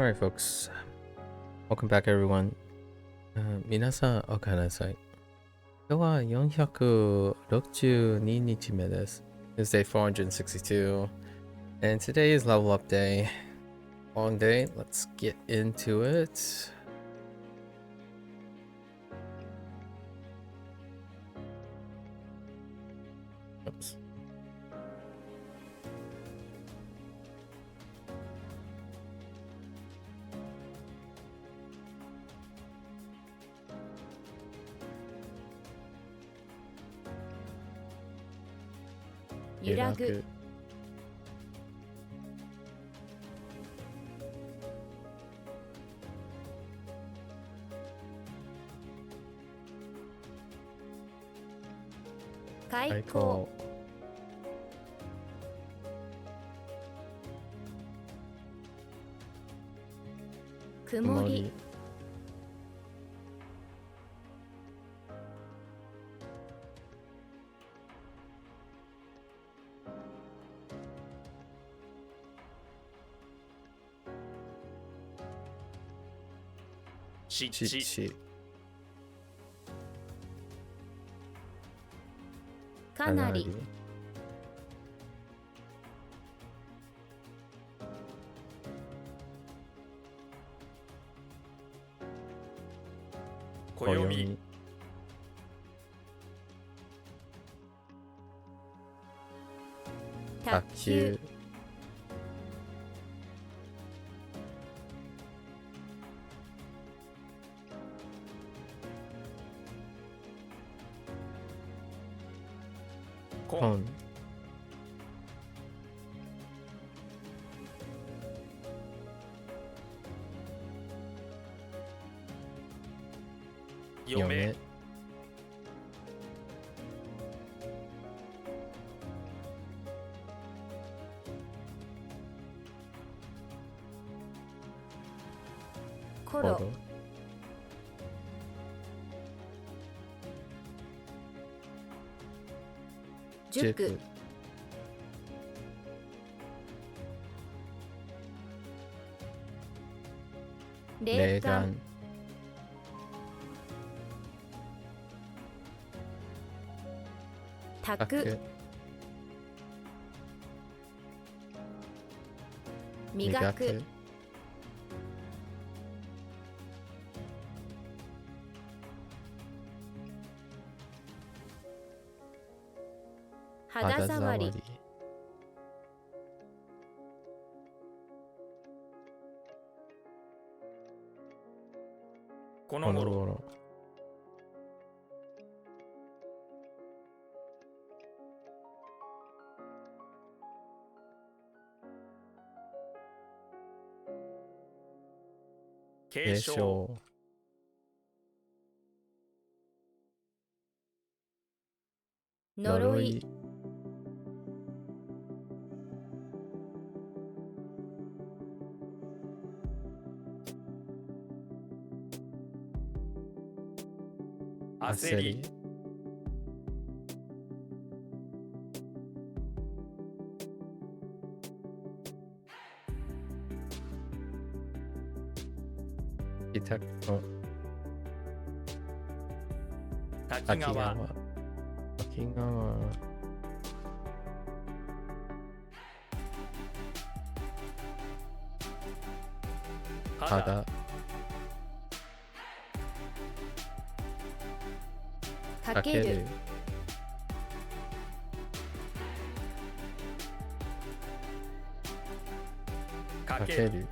Alright, folks. Welcome back, everyone. 皆さん、おかえりなさい。今日は462日目です。It's day 462. And today is level up day. Long day. Let's get into it. Oops. Yuragu. Kaikou. Kumori. Shi. Kanari. Koyomi. Takyu. Kon. Yome. Koro. Juku. Reikan. Taku. Migaku. Hadazawari. Konogoro. Keishou. Noroi. Aseri. Takigawa. Hada. Kakeru. Kakeru.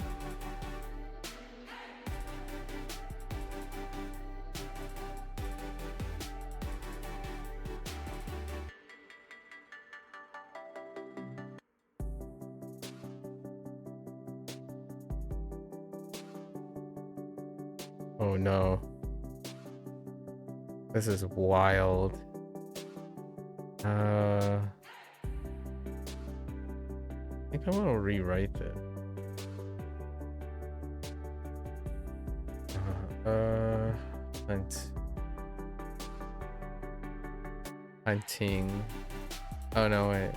Oh no. This is wild. I think I'm gonna rewrite it. Hunting. Oh no, wait.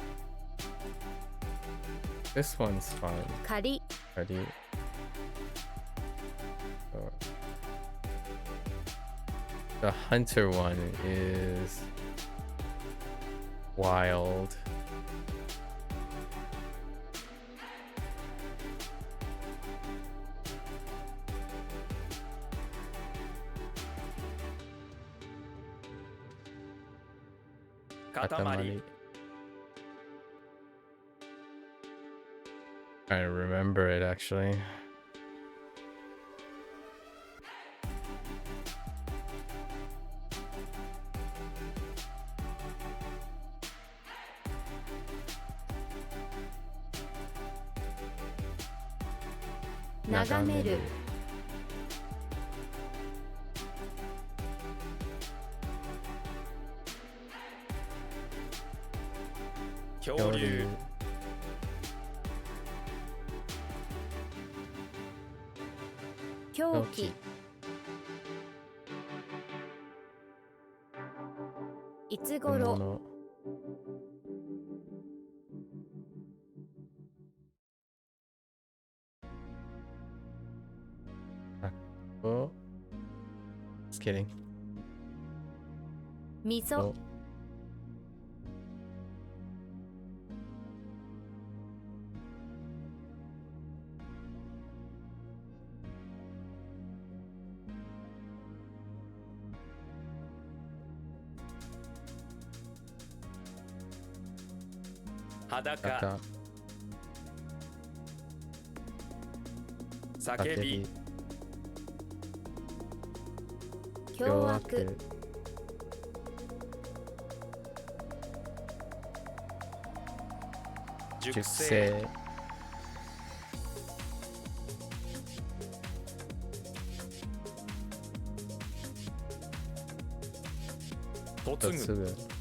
This one's fine. Kari. Ready? The hunter one is wild. Katamari. Trying to remember it actually. Nagameru. Kyoryu. Kyoki. いつ頃。Mono. Oh. Just kidding. みそ。 Oh. Taka. 叫び 凶悪。 熟成 Jukse. 嫁ぐ Totsugu.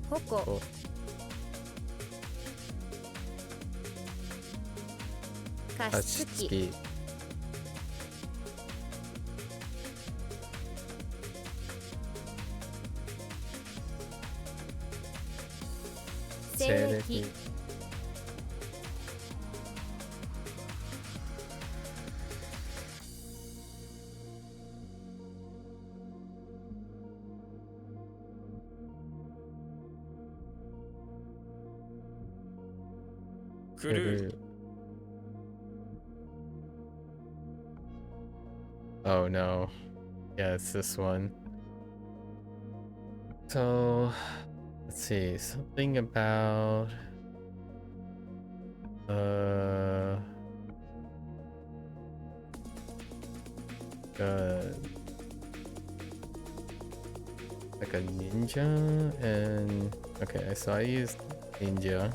矛。 Oh. 加湿器。 Hachitsuki. 西暦。 クルー Oh no. Yeah, it's this one. So, let's see. Something about uh like a ninja and okay, so I used ninja.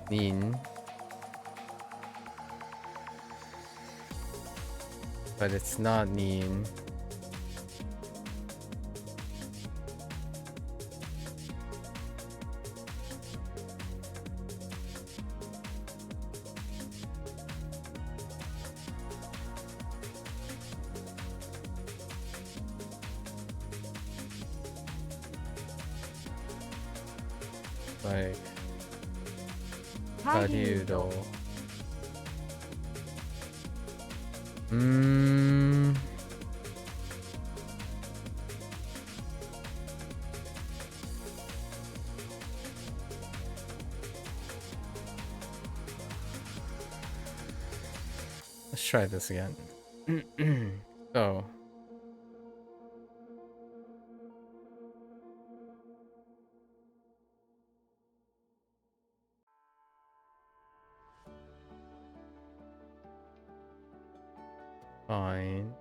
Nin. But it's not Nin. Like ハ狩リウド。人。Mm. Let's try this again. So, fine.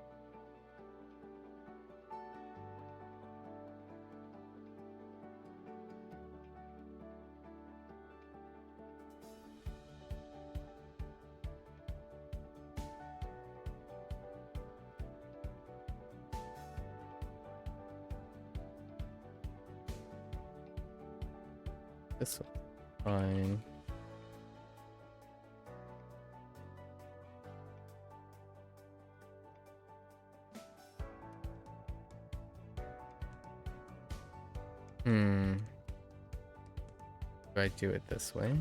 This one, fine. Hmm. Do I do it this way?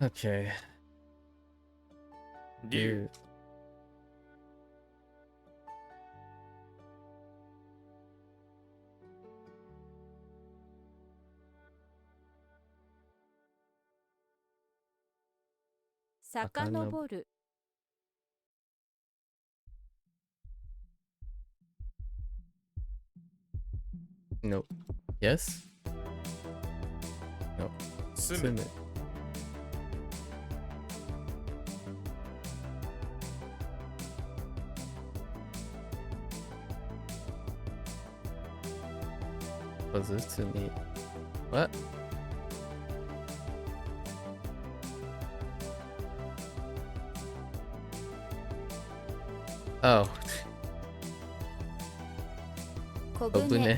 Okay. 竜 遡る No. Yes? No. 住 Sumu. む Kozutsumi. What? Oh. 小舟 Kobune.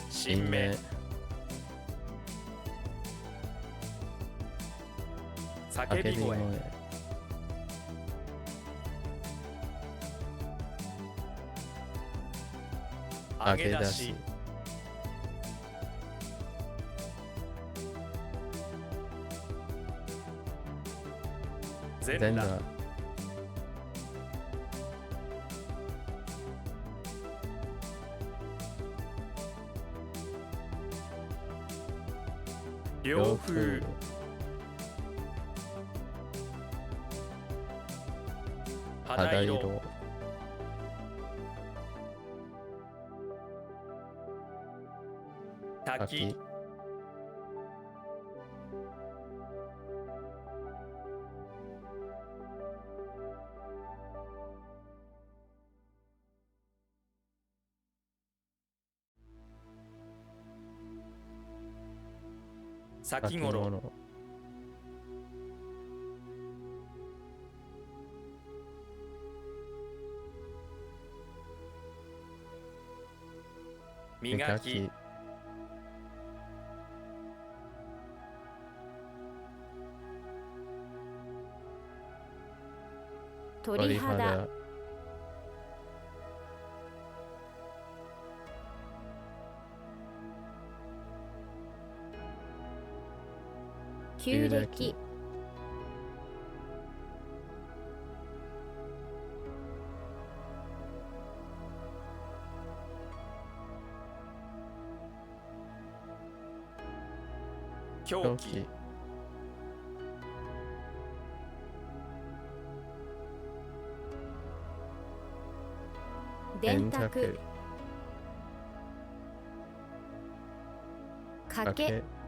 新名 叫び声 揚げ出し 全全裸 裸 洋風 肌肌色 色 滝 滝 先頃 物 磨き 鳥肌 旧暦 狂気狂気 電卓 かかけ け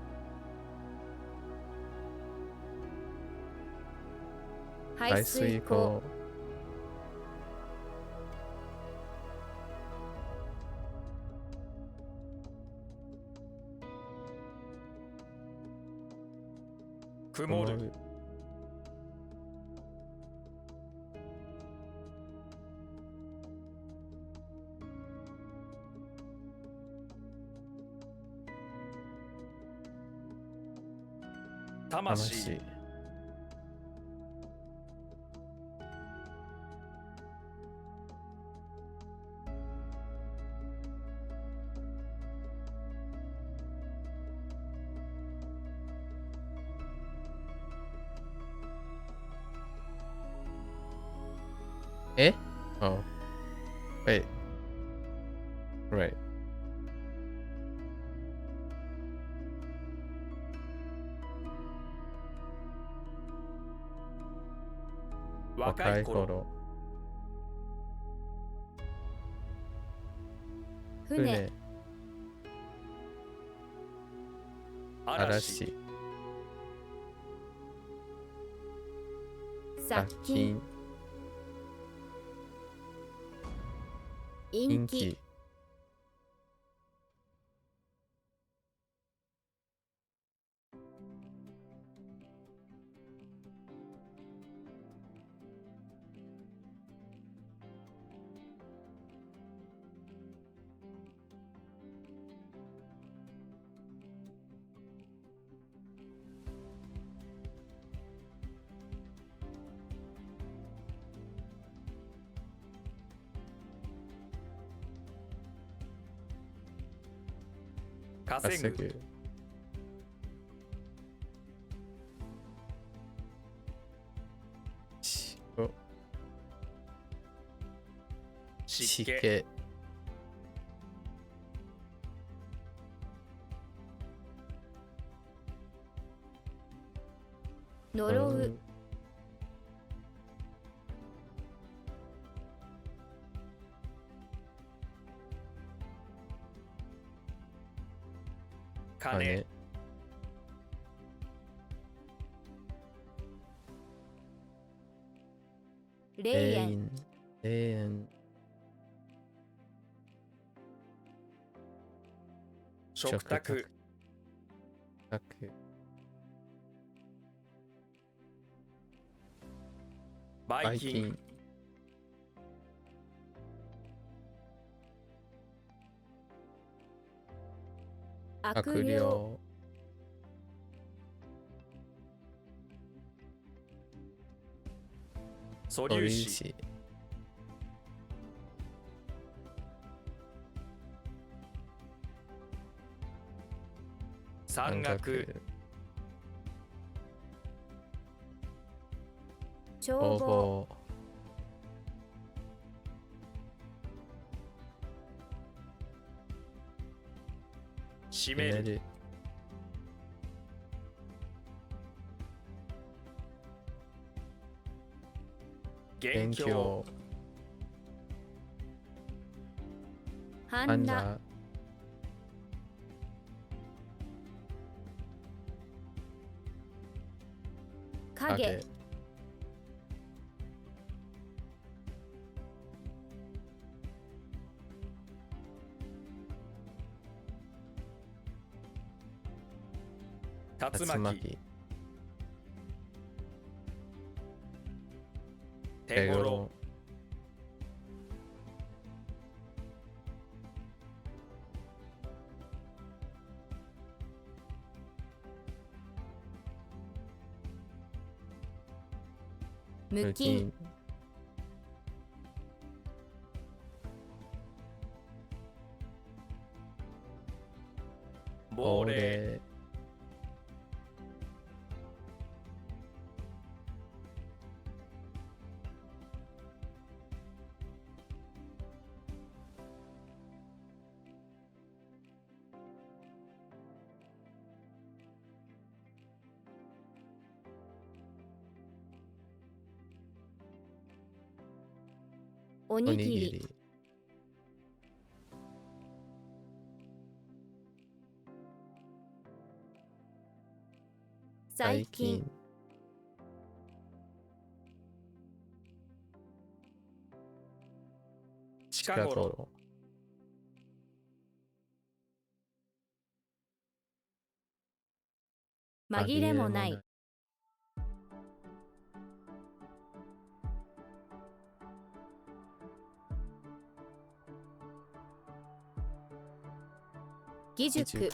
排排水口水口 曇る 眩魂。え Oh. Wait. Right. 若い頃。船、嵐。殺菌、陰気、稼ぐ。湿気。呪う、金。霊園、霊園。食卓。ばい菌。悪霊、素粒子。山岳。消防、閉める。元凶。半裸、影、竜巻。手頃。無菌、亡霊。おにぎり、細菌、近頃。紛れもない、義塾、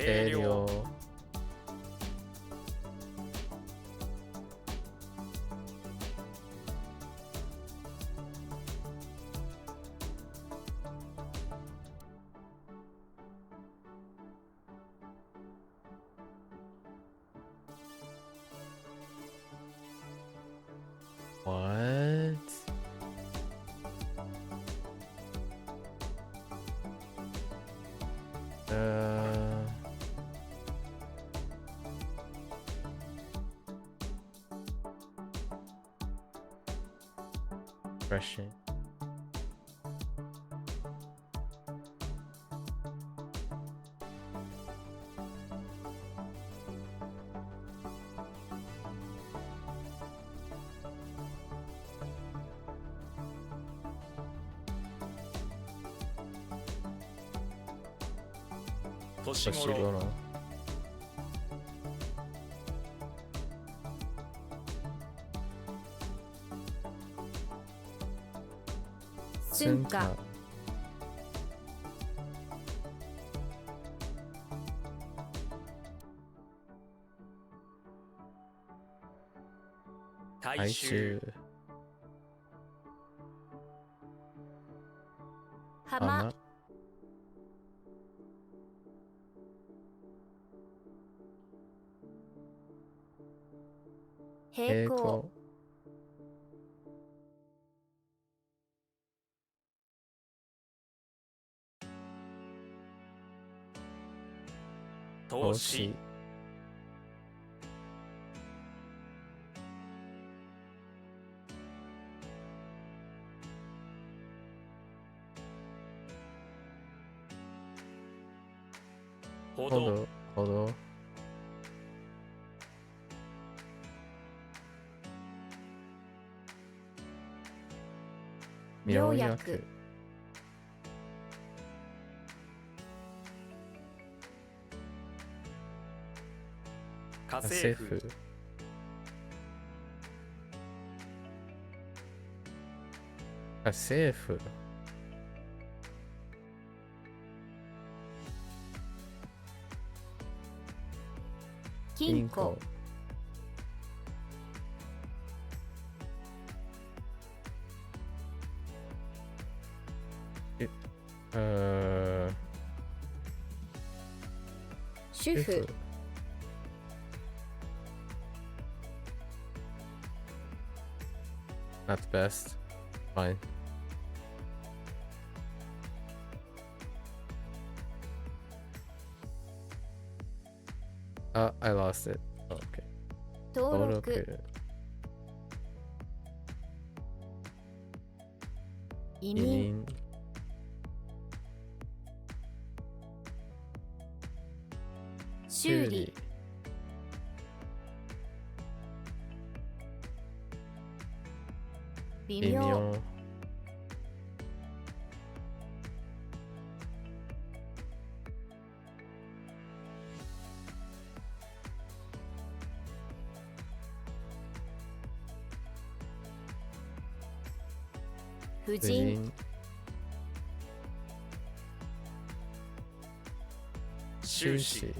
清涼 What? Refreshing. Toshigoro. Sunka. Taishu. Hama. Heiko. Toshi. Hodo. Hodo. Myoyaku. Kasefu. Kasefu. Kinko. Shufu. Not the best. Fine. I lost it. Oh, okay. 登録。移民。修理。微妙。夫人。終始。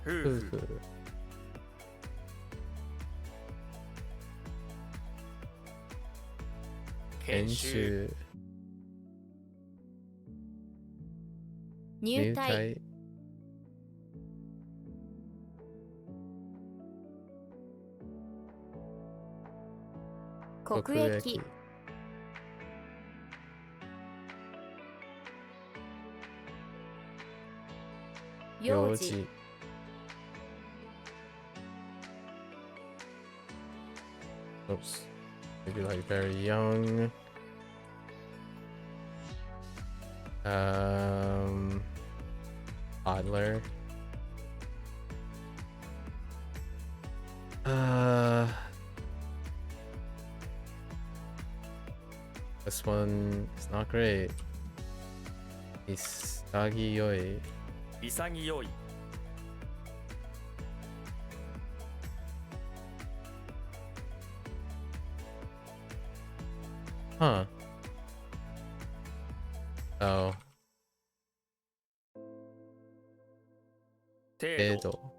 夫婦。研修。入隊。国益。幼児。Oops. Maybe like very young. Toddler. This one is not great. Isagiyoi. 潔い。Huh. Oh. 程度 Edo.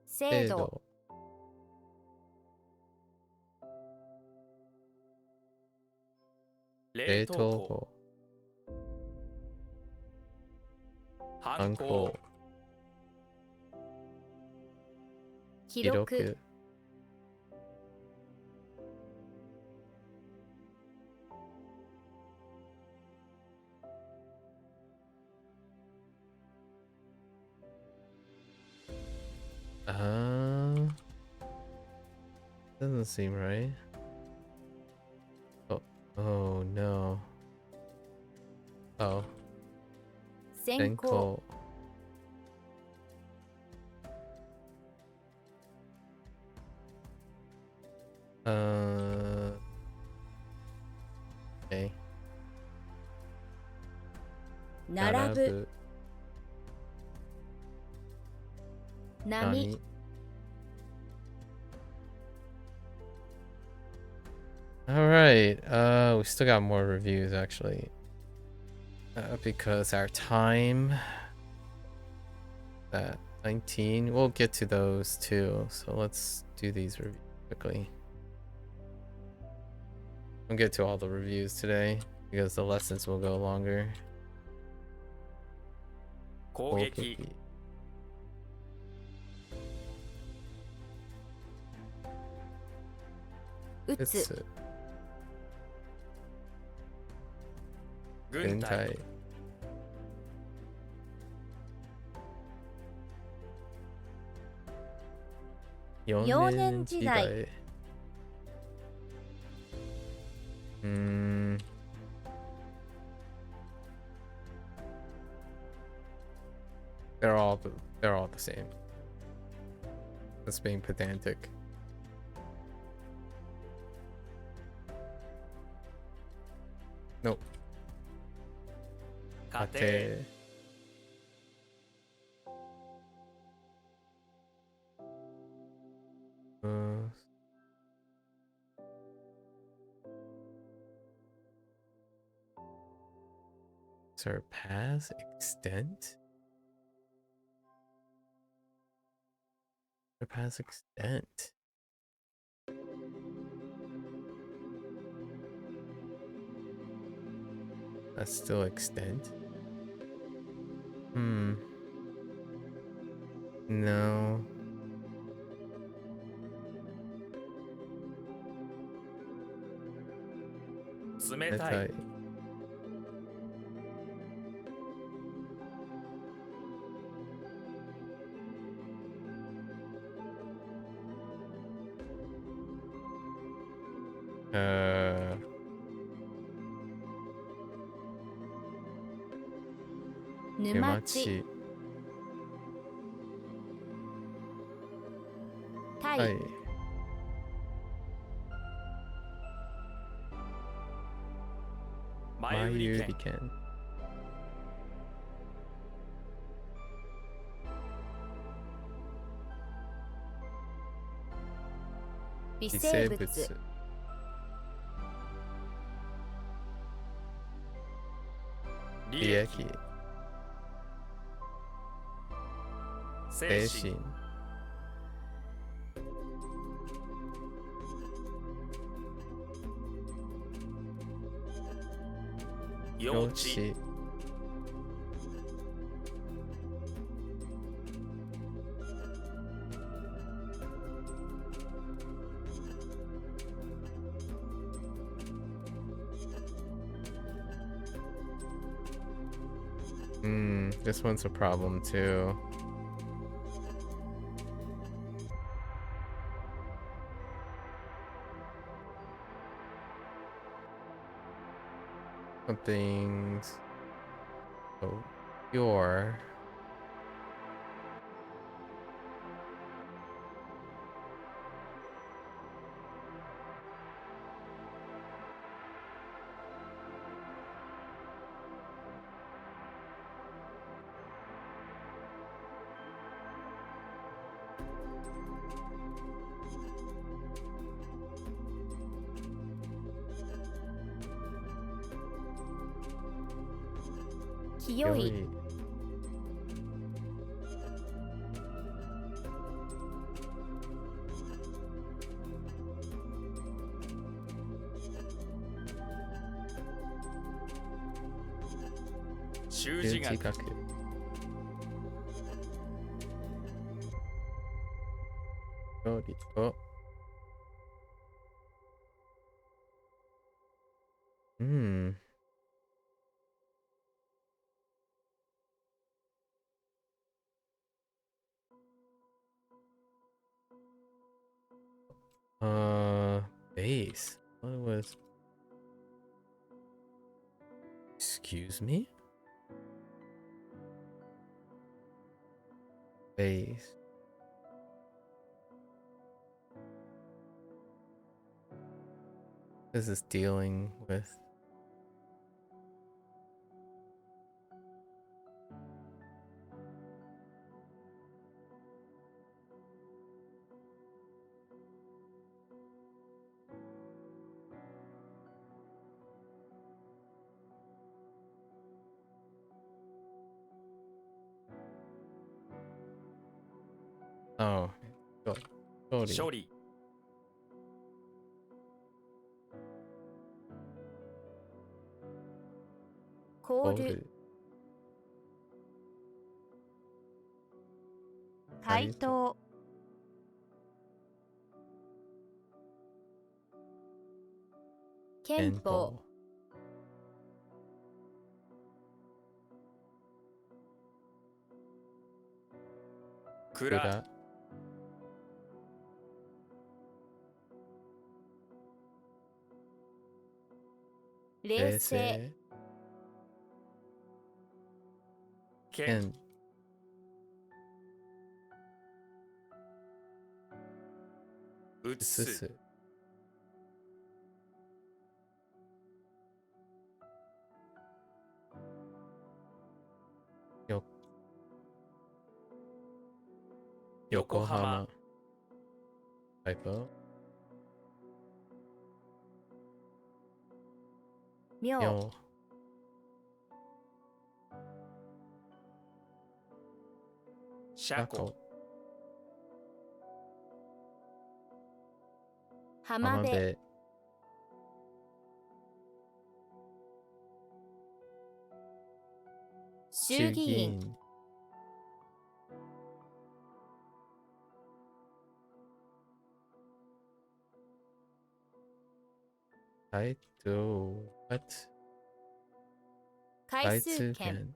制度 冷凍庫 Edo. 犯行 Uncle. 記録 Hiroku. Doesn't seem right. Oh no. Oh. 先行 Okay. 並ぶ波 Nani. All right. We still got more reviews actually. Because our time at 19, we'll get to those too. So let's do these reviews quickly. We'll get to all the reviews today because the lessons will go longer. 攻撃 打つ It's 軍隊 幼年時代 They're all the same. That's being pedantic. Nope. 家庭 Ate. Surpass extent? Surpass extent. That's still extent? No. 冷たい 沼地 タイ はい。前売り券 Mayuri-ken. 微微生物生物 利利益益 精精神神 幼稚 This one's a problem too. Something's so pure. 清い、習字十字学学。料理と、base. What was? Excuse me? Base. This is dealing with. Oh, sorry. 処理凍る、回答、憲法、蔵冷静、剣移す横浜Typo. 妙、妙車庫浜辺、衆議院、回答 what? 回数券、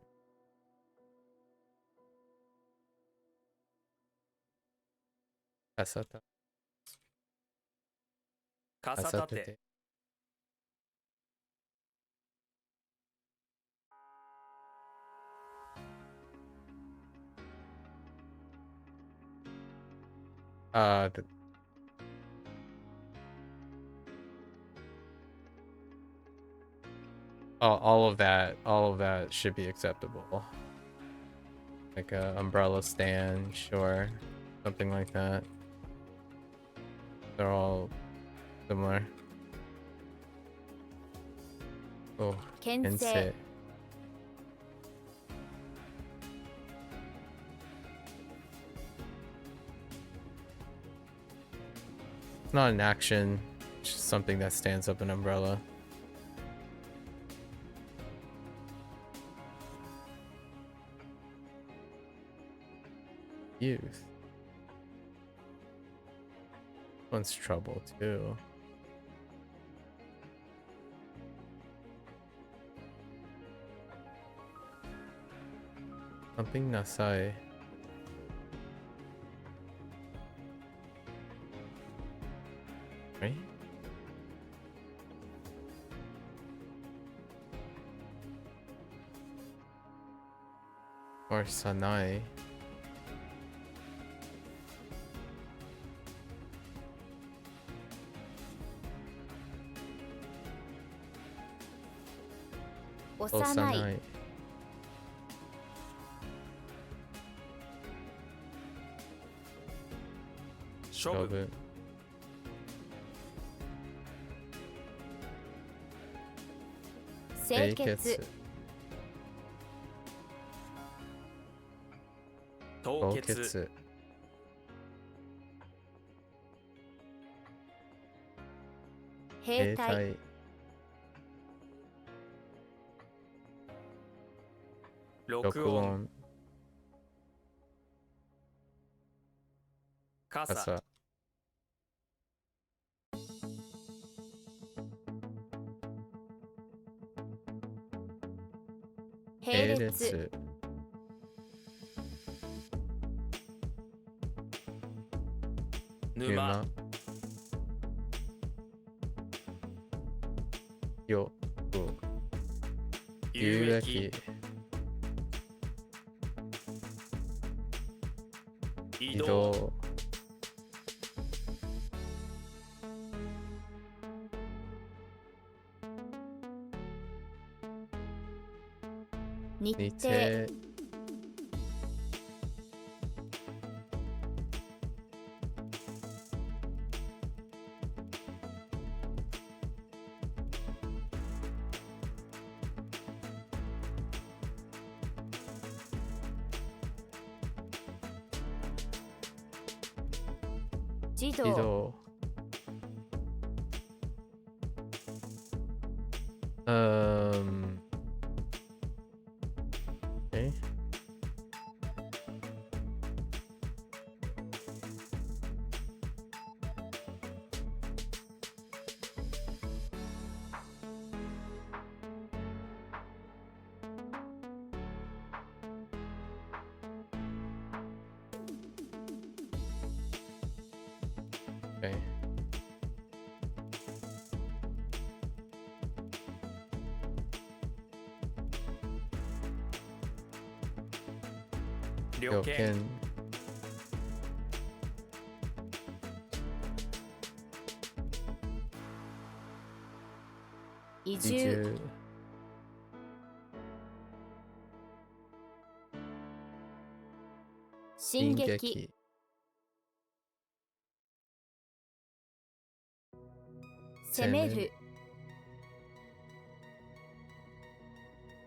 傘立傘立ててall of that should be acceptable. Like a umbrella stand, sure. Something like that. They're all similar. Oh, 牽制、 Kensei. It's not an action, it's just something that stands up an umbrella. Youth. One's trouble too. Something nasai. Right? Or sanai. Osanai, 幼い処分清潔凍結結兵隊録音傘傘並列沼よ有益有益移動移動日日程程児童移動え Okay. 旅券移移住住進撃攻める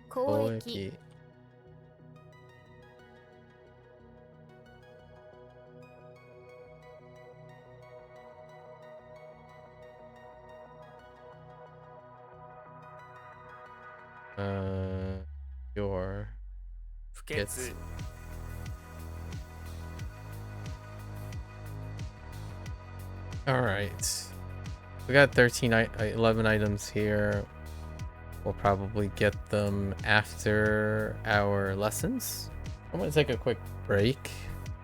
交貿易易your 不潔 all right, we got 11 items here. We'll probably get them after our lessons. I'm gonna take a quick break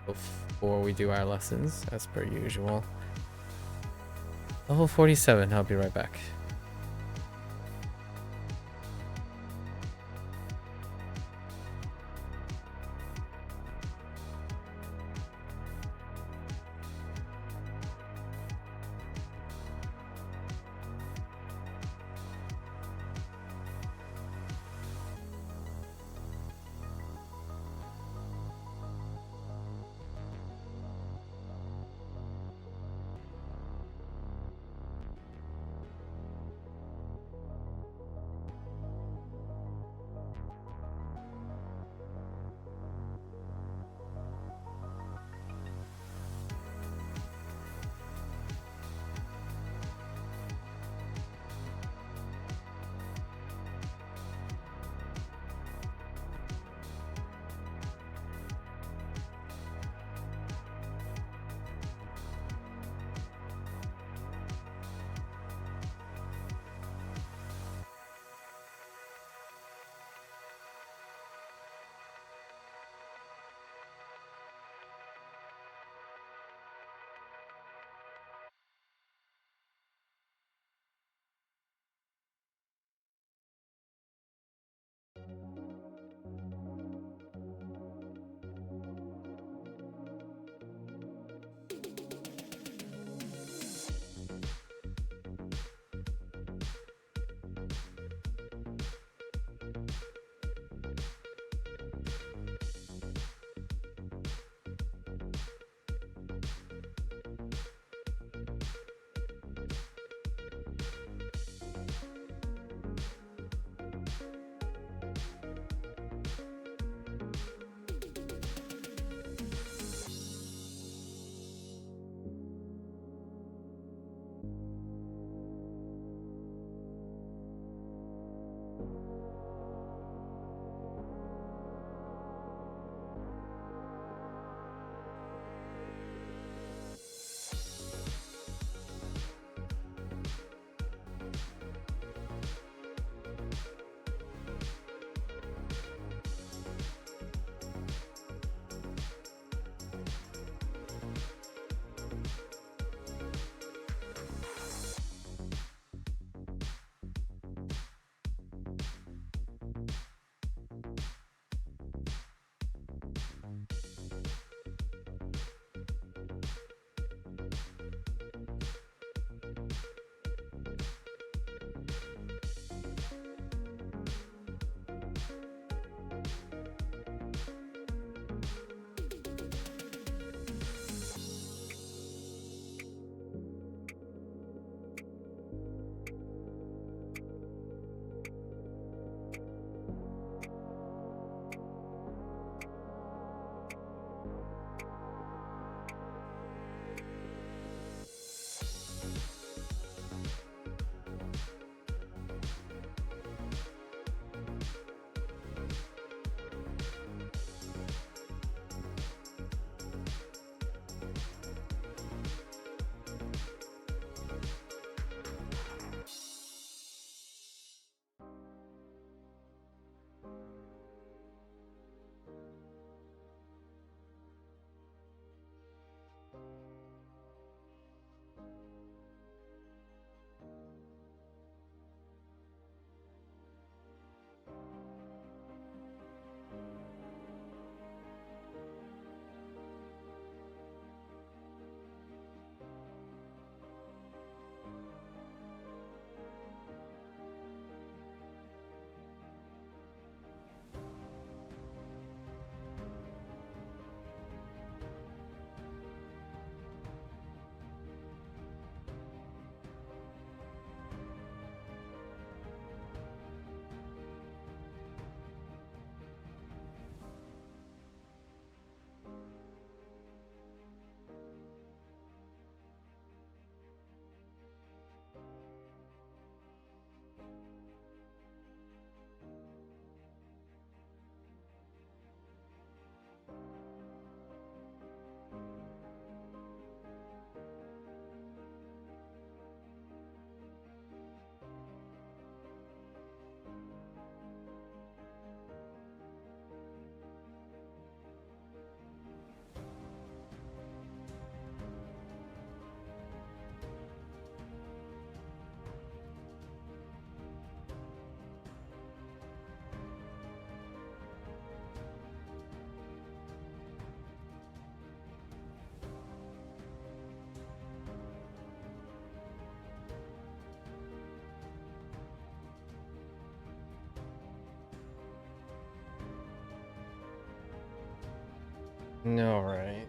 before we do our lessons as per usual. Level 47, I'll be right back. No, right.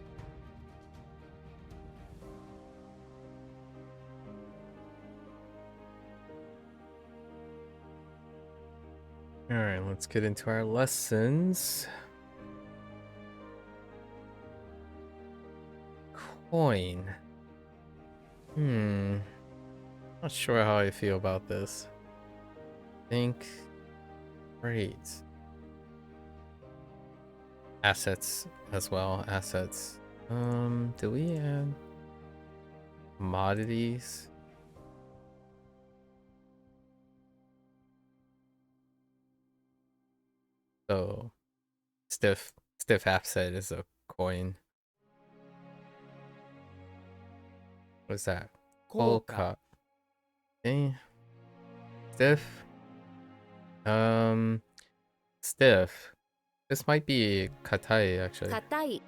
All right, let's get into our lessons. Coin. Not sure how I feel about this. Think. Great. Assets as well. Assets. Do we add commodities? So stiff asset is a coin. What's that? Polka. Okay. Stiff. Stiff. This might be katai actually. 硬い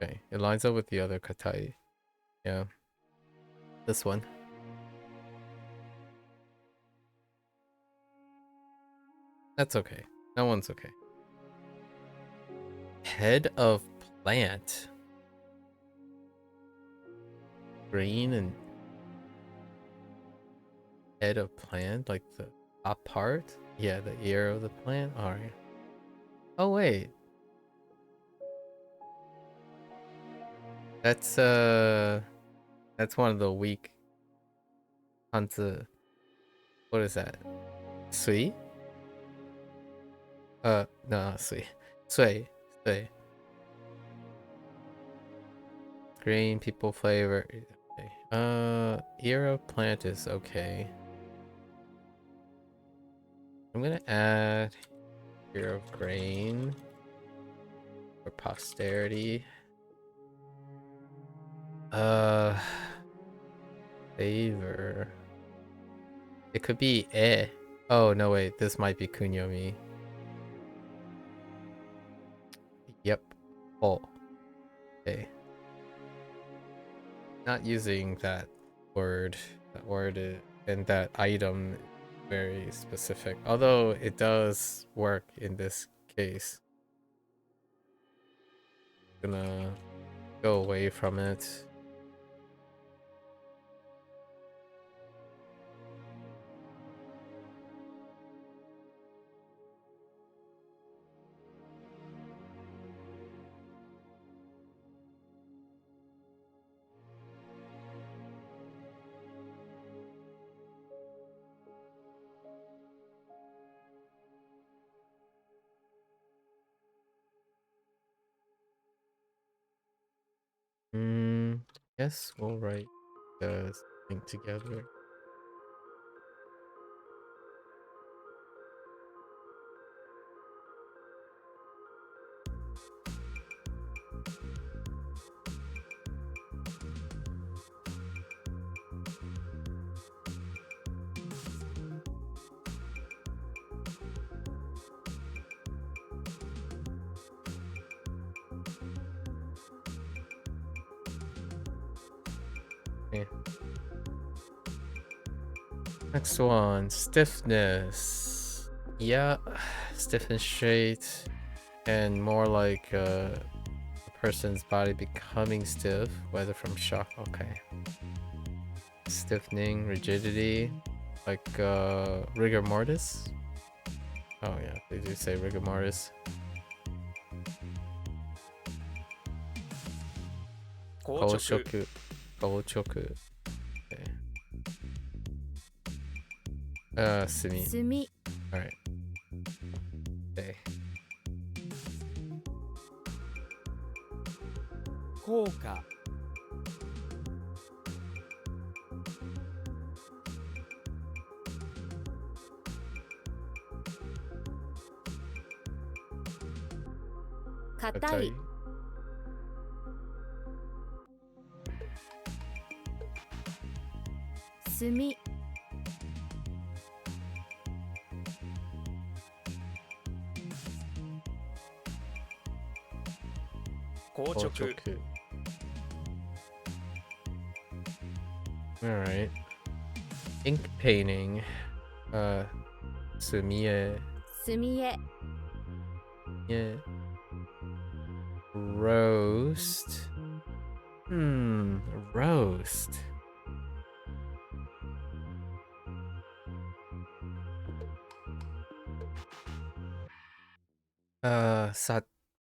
Okay, it lines up with the other katai. Yeah. This one. That's okay. That one's okay. Head of plant. Green and head of plant, like the top part? Yeah, the ear of the plant. Alright. Oh wait. That's one of the weak Hanzi. What is that? Sui? No, not sui. Sui. Sui. Green people flavor. Okay. Ear of plant is okay. I'm gonna add ear of grain for posterity. Favor. It could be eh. Oh no, wait, this might be kunyomi. Yep. Oh. Okay. Not using that word. That word and that item is very specific. Although it does work in this case. Gonna go away from it. Yes, we'll write the thing together. Okay. Next one, stiffness. Yeah, stiff and straight, and more like a person's body becoming stiff, whether from shock. Okay. Stiffening, rigidity, like rigor mortis. Oh yeah, they do say rigor mortis. 硬硬直直。硬直。Okay. Sumi. 炭 Alright. Okay. 効果 硬い 炭 硬直 Alright. Ink painting. Sumie. 炭絵 Yeah. roast. Roast.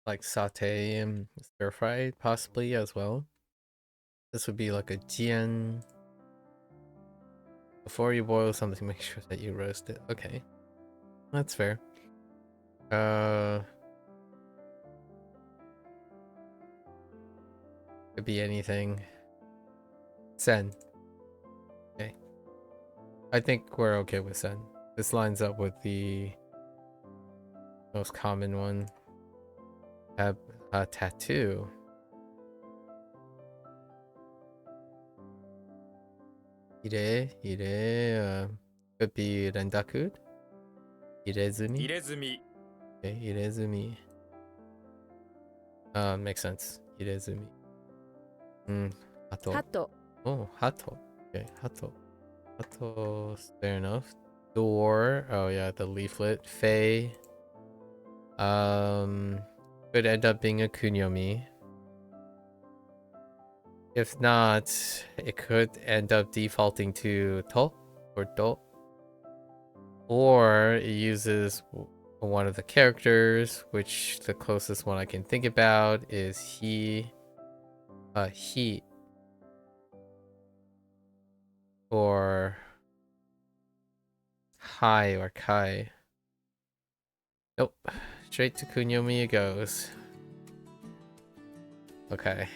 Like saute and stir fried possibly as well. This would be like a jian. Before you boil something, make sure that you roast it. Okay, that's fair. Could be anything. Sen. Okay. I think we're okay with sen. This lines up with the most common one. Have a tattoo. Ire, could be rendaku. Irezumi. 入れ墨 Okay, irezumi. Makes sense. Irezumi. Hato. ハト Oh, hato. Okay, hato. Hato's fair enough. Door. Oh yeah, the leaflet. Fei. Could end up being a kunyomi. If not, it could end up defaulting to to or do. Or it uses one of the characters, which the closest one I can think about is he. He. Or hi or kai. Nope. Straight to kunyomi it goes. Okay.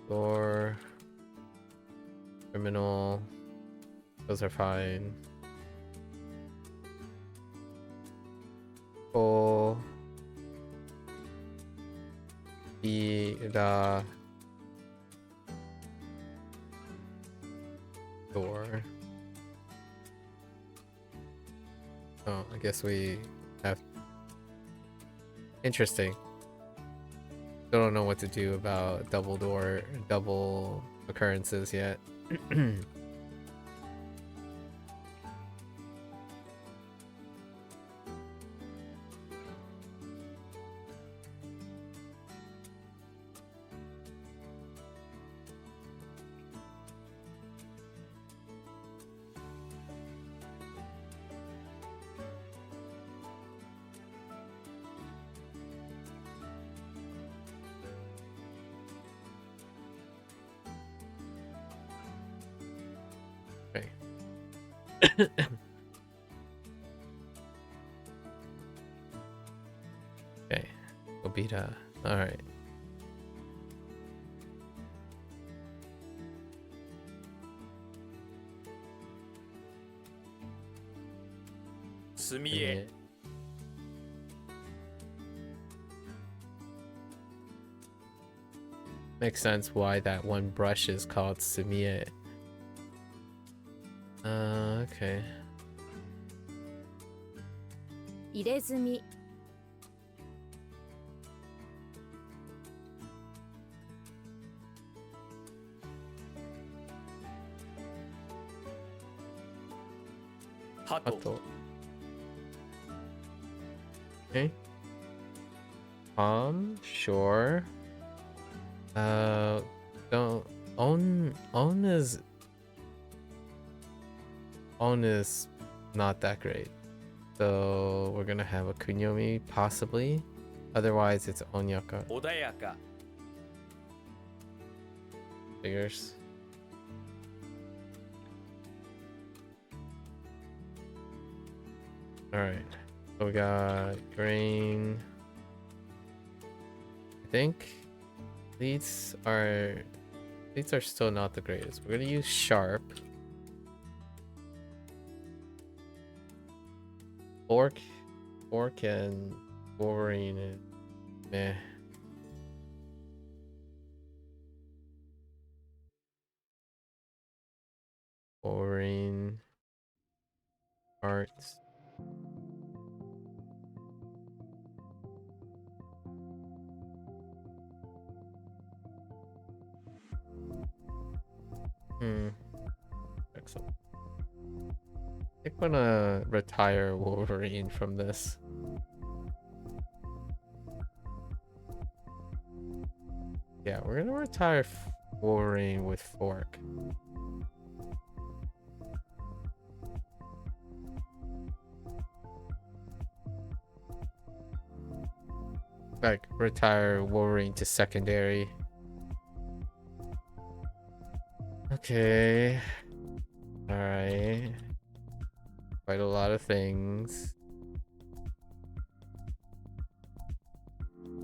Door. Criminal. Those are fine. Ko. Ira. Door. Oh, I guess we have... Interesting. Still don't know what to do about double occurrences yet. Okay, Obita. All right. Sumie. Makes sense why that one brush is called sumie. Okay. 入れ墨 Hato. Hato. Okay. Sure. Don't own is not that great. So we're gonna have a kunyomi possibly. Otherwise it's onyaka. 穏やか Figures. Alright. So we got grain. I think these are still not the greatest. We're gonna use sharp. Fork and Wolverine and meh. Wolverine arts. Excellent. I think I'm gonna retire Wolverine from this. retire worrying with fork. Like retire worrying to secondary. Okay. Alright. Quite a lot of things.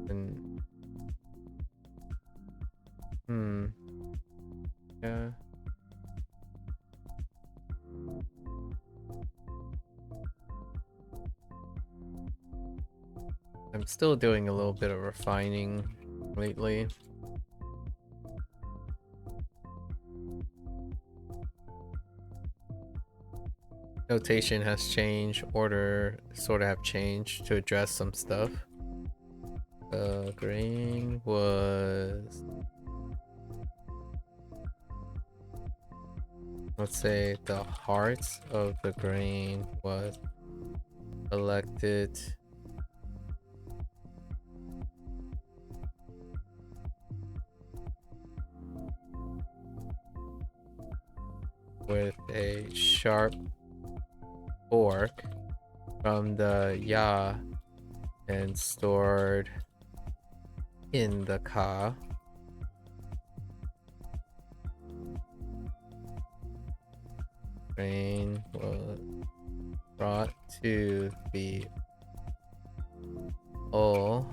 And yeah. I'm still doing a little bit of refining lately. Notation has changed, order sort of have changed to address some stuff. The grain was, let's say the heart of the grain was elected with a sharp fork from the ya and stored in the ka. Grain was brought to the o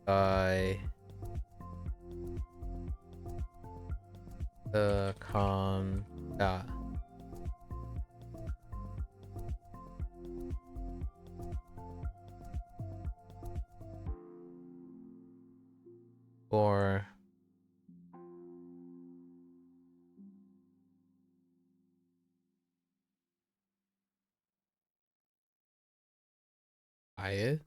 by the da. Or buy it.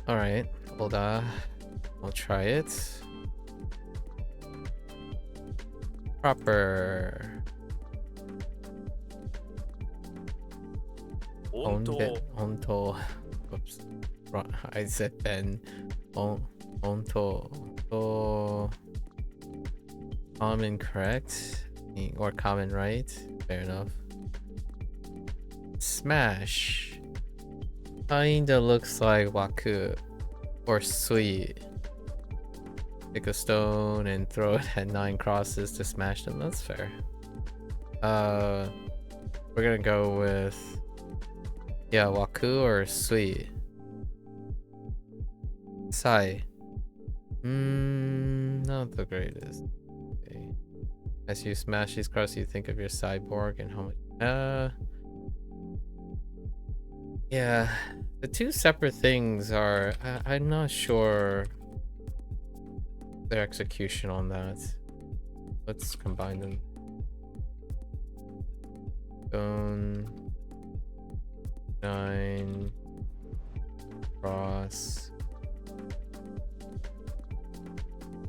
All right, hold on. I'll try it. Proper. 温当 Onto. Oops. Wrong. I said Ben. Onto. Common correct or common right. Fair enough. Smash. Kinda looks like Waku or sweet. Pick a stone and throw it at 9 crosses to smash them. That's fair. We're gonna go with Waku or sweet. Sai. Not the greatest. Okay. As you smash these crosses, you think of your cyborg and how much. Yeah, the two separate things are. I'm not sure their execution on that. Let's combine them. Stone 9 cross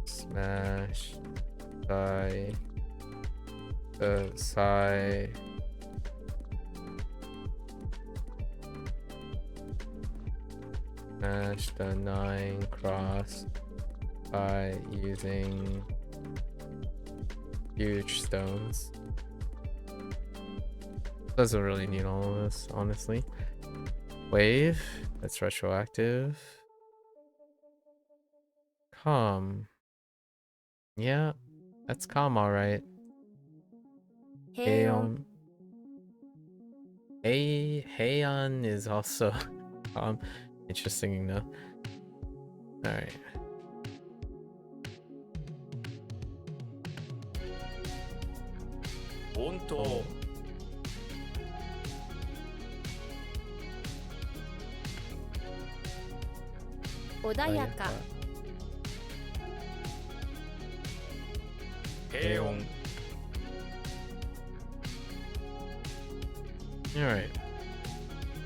smash by the side. Smash the 9 cross by using huge stones. Doesn't really need all of this, honestly. Wave, that's retroactive. Calm. Yeah, that's calm, alright. 平穏 Heian is also calm. Interesting enough. Alright. Onto. Odayaka. Heion. Alright.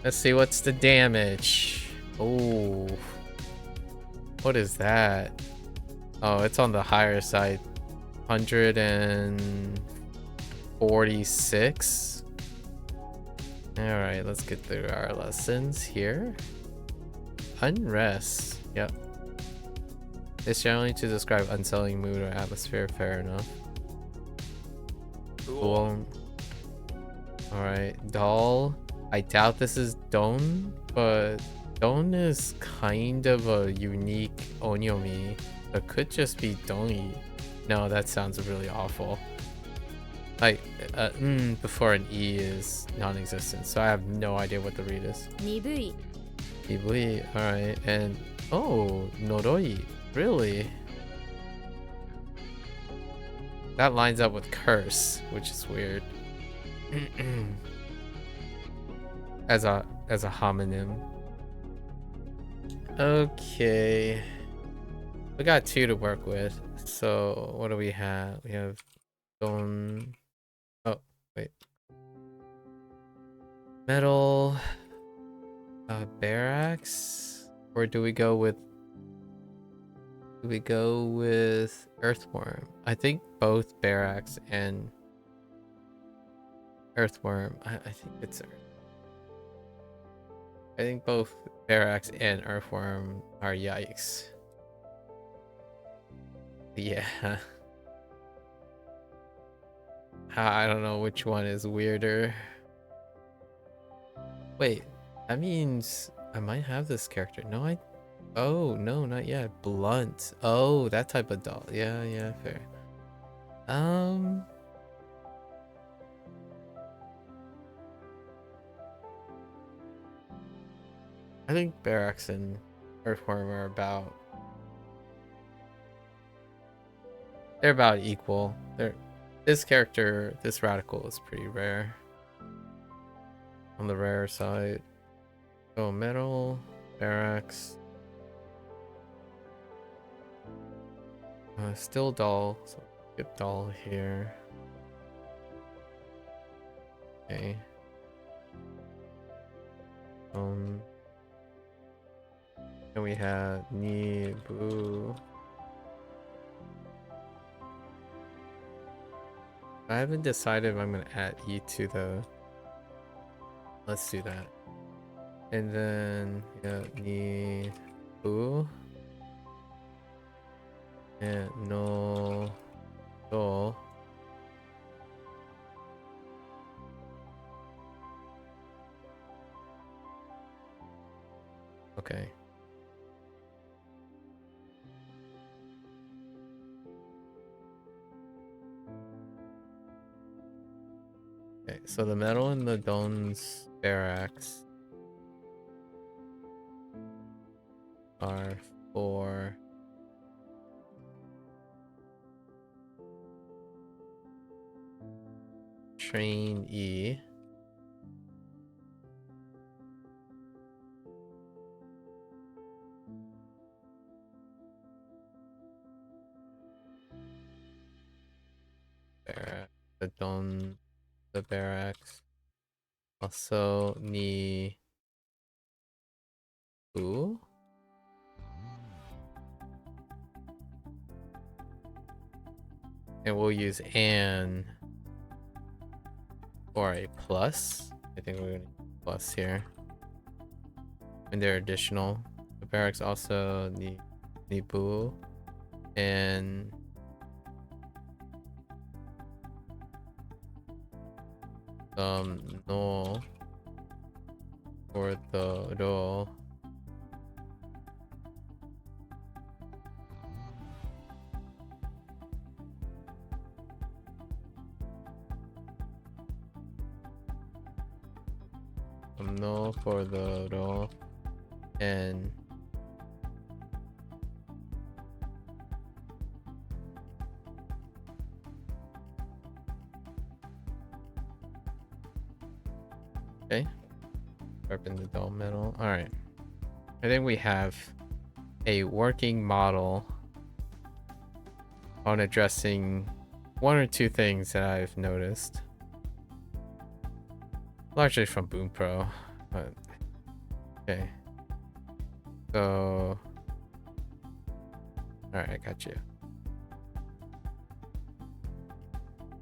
Let's see what's the damage. Oh, what is that? Oh, it's on the higher side. 146. All right, let's get through our lessons here. Unrest. Yep. It's generally to describe unsettling mood or atmosphere. Fair enough. Cool. All right, doll. I doubt this is Don, but Don is kind of a unique onyomi. It could just be Doni. No, that sounds really awful. Like, before an E is non-existent, so I have no idea what the read is. Nibui. Nibui, alright, and oh, Noroi, really? That lines up with curse, which is weird. as a homonym. Okay. We got 2 to work with. So what do we have? We have Don. Oh, wait. Metal. Barracks? Or do we go with Earthworm? I think both Barracks and Earthworm. I think it's I think both Barracks and Earthworm are yikes. Yeah. I don't know which one is weirder. Wait, that means I might have this character. No, oh, no, not yet. Blunt. Oh, that type of doll. Yeah, fair. I think Barracks and Earthworm are about... They're about equal. This character, this radical, is pretty rare. On the rare side. Oh, metal, Barracks. Still doll, so skip doll here. Okay. And we had Nibu. I haven't decided if I'm gonna add E to the... Let's do that. And then, yeah, Nibu. And no... Do. Okay. Okay, so the metal in the Don's Barracks are for train E. The Barracks. Also Ni Who? And we'll use an for a plus. I think we're gonna plus here. And they're additional. The Barracks also Nibu and no for the ro. No for the ro and okay. Sharpen the dull metal. Alright. I think we have a working model on addressing one or two things that I've noticed. Largely from Boom Pro, but I Okay. So, alright, I got you.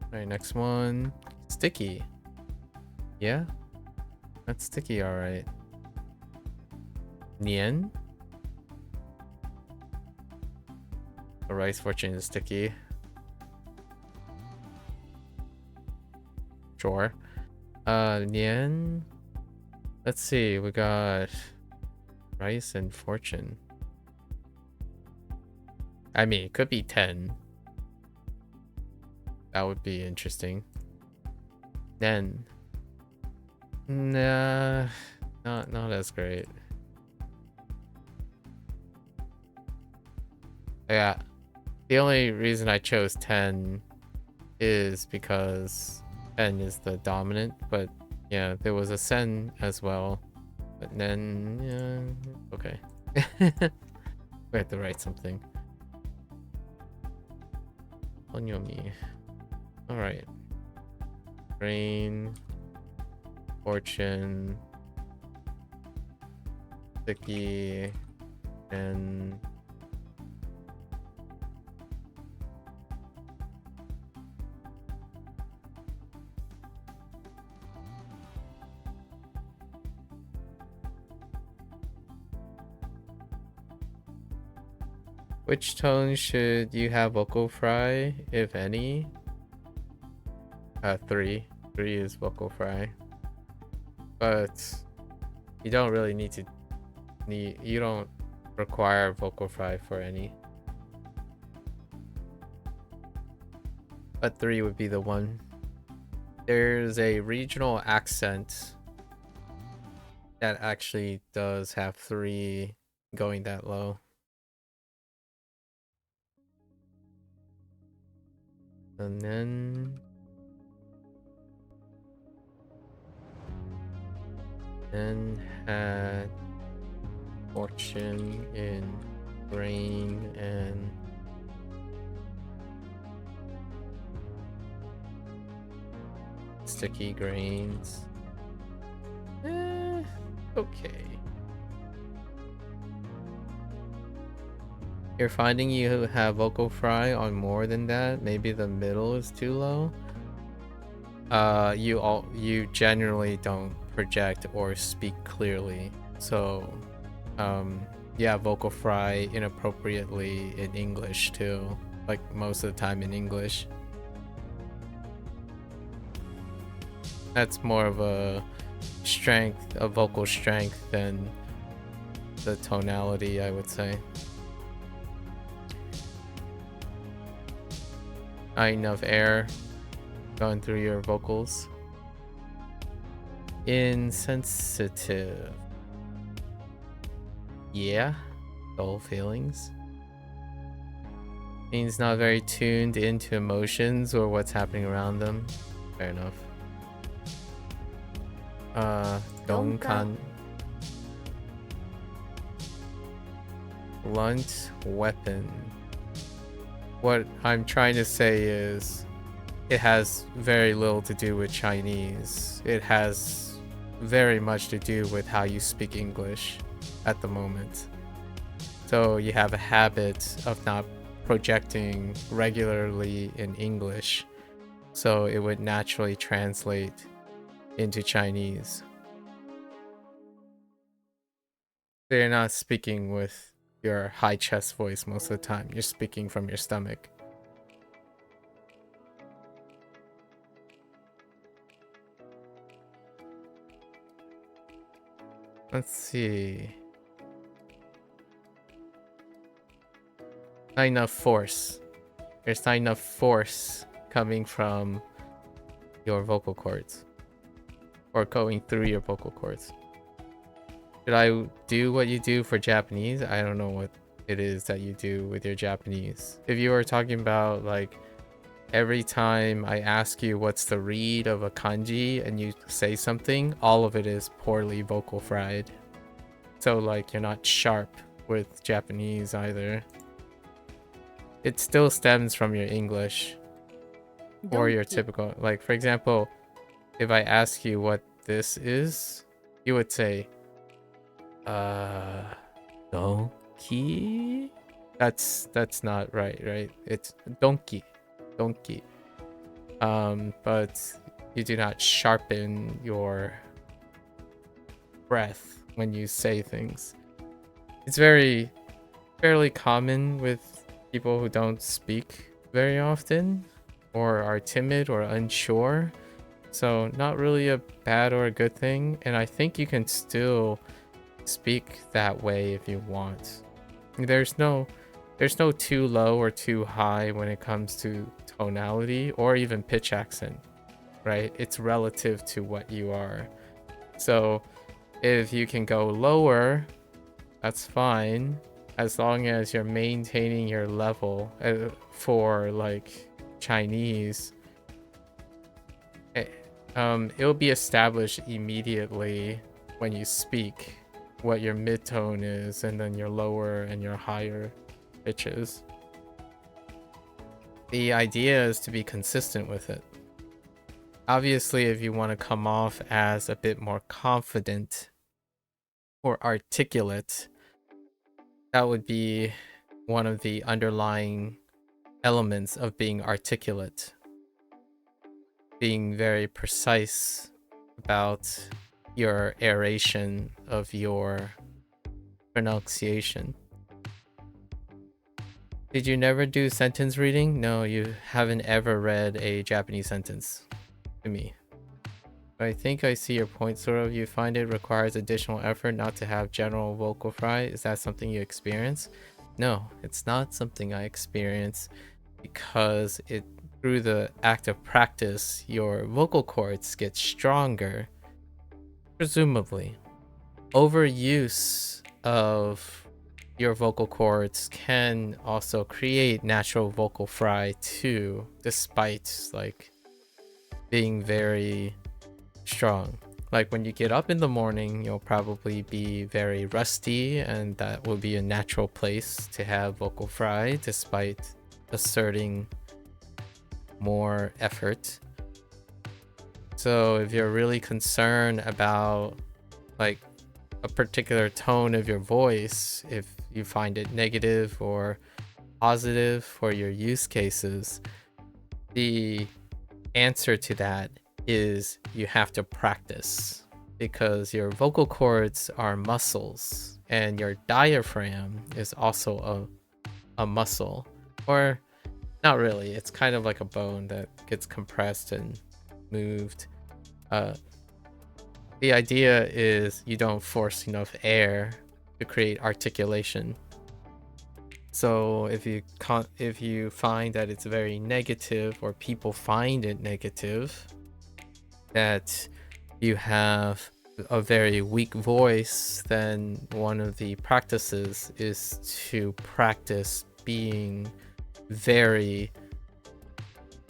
Alright, next one. Sticky. Yeah? That's sticky, alright. Nian? The rice fortune is sticky. Sure. Nian. Let's see, we got rice and fortune. I mean, it could be 10. That would be interesting. Then, nah, not as great. Yeah, the only reason I chose 10 is because 10 is the dominant, but yeah, there was a sen as well. But then, yeah, okay. We have to write something. Onyomi. Alright. Rain. Fortune. Sticky. And... which tone should you have vocal fry, if any? 3. 3 is vocal fry. But you don't really you don't require vocal fry for any. But 3 would be the one. There's a regional accent that actually does have 3 going that low. And then had fortune in grain and sticky grains. Okay. You're finding you have vocal fry on more than that. Maybe the middle is too low. You generally don't project or speak clearly. So, yeah, vocal fry inappropriately in English too. Like most of the time in English. That's more of a vocal strength than the tonality, I would say. Not enough air going through your vocals. Insensitive. Yeah, dull feelings. Means not very tuned into emotions or what's happening around them. Fair enough. Donkan. Blunt weapon. What I'm trying to say is it has very little to do with Chinese. It has very much to do with how you speak English at the moment. So you have a habit of not projecting regularly in English, so it would naturally translate into Chinese. They're not speaking with your high chest voice most of the time. You're speaking from your stomach. Let's see. Not enough force. There's not enough force coming from your vocal cords or going through your vocal cords. Should I do what you do for Japanese? I don't know what it is that you do with your Japanese. If you were talking about like every time I ask you what's the read of a kanji and you say something, all of it is poorly vocal fried. So like you're not sharp with Japanese either. It still stems from your English or your typical, like for example, if I ask you what this is, you would say Donkey? That's not right? It's donkey. Donkey. But you do not sharpen your breath when you say things. It's fairly common with people who don't speak very often or are timid or unsure. So not really a bad or a good thing, and I think you can still speak that way if you want. There's no too low or too high when it comes to tonality or even pitch accent, right? It's relative to what you are. So if you can go lower, that's fine, as long as you're maintaining your level. For like Chinese, it'll be established immediately when you speak what your mid-tone is, and then your lower and your higher pitches. The idea is to be consistent with it. Obviously, if you want to come off as a bit more confident or articulate, that would be one of the underlying elements of being articulate. Being very precise about your aeration of your pronunciation. Did you never do sentence reading? No, you haven't ever read a Japanese sentence to me. I think I see your point, sort of. You find it requires additional effort not to have general vocal fry. Is that something you experience? No, it's not something I experience, because through the act of practice, your vocal cords get stronger. Presumably, overuse of your vocal cords can also create natural vocal fry too, despite like being very strong. Like when you get up in the morning, you'll probably be very rusty, and that will be a natural place to have vocal fry despite asserting more effort. So if you're really concerned about like a particular tone of your voice, if you find it negative or positive for your use cases, the answer to that is you have to practice, because your vocal cords are muscles and your diaphragm is also a muscle, or not really, it's kind of like a bone that gets compressed and moved. The idea is you don't force enough air to create articulation. So if you find that it's very negative, or people find it negative, that you have a very weak voice, then one of the practices is to practice being very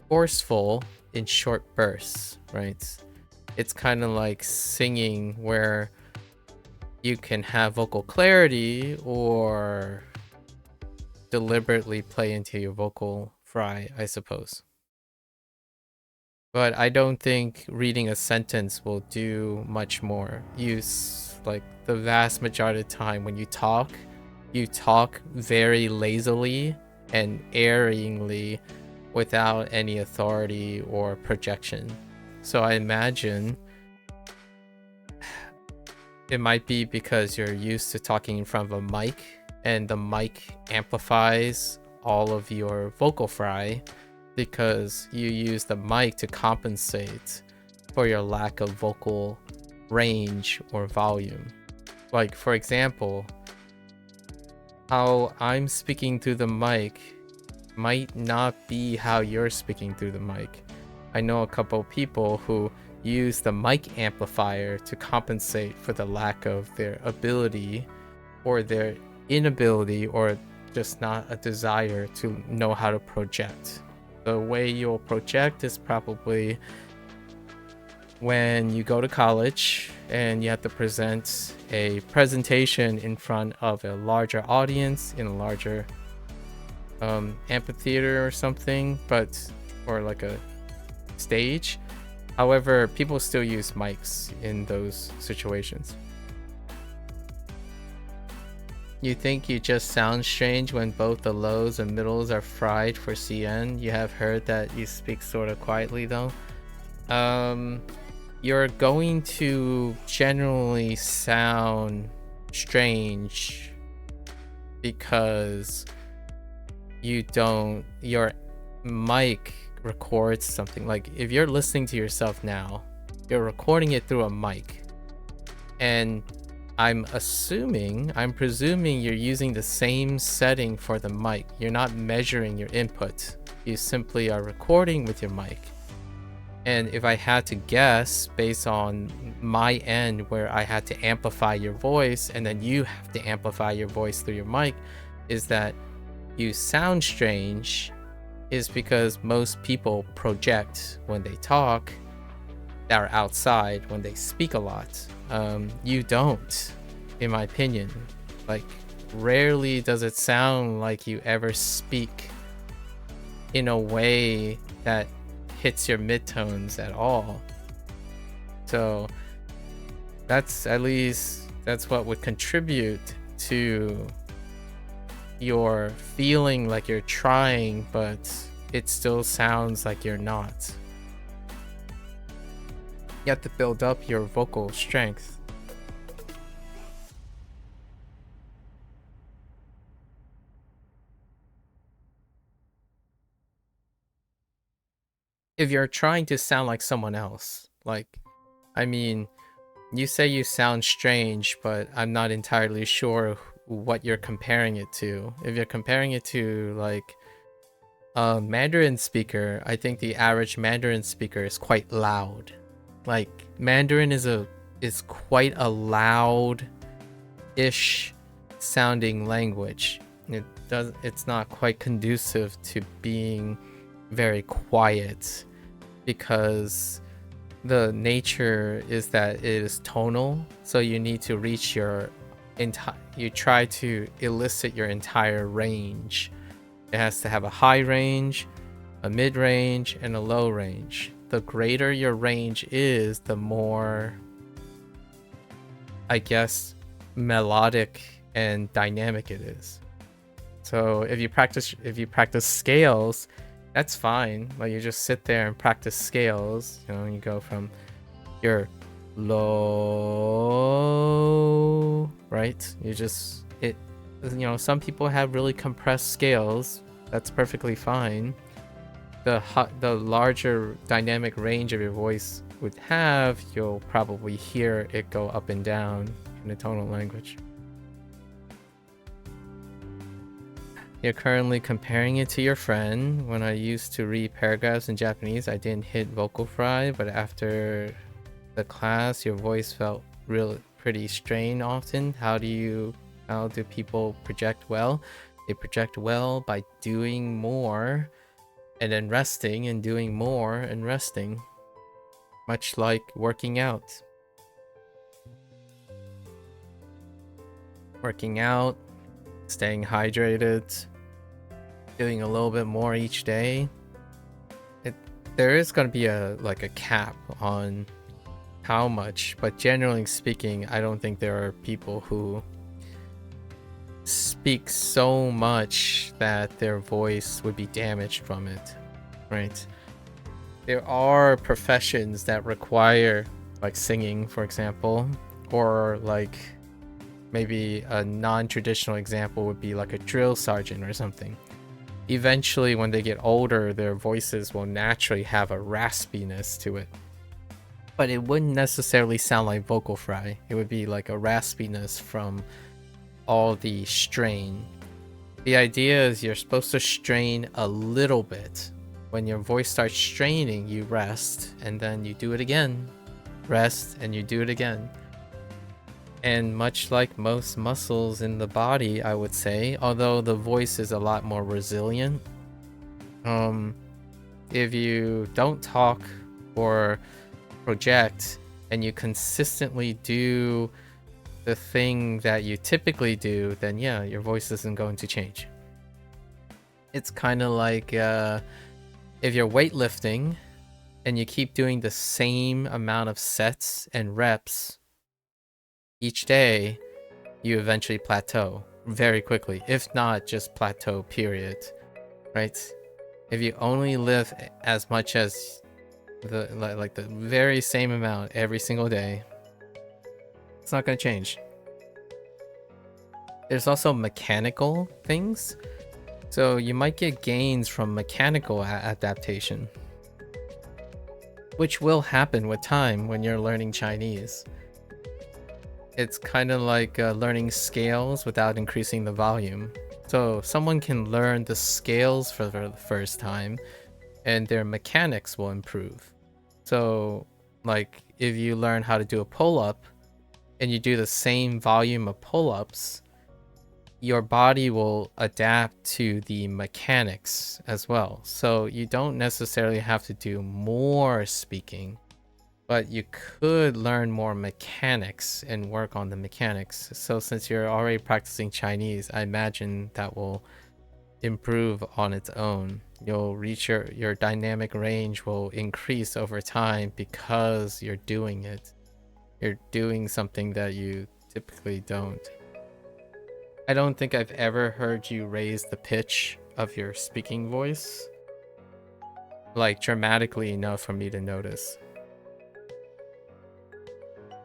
forceful in short bursts, right? It's kind of like singing, where you can have vocal clarity or deliberately play into your vocal fry, I suppose. But I don't think reading a sentence will do much more. Like the vast majority of the time when you talk very lazily and erringly without any authority or projection. So I imagine it might be because you're used to talking in front of a mic, and the mic amplifies all of your vocal fry, because you use the mic to compensate for your lack of vocal range or volume. Like, for example, how I'm speaking through the mic might not be how you're speaking through the mic. I know a couple people who use the mic amplifier to compensate for the lack of their ability, or their inability, or just not a desire to know how to project. The way you'll project is probably when you go to college and you have to present a presentation in front of a larger audience in a larger amphitheater or something, or like a stage. However, people still use mics in those situations. You think you just sound strange when both the lows and middles are fried for CN? You have heard that you speak sort of quietly though. You're going to generally sound strange because your mic records something. Like if you're listening to yourself now, you're recording it through a mic, and I'm presuming you're using the same setting for the mic. You're not measuring your input. You simply are recording with your mic. And if I had to guess based on my end where I had to amplify your voice and then you have to amplify your voice through your mic, is that you sound strange is because most people project when they talk that are outside when they speak a lot. You don't, in my opinion. Like, rarely does it sound like you ever speak in a way that hits your midtones at all. So that's what would contribute to your feeling like you're trying, but it still sounds like you're not. You have to build up your vocal strength. If you're trying to sound like someone else, like, I mean, you say you sound strange, but I'm not entirely sure what you're comparing it to. If you're comparing it to like a Mandarin speaker, I think the average Mandarin speaker is quite loud. Like, Mandarin is quite a loud-ish sounding language. It's not quite conducive to being very quiet, because the nature is that it is tonal, so you need to reach you try to elicit your entire range. It has to have a high range, a mid range, and a low range. The greater your range is, the more, I guess, melodic and dynamic it is. So if you practice scales, that's fine. Like, you just sit there and practice scales. You know, you go from your low, right? Some people have really compressed scales. That's perfectly fine. The larger dynamic range of your voice would have, you'll probably hear it go up and down in the tonal language. You're currently comparing it to your friend. When I used to read paragraphs in Japanese, I didn't hit vocal fry, but after the class, your voice felt pretty strained often. How do people project well? They project well by doing more and then resting, and doing more and resting. Much like working out. Working out, staying hydrated, doing a little bit more each day. There is going to be a cap on how much, but generally speaking, I don't think there are people who speak so much that their voice would be damaged from it, right? There are professions that require, like singing, for example, or like maybe a non-traditional example would be like a drill sergeant or something. Eventually, when they get older, their voices will naturally have a raspiness to it. But it wouldn't necessarily sound like vocal fry. It would be like a raspiness from all the strain. The idea is you're supposed to strain a little bit. When your voice starts straining, you rest, and then you do it again. Rest, and you do it again. And much like most muscles in the body, I would say, although the voice is a lot more resilient, if you don't talk or project and you consistently do the thing that you typically do, then yeah, your voice isn't going to change. It's kind of like if you're weightlifting and you keep doing the same amount of sets and reps each day, you eventually plateau. very quickly, if not just plateau, period, right? If you only live as much as like the very same amount every single day, it's not going to change. There's also mechanical things. So you might get gains from mechanical adaptation, which will happen with time when you're learning Chinese. It's kind of like learning scales without increasing the volume. So someone can learn the scales for the first time and their mechanics will improve. So like if you learn how to do a pull-up and you do the same volume of pull-ups, your body will adapt to the mechanics as well. So you don't necessarily have to do more speaking, but you could learn more mechanics and work on the mechanics. So since you're already practicing Chinese, I imagine that will improve on its own. You'll reach your dynamic range will increase over time because you're doing it. You're doing something that you typically don't. I don't think I've ever heard you raise the pitch of your speaking voice like dramatically enough for me to notice.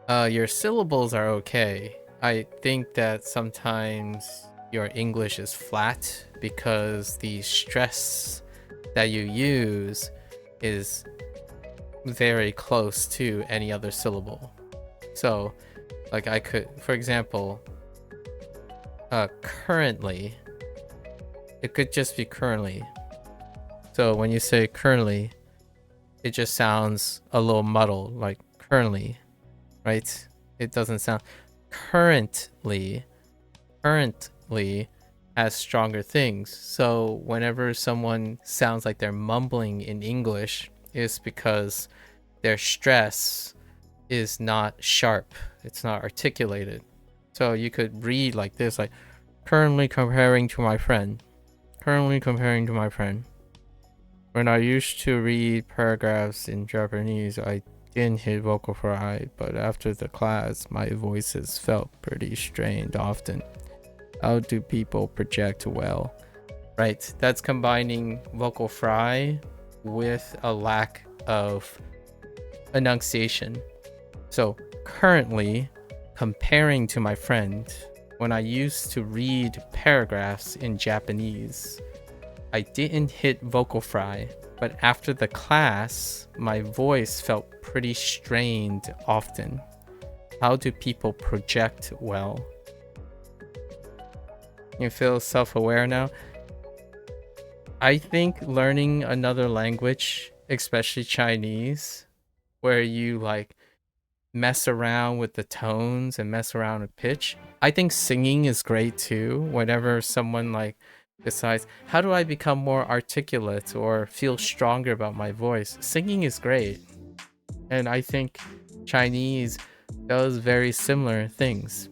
Your syllables are okay. I think that sometimes your English is flat because the stress that you use is very close to any other syllable. So like I could, for example, currently, it could just be currently. So when you say currently, it just sounds a little muddled, like currently, right? It doesn't sound currently has stronger things. So whenever someone sounds like they're mumbling in English, it's because their stress is not sharp. It's not articulated. So you could read like this, like currently comparing to my friend. Currently comparing to my friend. When I used to read paragraphs in Japanese, I didn't hit vocal fry, but after the class, my voices felt pretty strained often. How do people project well? Right, that's combining vocal fry with a lack of enunciation. So currently, comparing to my friend, when I used to read paragraphs in Japanese, I didn't hit vocal fry, but after the class, my voice felt pretty strained often. How do people project well? You feel self-aware now? I think learning another language, especially Chinese, where you like mess around with the tones and mess around with pitch. I think singing is great too. Whenever someone like decides, how do I become more articulate or feel stronger about my voice? Singing is great. And I think Chinese does very similar things.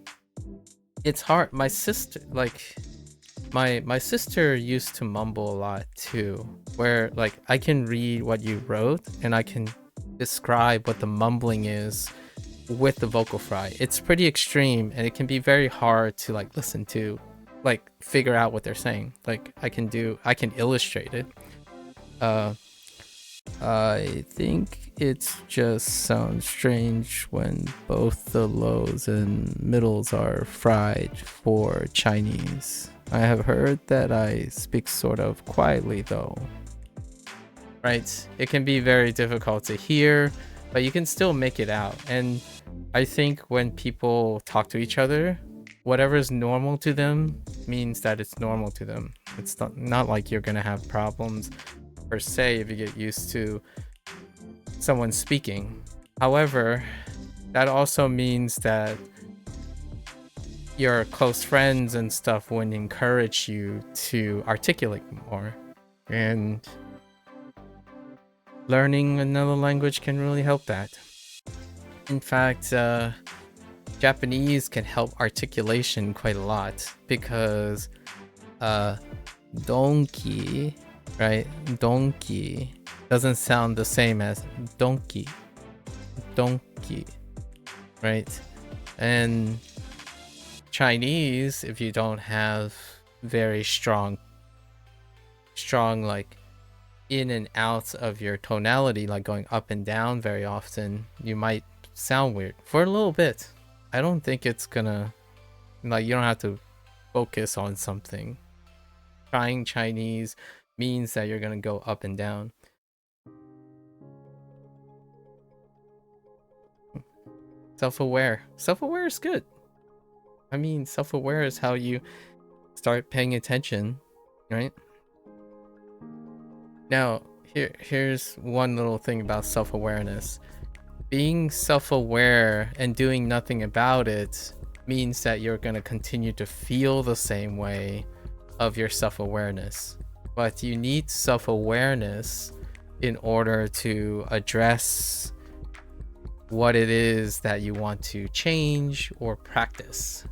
It's hard. My sister, like my sister used to mumble a lot too, where like I can read what you wrote and I can describe what the mumbling is with the vocal fry. It's pretty extreme and it can be very hard to like listen to, like figure out what they're saying. Like I can illustrate it. I think it just sounds strange when both the lows and middles are fried for Chinese. I have heard that I speak sort of quietly though. Right? It can be very difficult to hear, but you can still make it out. And I think when people talk to each other, whatever is normal to them means that it's normal to them. It's not like you're gonna have problems per se if you get used to someone speaking. However, that also means that your close friends and stuff would encourage you to articulate more. And learning another language can really help that. In fact, Japanese can help articulation quite a lot because donkey, right? Donkey doesn't sound the same as donkey, right? And Chinese, if you don't have very strong like in and out of your tonality, like going up and down very often, you might sound weird for a little bit. I don't think it's gonna, like, you don't have to focus on something. Trying Chinese means that you're gonna go up and down. Self-aware is good. I mean, self-aware is how you start paying attention, right? Now, here's one little thing about self-awareness. Being self-aware and doing nothing about it means that you're going to continue to feel the same way of your self-awareness. But you need self-awareness in order to address what it is that you want to change or practice.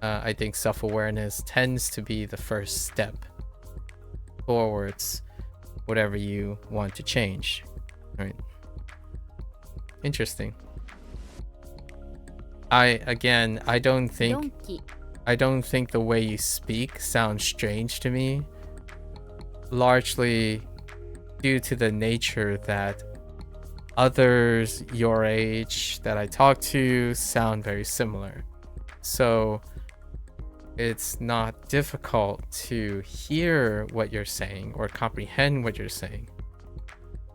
I think self-awareness tends to be the first step towards whatever you want to change, right? Interesting. I don't think ドンキ I don't think the way you speak sounds strange to me, largely due to the nature that others your age that I talk to sound very similar. So it's not difficult to hear what you're saying or comprehend what you're saying.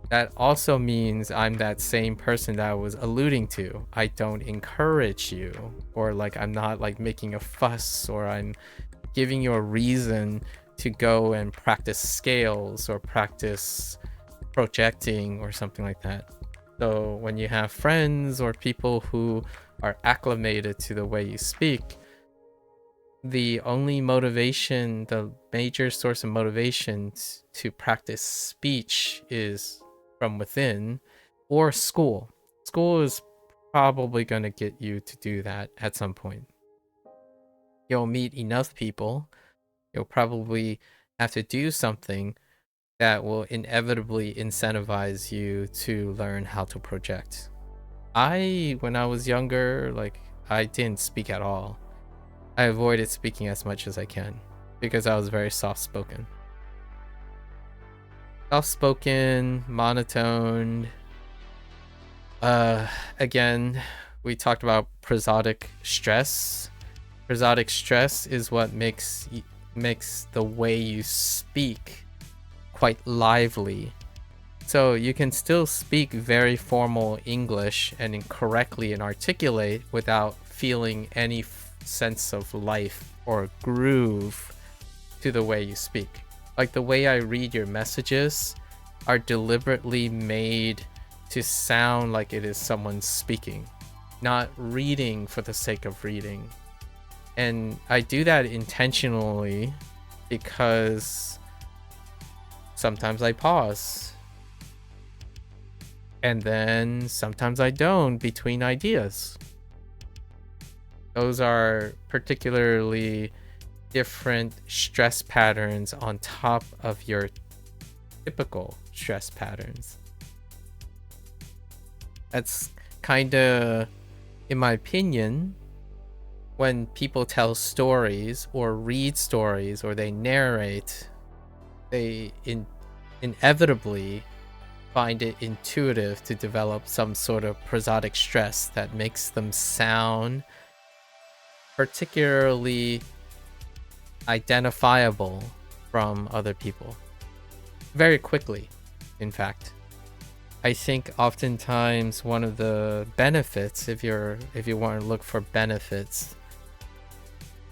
That also means I'm that same person that I was alluding to. I don't encourage you, or like I'm not like making a fuss, or I'm giving you a reason to go and practice scales or practice projecting or something like that. So when you have friends or people who are acclimated to the way you speak, the only motivation, the major source of motivation to practice speech is from within, or school. School is probably going to get you to do that at some point. You'll meet enough people, you'll probably have to do something that will inevitably incentivize you to learn how to project. When I was younger, like, I didn't speak at all. I avoided speaking as much as I can because I was very soft-spoken. Soft-spoken, monotone. Again, we talked about prosodic stress. Prosodic stress is what makes the way you speak quite lively. So you can still speak very formal English and correctly and articulate without feeling any sense of life or groove to the way you speak. Like the way I read your messages are deliberately made to sound like it is someone speaking, not reading for the sake of reading. And I do that intentionally because sometimes I pause. And then sometimes I don't between ideas. Those are particularly different stress patterns on top of your typical stress patterns. That's kind of, in my opinion, when people tell stories or read stories or they narrate, they inevitably find it intuitive to develop some sort of prosodic stress that makes them sound particularly identifiable from other people very quickly. In fact, I think oftentimes one of the benefits, if you want to look for benefits,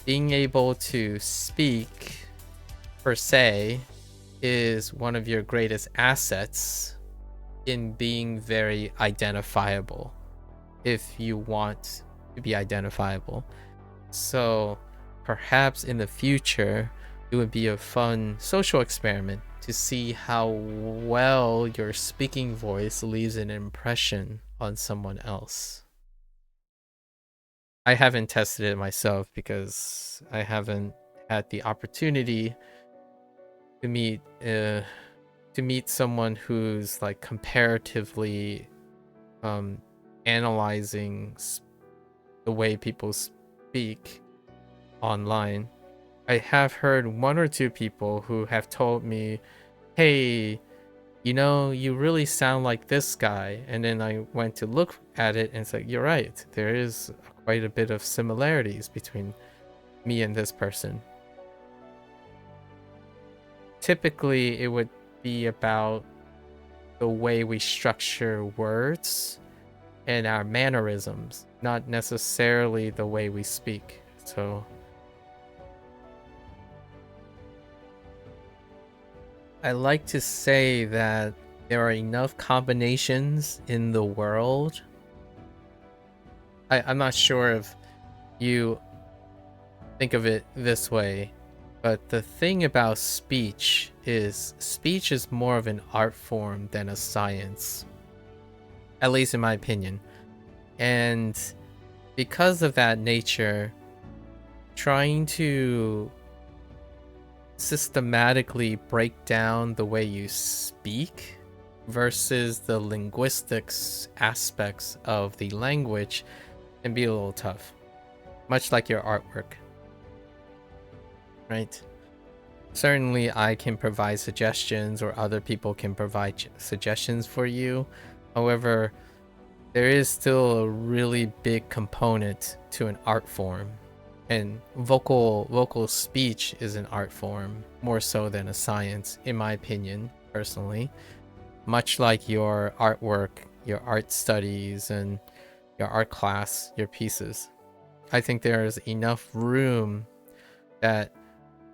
being able to speak per se is one of your greatest assets in being very identifiable, if you want to be identifiable. So perhaps in the future, it would be a fun social experiment to see how well your speaking voice leaves an impression on someone else. I haven't tested it myself because I haven't had the opportunity to meet someone who's like comparatively analyzing the way people speak online. I have heard one or two people who have told me, hey, you know, you really sound like this guy. And then I went to look at it and it's like, you're right. There is quite a bit of similarities between me and this person. Typically, it would be about the way we structure words and our mannerisms, not necessarily the way we speak. So I like to say that there are enough combinations in the world. I'm not sure if you think of it this way, but the thing about speech is more of an art form than a science, at least in my opinion. And because of that nature, trying to systematically break down the way you speak versus the linguistics aspects of the language can be a little tough, much like your artwork, right? Certainly I can provide suggestions, or other people can provide suggestions for you. However, there is still a really big component to an art form, and vocal speech is an art form more so than a science, in my opinion, personally. Much like your artwork, your art studies, and your art class, your pieces, I think there is enough room that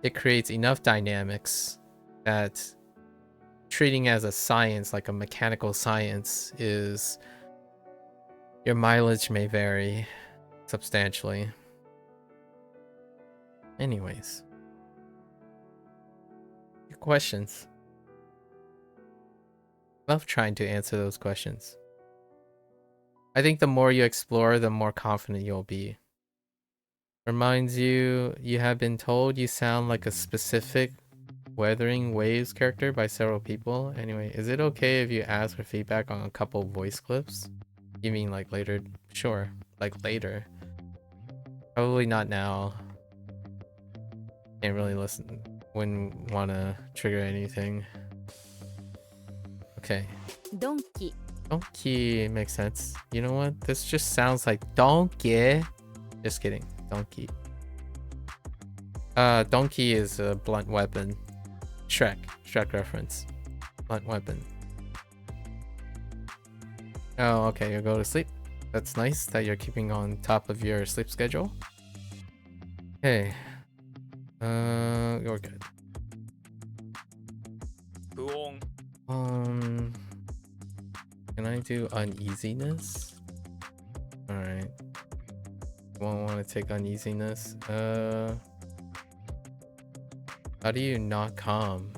it creates enough dynamics that treating as a science, like a mechanical science, is, your mileage may vary substantially. Anyways, your questions. Love trying to answer those questions. I think the more you explore, the more confident you'll be. Reminds you, you have been told you sound like a specific Weathering Waves character by several people. Anyway, is it okay if you ask for feedback on a couple voice clips? You mean like later? Sure, like later. Probably not now. Can't really listen. Wouldn't want to trigger anything. Okay. Donkey. Donkey makes sense. You know what? This just sounds like donkey. Just kidding. Donkey. Donkey is a blunt weapon. Shrek reference. Blunt weapon. Oh, okay. You'll go to sleep. That's nice that you're keeping on top of your sleep schedule. Okay. You're good. Hoang. Can I do uneasiness? Alright. Won't want to take uneasiness. How do you not calm?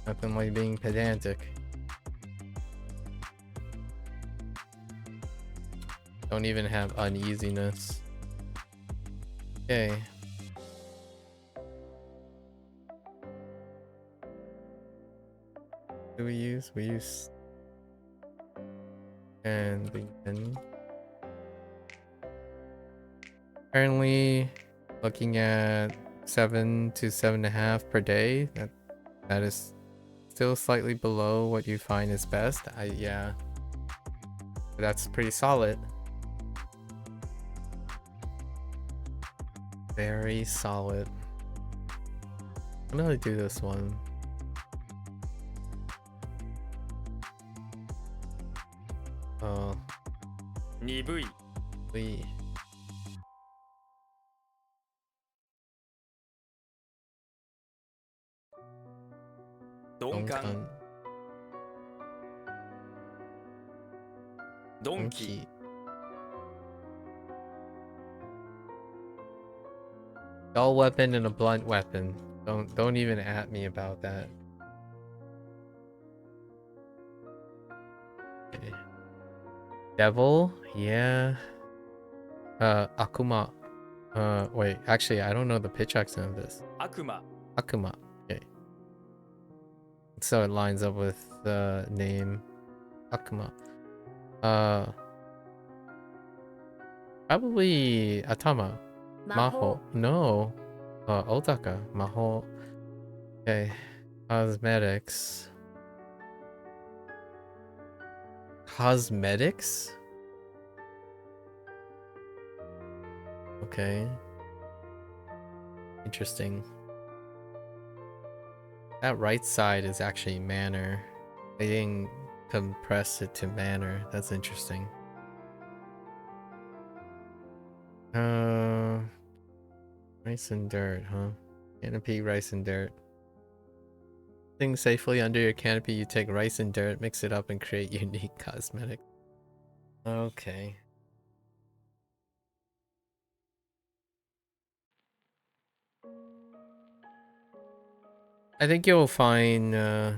Nothing like being pedantic. Don't even have uneasiness. Okay. Do we use? We use. And we can. Currently looking at 7 to 7.5 per day. That is still slightly below what you find is best. Yeah. But that's pretty solid. Very solid. I'm gonna do this one. Oh. 鈍い We. Donkan. Donkey. Dull weapon and a blunt weapon. Don't even at me about that. Okay. Devil, yeah. Akuma. Wait, actually, I don't know the pitch accent of this. Akuma. Akuma. Okay. so it lines up with the name Akuma. Probably Atama. Maho. No. Otaka. Maho. Okay. Cosmetics. Cosmetics? Okay. Interesting. That right side is actually manner. They didn't compress it to manner. That's interesting. Rice and dirt, huh? Canopy, rice and dirt. Things safely under your canopy, you take rice and dirt, mix it up, and create unique cosmetics. Okay. I think you'll find,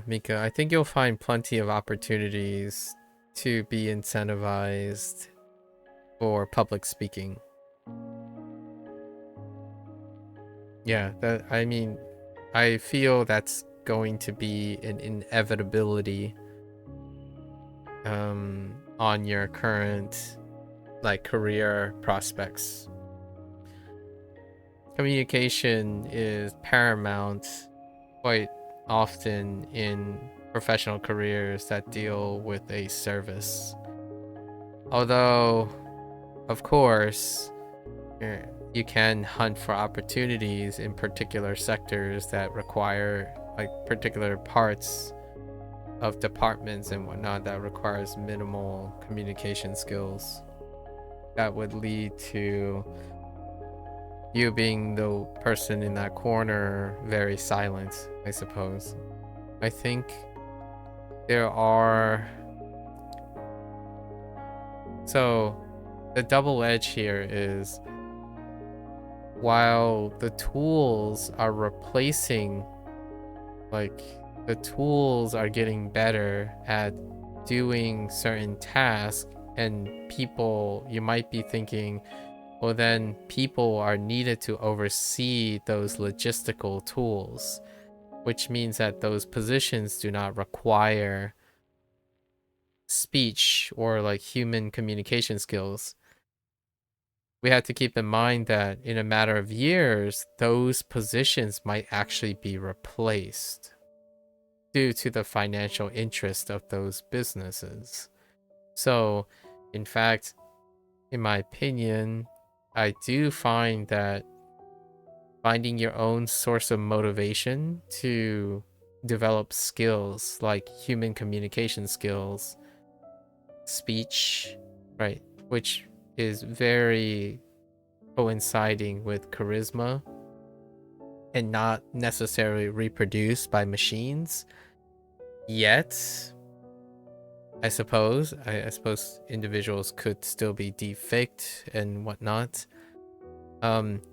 Mika, I think you'll find plenty of opportunities to be incentivized for public speaking. Yeah, I mean, I feel that's going to be an inevitability on your current career prospects. Communication is paramount quite often in professional careers that deal with a service. Although, of course, you can hunt for opportunities in particular sectors that require particular parts of departments and whatnot that requires minimal communication skills. That would lead to you being the person in that corner very silent, I suppose. I think there are... So, the double edge here is while the tools are replacing, the tools are getting better at doing certain tasks, and people, you might be thinking, well, then people are needed to oversee those logistical tools, which means that those positions do not require speech or human communication skills. We have to keep in mind that in a matter of years, those positions might actually be replaced due to the financial interest of those businesses. So, in fact, in my opinion, I do find that finding your own source of motivation to develop skills like human communication skills, speech, right, which is very coinciding with charisma and not necessarily reproduced by machines yet. I suppose individuals could still be defaked and whatnot.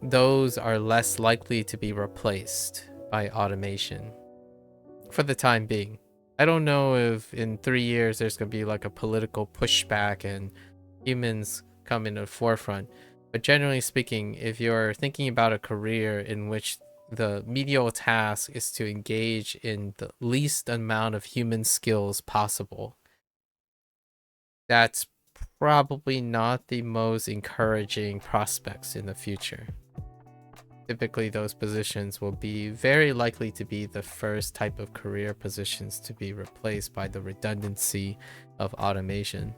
Those are less likely to be replaced by automation for the time being. I don't know if in 3 years there's going to be a political pushback and humans come in the forefront. But generally speaking, if you're thinking about a career in which the medial task is to engage in the least amount of human skills possible, that's probably not the most encouraging prospects in the future. Typically, those positions will be very likely to be the first type of career positions to be replaced by the redundancy of automation.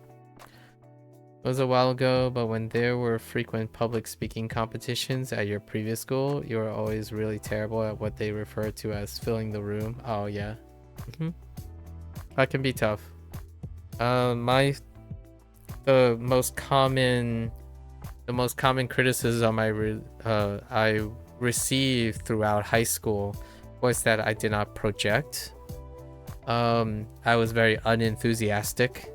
It was a while ago, but when there were frequent public speaking competitions at your previous school, you were always really terrible at what they refer to as filling the room. Oh yeah. That can be tough. The most common criticism I received throughout high school was that I did not project. I was very unenthusiastic,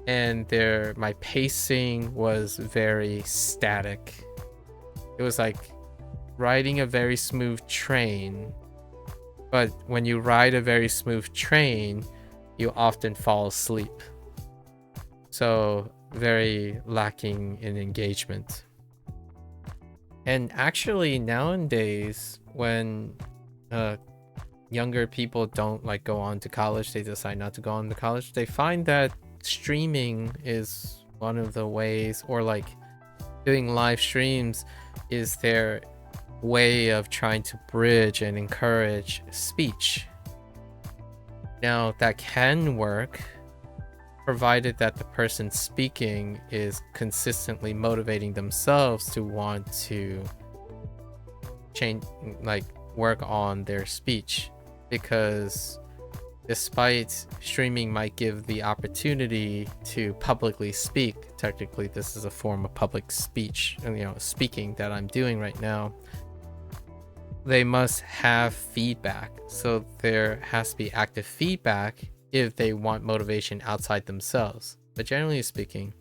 and my pacing was very static. It was like riding a very smooth train, but when you ride a very smooth train, you often fall asleep. So very lacking in engagement. And actually nowadays, when younger people don't like go on to college, they decide not to go on to college, they find that streaming is one of the ways, or like doing live streams is their way of trying to bridge and encourage speech. Now that can work provided that the person speaking is consistently motivating themselves to want to change, like work on their speech, because despite streaming might give the opportunity to publicly speak, technically this is a form of public speech, and speaking that I'm doing right now, they must have feedback. So there has to be active feedback if they want motivation outside themselves. But generally speaking,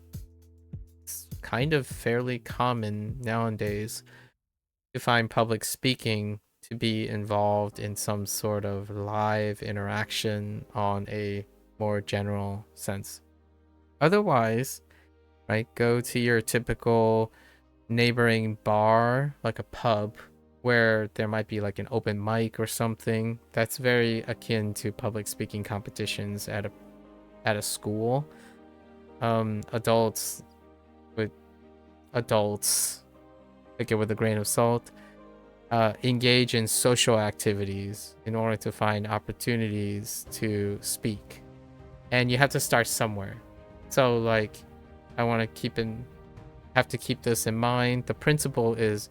it's kind of fairly common nowadays to find public speaking to be involved in some sort of live interaction on a more general sense. Otherwise, right, go to your typical neighboring bar, like a pub, where there might be like an open mic or something. That's very akin to public speaking competitions at a school. Adults take it with a grain of salt, engage in social activities in order to find opportunities to speak, and you have to start somewhere. So like, I want to have to keep this in mind. The principle is,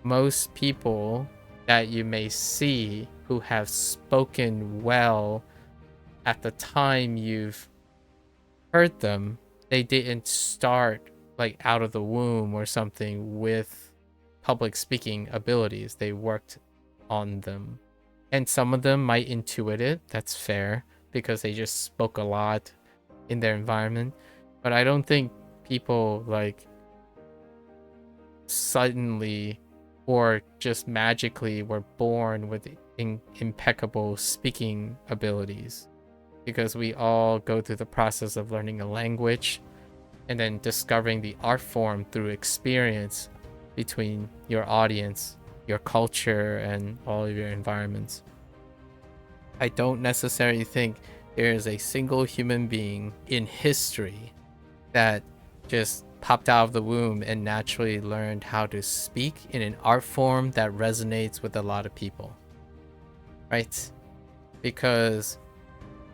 most people that you may see who have spoken well at the time you've heard them, they didn't start like out of the womb or something with public speaking abilities. They worked on them, and some of them might intuit it. That's fair, because they just spoke a lot in their environment. But I don't think people like suddenly or just magically were born with impeccable speaking abilities, because we all go through the process of learning a language and then discovering the art form through experience between your audience, your culture, and all of your environments. I don't necessarily think there is a single human being in history that just popped out of the womb and naturally learned how to speak in an art form that resonates with a lot of people, right? Because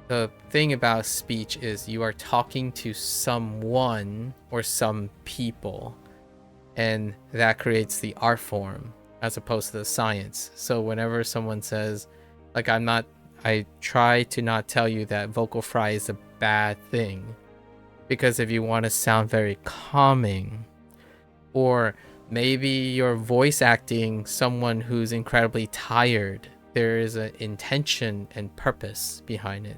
the thing about speech is you are talking to someone or some people, and that creates the art form as opposed to the science. So whenever someone says, like, I try to not tell you that vocal fry is a bad thing, because if you want to sound very calming, or maybe you're voice acting someone who's incredibly tired, there is an intention and purpose behind it.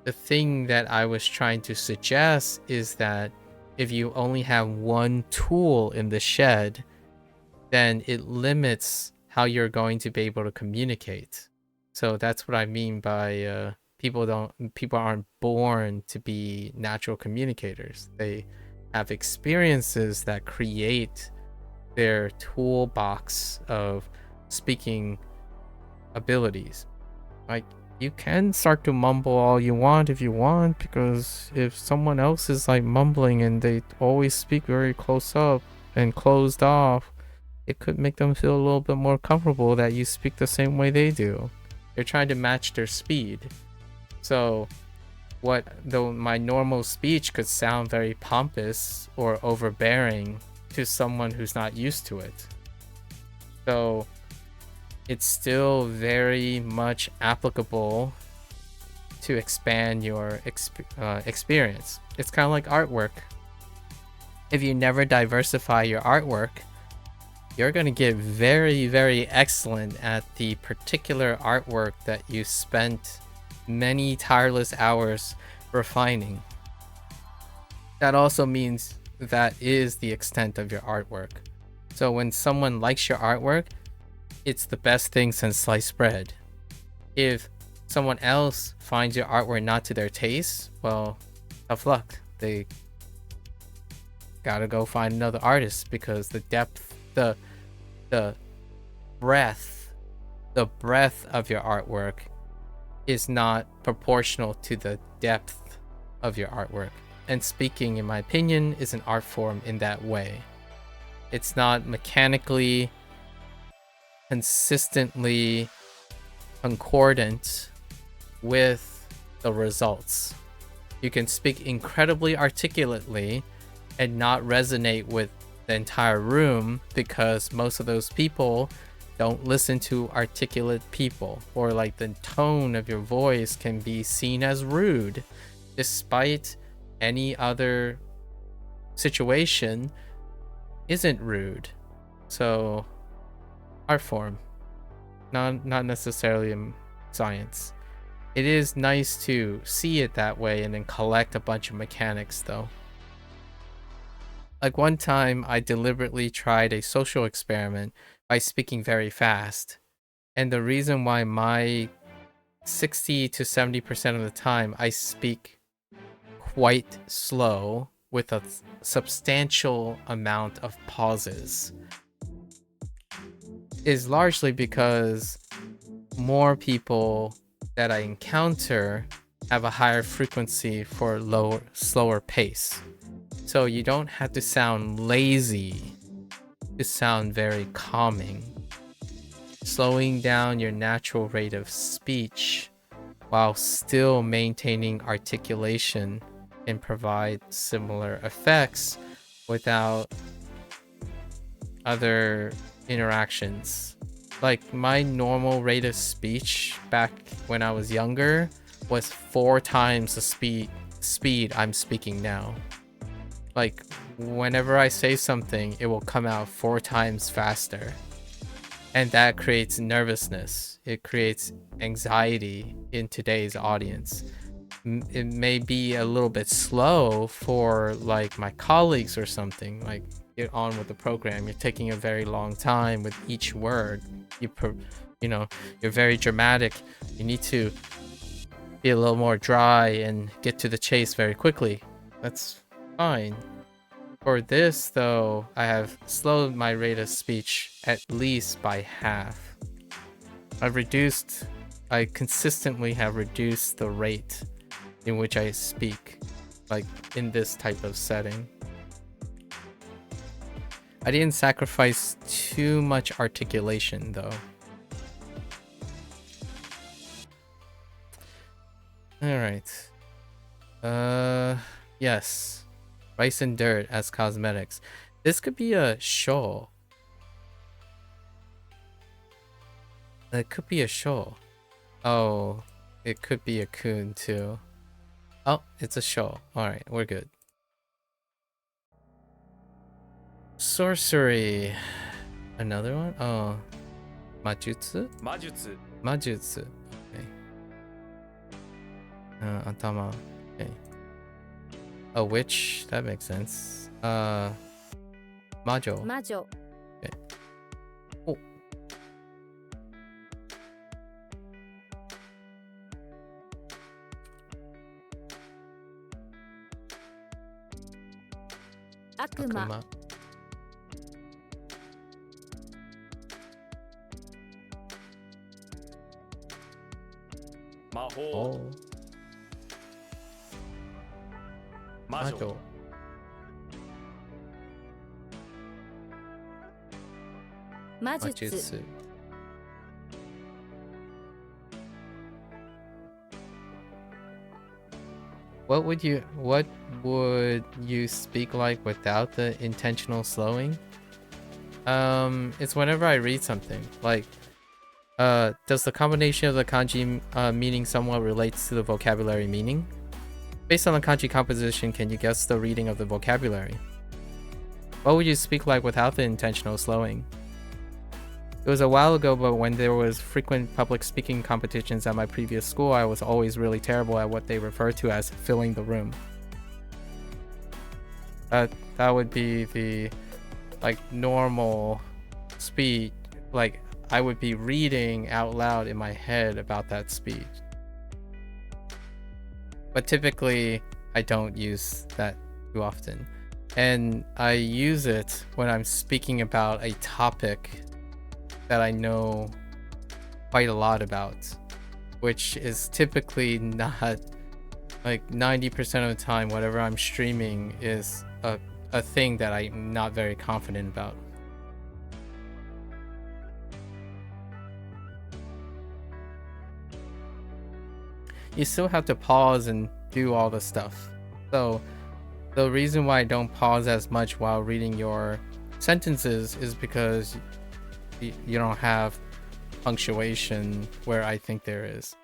The thing that I was trying to suggest is that if you only have one tool in the shed, then it limits how you're going to be able to communicate. So that's what I mean by people aren't born to be natural communicators. They have experiences that create their toolbox of speaking abilities. Like, you can start to mumble all you want if you want, because if someone else is like mumbling and they always speak very close up and closed off, it could make them feel a little bit more comfortable that you speak the same way they do. They're trying to match their speed. So though my normal speech could sound very pompous or overbearing to someone who's not used to it, so it's still very much applicable to expand your experience. It's kind of like artwork. If you never diversify your artwork, you're going to get very, very excellent at the particular artwork that you spent many tireless hours refining. That also means that is the extent of your artwork. So when someone likes your artwork, it's the best thing since sliced bread. If someone else finds your artwork not to their taste, well, tough luck. They gotta go find another artist, because the depth, the breadth the breadth of your artwork is not proportional to the depth of your artwork. And speaking, in my opinion, is an art form in that way. It's not mechanically, consistently concordant with the results. You can speak incredibly articulately and not resonate with the entire room because most of those people don't listen to articulate people, or like the tone of your voice can be seen as rude despite any other situation isn't rude. So art form, not necessarily science. It is nice to see it that way and then collect a bunch of mechanics though. Like one time I deliberately tried a social experiment by speaking very fast. And the reason why my 60 to 70% of the time I speak quite slow with a substantial amount of pauses is largely because more people that I encounter have a higher frequency for slower pace. So you don't have to sound lazy to sound very calming. Slowing down your natural rate of speech while still maintaining articulation can provide similar effects without other interactions. Like my normal rate of speech back when I was younger was 4 times the speed I'm speaking now. Like whenever I say something, it will come out 4 times faster. And that creates nervousness. It creates anxiety in today's audience. It may be a little bit slow for like my colleagues or something, like get on with the program. You're taking a very long time with each word. You know, you're very dramatic. You need to be a little more dry and get to the chase very quickly. That's fine. For this though, I have slowed my rate of speech at least by half. I consistently have reduced the rate in which I speak, like in this type of setting. I didn't sacrifice too much articulation though. Alright. Yes. Rice and dirt as cosmetics. This could be a show. It could be a show. Oh, it could be a kun too. Oh, it's a show. Alright, we're good. Sorcery. Another one? Oh. Majutsu? 魔術 Majutsu. Okay. Atama. Okay. A witch, that makes sense. Majo. 魔女 Oh. 悪魔 Akuma. 魔法 Oh. 魔女 Majo. Majutsu. Majutsu. What would you speak like without the intentional slowing? It's whenever I read something. Like, does the combination of the kanji meaning somewhat relates to the vocabulary meaning? Based on the kanji composition, can you guess the reading of the vocabulary? What would you speak like without the intentional slowing? It was a while ago, but when there was frequent public speaking competitions at my previous school, I was always really terrible at what they refer to as filling the room. That would be the like normal speed. Like I would be reading out loud in my head about that speech. But typically I don't use that too often. And I use it when I'm speaking about a topic that I know quite a lot about, which is typically not like 90% of the time. Whatever I'm streaming is a thing that I'm not very confident about. You still have to pause and do all the stuff. So the reason why I don't pause as much while reading your sentences is because you don't have punctuation where I think there is.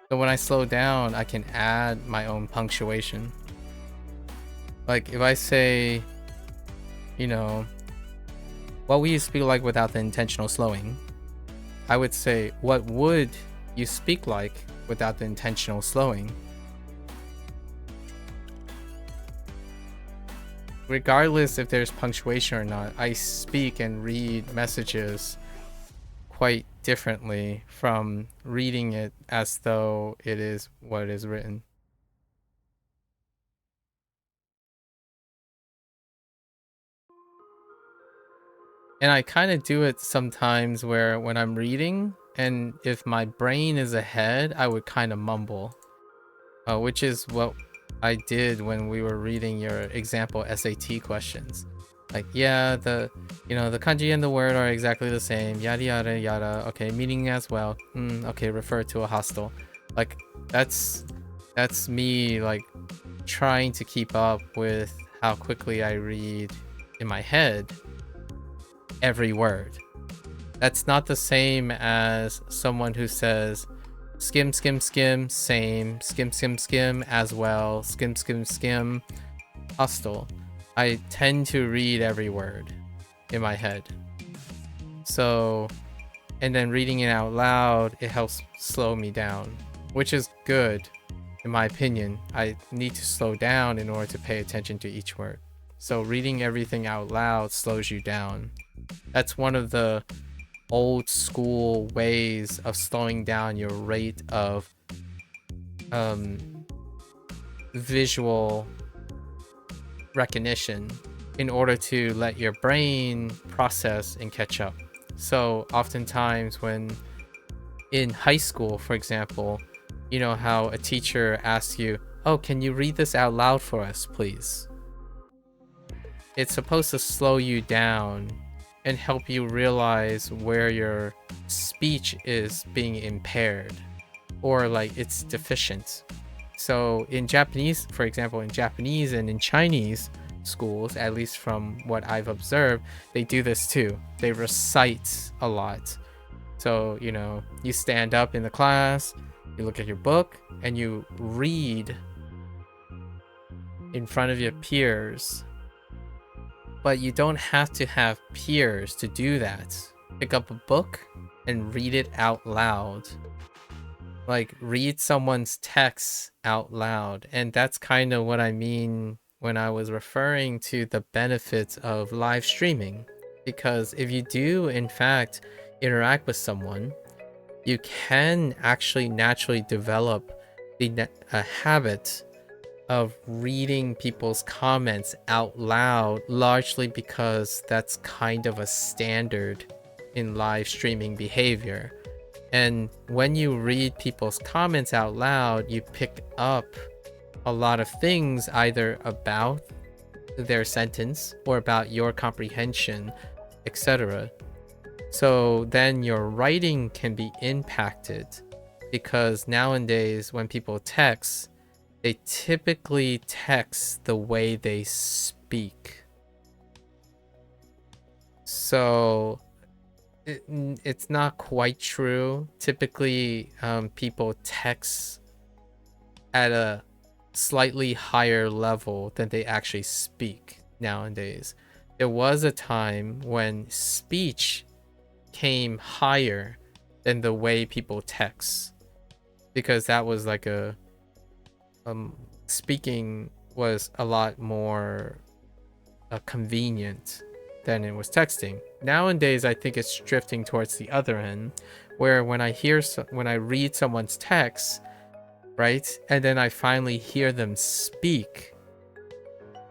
So when I slow down, I can add my own punctuation. Like if I say, you know, what would you speak like without the intentional slowing? I would say, what would you speak like without the intentional slowing? Regardless if there's punctuation or not, I speak and read messages quite differently from reading it as though it is what is written. And I kind of do it sometimes where when I'm reading, and if my brain is ahead, I would kind of mumble, which is what I did when we were reading your example SAT questions. Like, yeah, the kanji and the word are exactly the same, yada yada yada. Okay, meaning as well. Okay, refer to a hostel. Like, that's me like trying to keep up with how quickly I read in my head every word. That's not the same as someone who says skim skim skim, same, skim skim skim as well, skim skim skim, hostel. I tend to read every word in my head. So, and then reading it out loud, it helps slow me down, which is good in my opinion. I need to slow down in order to pay attention to each word. So reading everything out loud slows you down. That's one of the old school ways of slowing down your rate of visual recognition in order to let your brain process and catch up. So oftentimes when in high school, for example, you know how a teacher asks you, oh, can you read this out loud for us, please? It's supposed to slow you down and help you realize where your speech is being impaired or like it's deficient. So in Japanese, for example, in Japanese and in Chinese schools, at least from what I've observed, they do this too. They recite a lot. So, you know, you stand up in the class, you look at your book, and you read in front of your peers. But you don't have to have peers to do that. Pick up a book and read it out loud. Like, read someone's text out loud. And that's kind of what I mean when I was referring to the benefits of live streaming. Because if you do, in fact, interact with someone, you can actually naturally develop a habit of reading people's comments out loud, largely because that's kind of a standard in live streaming behavior. And when you read people's comments out loud, you pick up a lot of things either about their sentence or about your comprehension, etc. So then your writing can be impacted, because nowadays when people text, they typically text the way they speak. So it's not quite true. Typically, people text at a slightly higher level than they actually speak nowadays. There was a time when speech came higher than the way people text, because that was like a speaking was a lot more convenient than it was texting. Nowadays, I think it's drifting towards the other end, where when I read someone's text, right, and then I finally hear them speak,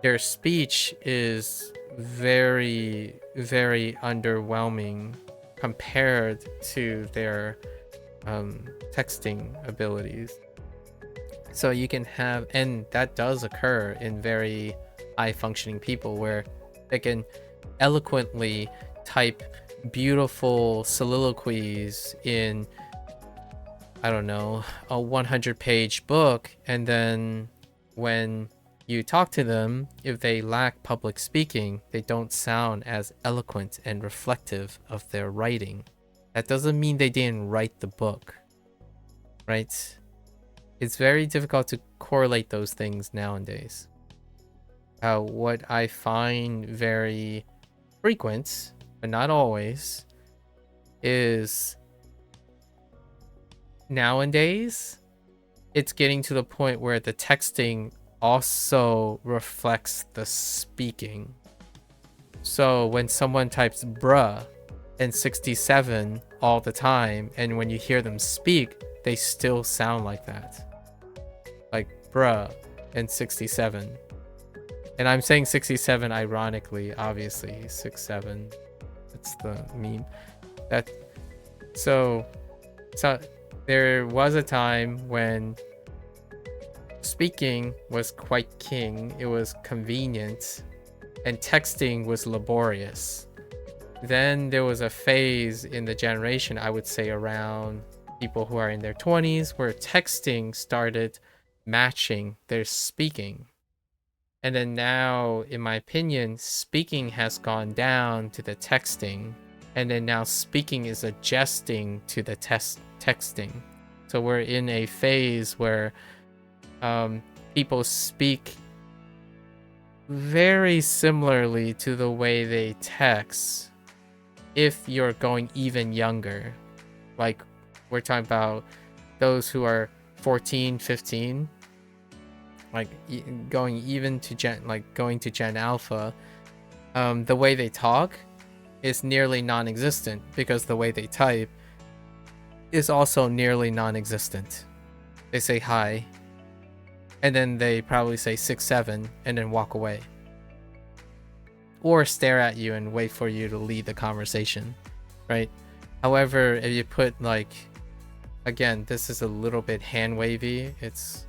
their speech is very, very underwhelming compared to their texting abilities. So you can have, and that does occur in very high functioning people where they can eloquently type beautiful soliloquies in, I don't know, a 100-page book, and then when you talk to them, if they lack public speaking, they don't sound as eloquent and reflective of their writing. That doesn't mean they didn't write the book, right? It's very difficult to correlate those things nowadays. What I find very frequent, but not always, is nowadays it's getting to the point where the texting also reflects the speaking. So when someone types bruh and 67 all the time, and when you hear them speak, they still sound like that. Like bruh and 67. And I'm saying 67 ironically, obviously. 6'7". That's the meme. So there was a time when speaking was quite king, it was convenient, and texting was laborious. Then there was a phase in the generation, I would say around people who are in their 20s, where texting started matching their speaking. And then now, in my opinion, speaking has gone down to the texting, and then now speaking is adjusting to the texting. So we're in a phase where people speak very similarly to the way they text if you're going even younger. Like we're talking about those who are 14, 15, like going even to going to Gen Alpha. The way they talk is nearly non-existent because the way they type is also nearly non-existent. They say hi, and then they probably say 6'7", and then walk away. Or stare at you and wait for you to lead the conversation, right? However, if you put like, again, this is a little bit hand wavy. It's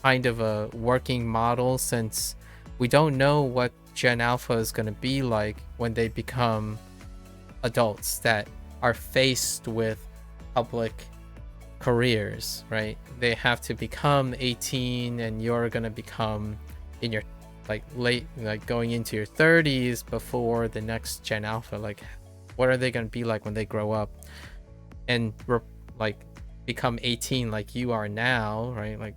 kind of a working model since we don't know what Gen Alpha is going to be like when they become adults that are faced with public careers, right? They have to become 18 and you're going to become in your late, going into your 30s before the next Gen Alpha. Like, what are they going to be like when they grow up and become 18 like you are now, right? Like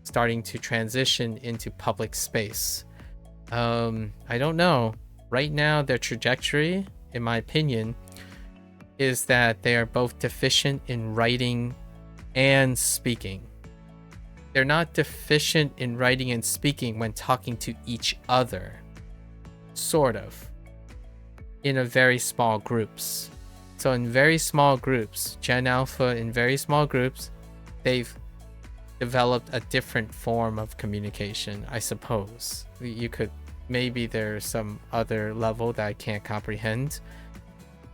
starting to transition into public space. I don't know. Right now, their trajectory, in my opinion, is that they are both deficient in writing and speaking. They're not deficient in writing and speaking when talking to each other. Sort of. In a very small groups. So in very small groups, Gen Alpha in very small groups, they've developed a different form of communication, I suppose. You could, maybe there's some other level that I can't comprehend,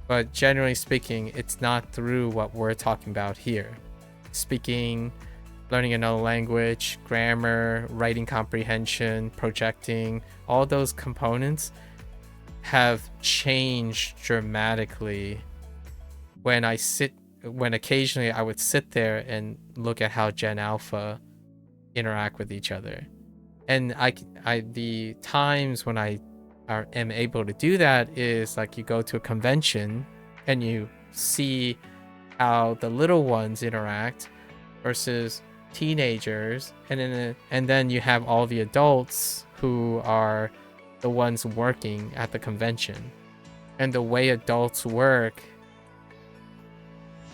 but generally speaking, it's not through what we're talking about here. Speaking, learning another language, grammar, writing comprehension, projecting, all those components have changed dramatically when occasionally I would sit there and look at how Gen Alpha interact with each other. And the times when I am able to do that is like you go to a convention and you see how the little ones interact versus teenagers, and then you have all the adults who are the ones working at the convention. And the way adults work,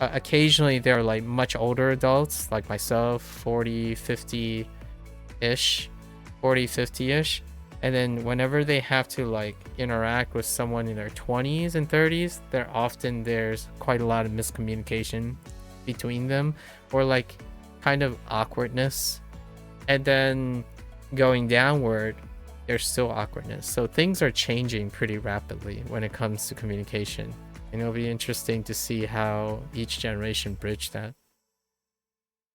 occasionally they're like much older adults like myself, 40, 50-ish, 40, 50-ish. And then whenever they have to like interact with someone in their 20s and 30s, there's quite a lot of miscommunication between them, or like kind of awkwardness. And then going downward, there's still awkwardness. So things are changing pretty rapidly when it comes to communication. And it'll be interesting to see how each generation bridge that.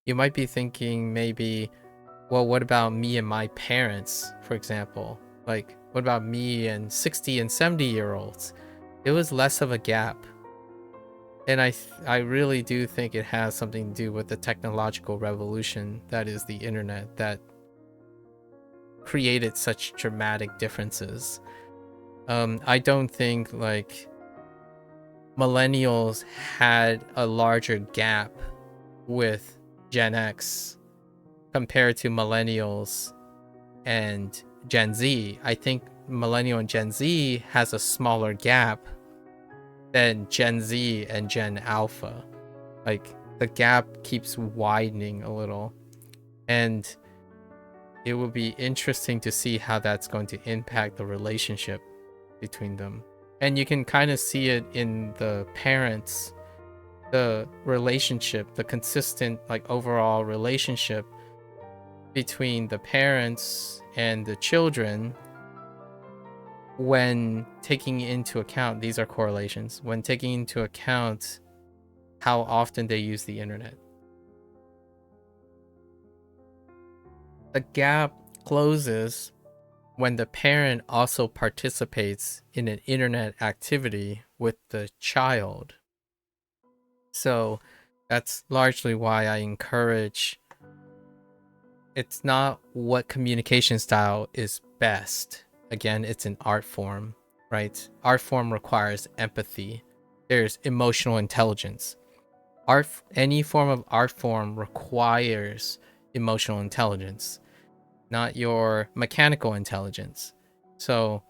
You might be thinking maybe, well, what about me and my parents, for example? Like, what about me and 60 and 70-year-olds? It was less of a gap. And I really do think it has something to do with the technological revolution that is the internet that created such dramatic differences. I don't think like millennials had a larger gap with Gen X compared to millennials and Gen Z. I think millennial and Gen Z has a smaller gap than Gen Z and Gen Alpha. Like the gap keeps widening a little, and it will be interesting to see how that's going to impact the relationship between them. And you can kind of see it in the parents, the relationship, the consistent like overall relationship between the parents and the children when taking into account, these are correlations, when taking into account how often they use the internet. The gap closes when the parent also participates in an internet activity with the child. So that's largely why I encourage, it's not what communication style is best. Again, it's an art form, right? Art form requires empathy. There's emotional intelligence. Any form of art form requires emotional intelligence, not your mechanical intelligence. So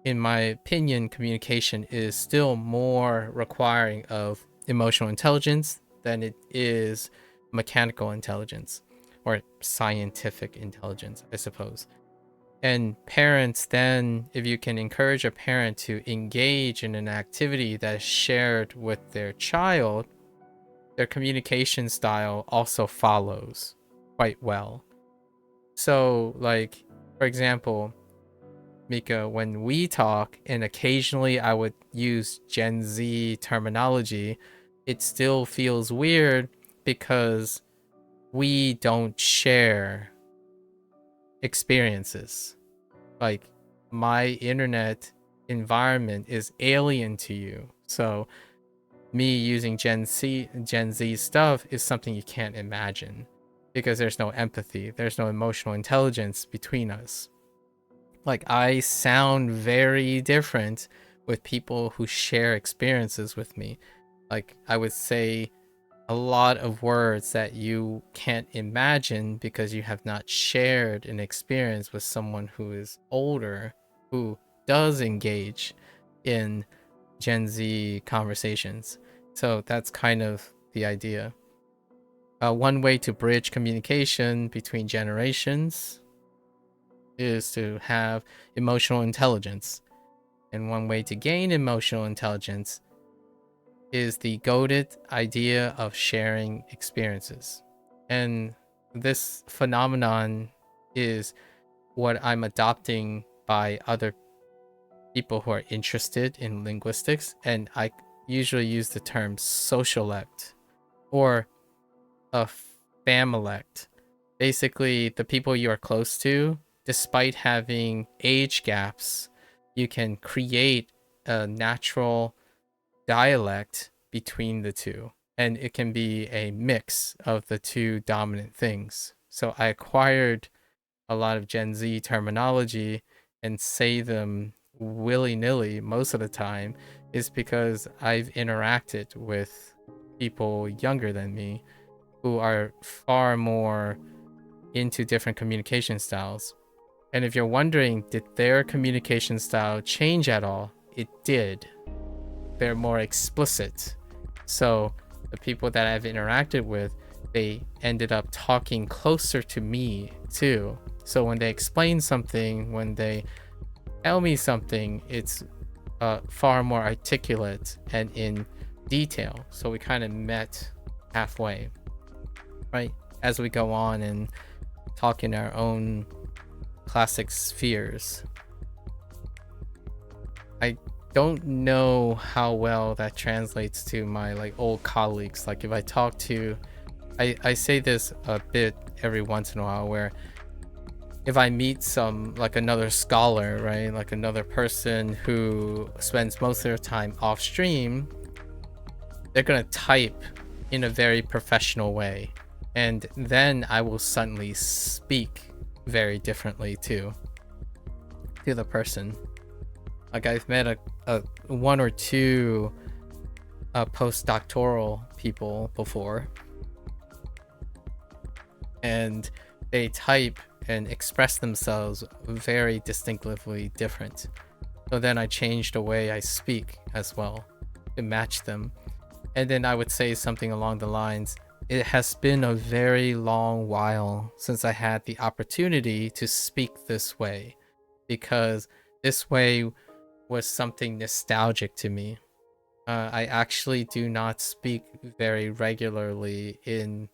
in my opinion, communication is still more requiring of emotional intelligence than it is mechanical intelligence or scientific intelligence, I suppose. And parents then, if you can encourage a parent to engage in an activity that is shared with their child, their communication style also follows quite well. So like, for example, Mika, when we talk and occasionally I would use Gen Z terminology, it still feels weird because we don't share experiences. Like my internet environment is alien to you. So me using Gen Z stuff is something you can't imagine because there's no empathy, there's no emotional intelligence between us. Like I sound very different with people who share experiences with me. Like I would say a lot of words that you can't imagine because you have not shared an experience with someone who is older, who does engage in Gen Z conversations. So that's kind of the idea. One way to bridge communication between generations is to have emotional intelligence. And one way to gain emotional intelligence is the goated idea of sharing experiences. And this phenomenon is what I'm adopting by other people who are interested in linguistics. And I usually use the term socialect or a familect. Basically, the people you are close to, despite having age gaps, you can create a natural dialect between the two, and it can be a mix of the two dominant things. So I acquired a lot of Gen Z terminology and say them willy-nilly most of the time is because I've interacted with people younger than me who are far more into different communication styles. And if you're wondering, did their communication style change at all? It did. They're more explicit. So the people that I've interacted with, they ended up talking closer to me too. So when they explain something, when they tell me something, it's far more articulate and in detail. So we kind of met halfway, right? As we go on and talk in our own classic spheres. I don't know how well that translates to my like old colleagues. Like if I talk to, I say this a bit every once in a while, where if I meet some like another scholar, right, like another person who spends most of their time off stream, they're gonna type in a very professional way, and then I will suddenly speak very differently to the person. Like I've met a one or two postdoctoral people before, and they type and express themselves very distinctively different. So then I changed the way I speak as well to match them. And then I would say something along the lines, it has been a very long while since I had the opportunity to speak this way, because this way was something nostalgic to me. I actually do not speak very regularly in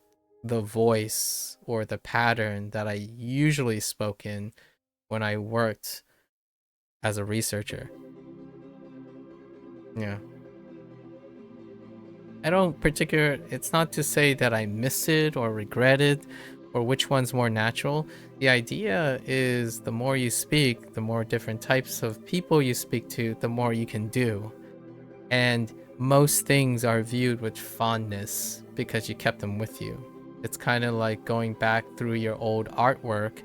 the voice or the pattern that I usually spoke in when I worked as a researcher. Yeah. I don't it's not to say that I miss it or regret it or which one's more natural. The idea is the more you speak, the more different types of people you speak to, the more you can do. And most things are viewed with fondness because you kept them with you. It's kind of like going back through your old artwork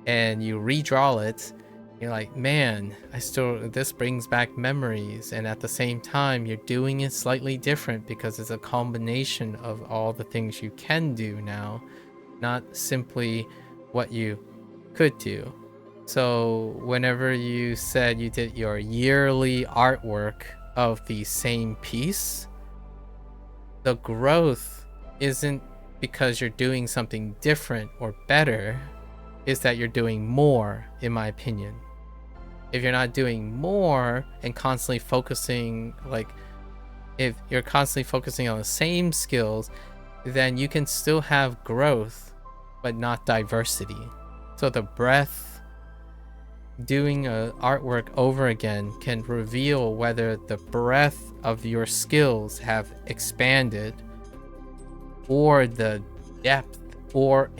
and you redraw it. You're like, man, this brings back memories. And at the same time, you're doing it slightly different because it's a combination of all the things you can do now, not simply what you could do. So whenever you said you did your yearly artwork of the same piece, the growth isn't because you're doing something different or better, is that you're doing more, in my opinion. If you're not doing more and constantly focusing, like if you're constantly focusing on the same skills, then you can still have growth but not diversity. So the breadth, doing artwork over again, can reveal whether the breadth of your skills have expanded, or the depth or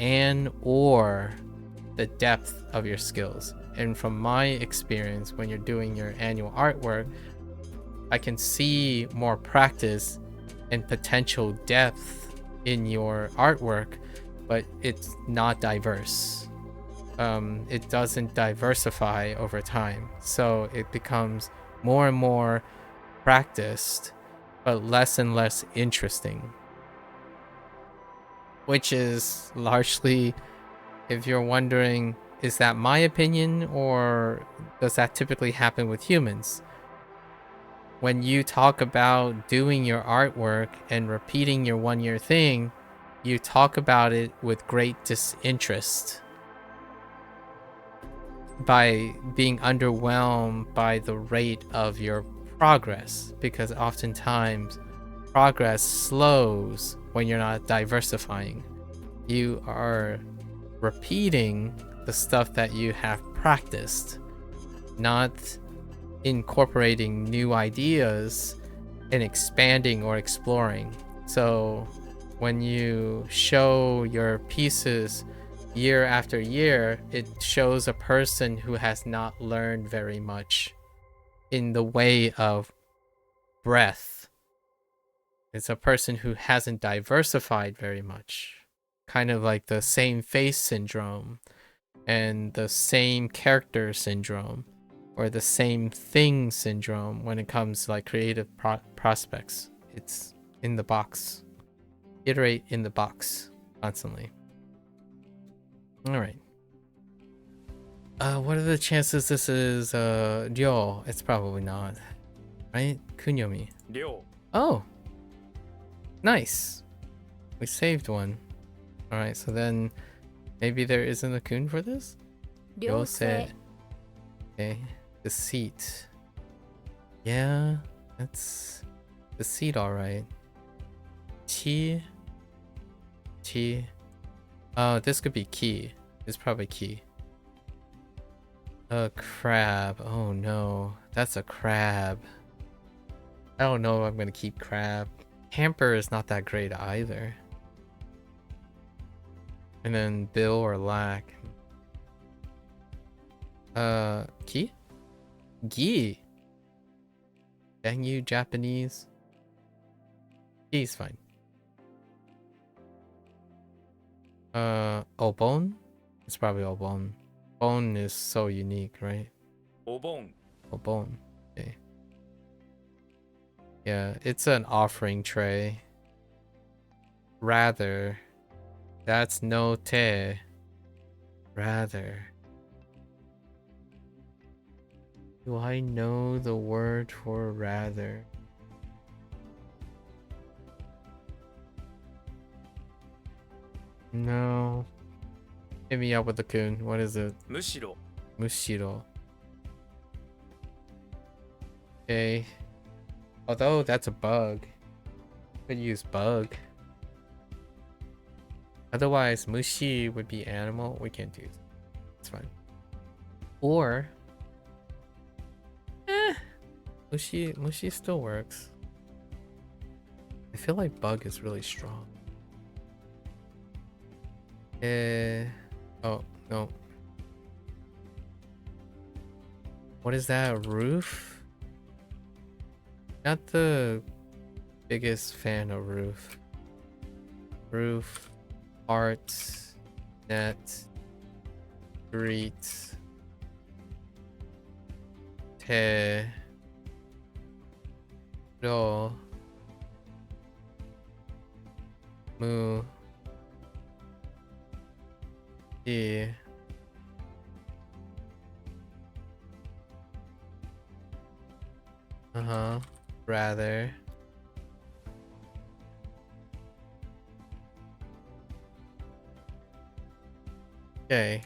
the depth of your skills. And from my experience, when you're doing your annual artwork, I can see more practice and potential depth in your artwork, but it's not diverse. It doesn't diversify over time, so it becomes more and more practiced but less and less interesting, which is largely, if you're wondering, is that my opinion or does that typically happen with humans? When you talk about doing your artwork and repeating your one-year thing, you talk about it with great disinterest, by being underwhelmed by the rate of your progress, because oftentimes progress slows when you're not diversifying. You are repeating the stuff that you have practiced, not incorporating new ideas and expanding or exploring. So when you show your pieces year after year, it shows a person who has not learned very much in the way of breadth. It's a person who hasn't diversified very much, kind of like the same face syndrome and the same character syndrome, or the same thing syndrome when it comes to like creative prospects. It's in the box. Iterate in the box constantly. All right. What are the chances this is Ryo? It's probably not, right? Kunyomi. 量 Oh, nice. We saved one. All right, so then maybe there isn't a kun for this. 良 said, 性 okay, deceit. Yeah, that's deceit, all right. Chi. Oh, this could be key. It's probably key. A crab. Oh no, that's a crab. I don't know if I'm gonna keep crab. Hamper is not that great either. And then bill or lack. Ki? Gi. Dang you, Japanese. Ki's fine. Obon? It's probably Obon. Obon is so unique, right? お盆 Obon. Okay. Yeah, it's an offering tray. Rather. That's no te. Rather. Do I know the word for rather? No. Hit me up with the kun. What is it? むしろ Mushiro. Okay. Although that's a bug. Could use bug. Otherwise, mushi would be animal. We can't do it. It's fine. Or mushi still works. I feel like bug is really strong. Oh no. What is that? Roof? Not the biggest fan of roof. Roof, art, net, street, te, ro, mu, di. Rather. Okay.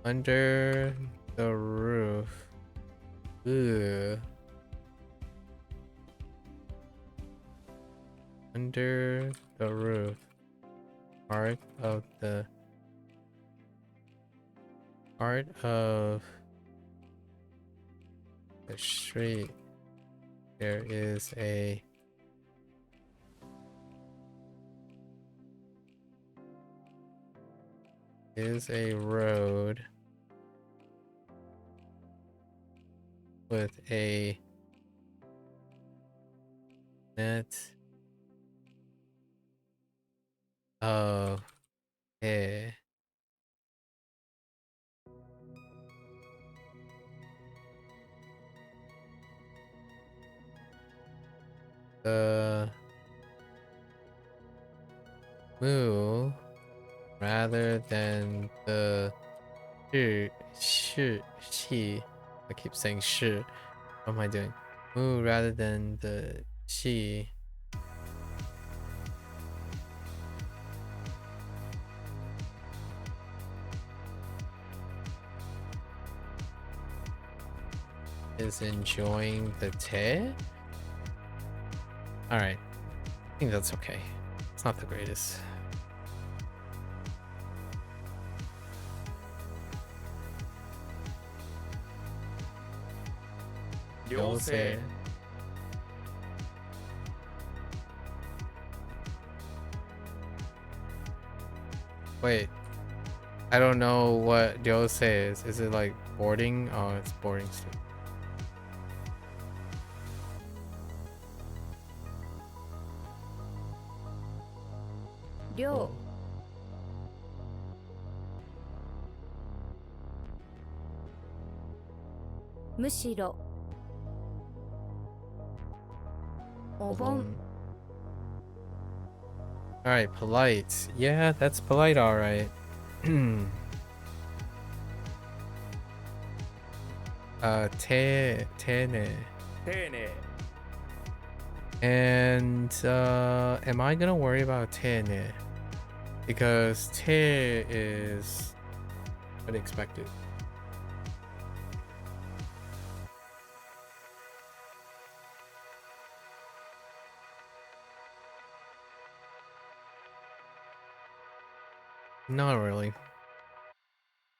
Under the roof. Ooh. Under the roof. Part of the street. There is a road with a net of a the moo rather than the she. I keep saying shi. What am I doing? Moo rather than the she. Is enjoying the te? Alright. I think that's okay. It's not the greatest. Ryosei. Wait. I don't know what ryosei is. Is it like boarding? Oh, it's boarding student. 寮 むしろお盆 Alright, polite. Yeah, that's polite, alright. Tene.丁寧 And am I gonna worry about tene? Because te is unexpected. Not really.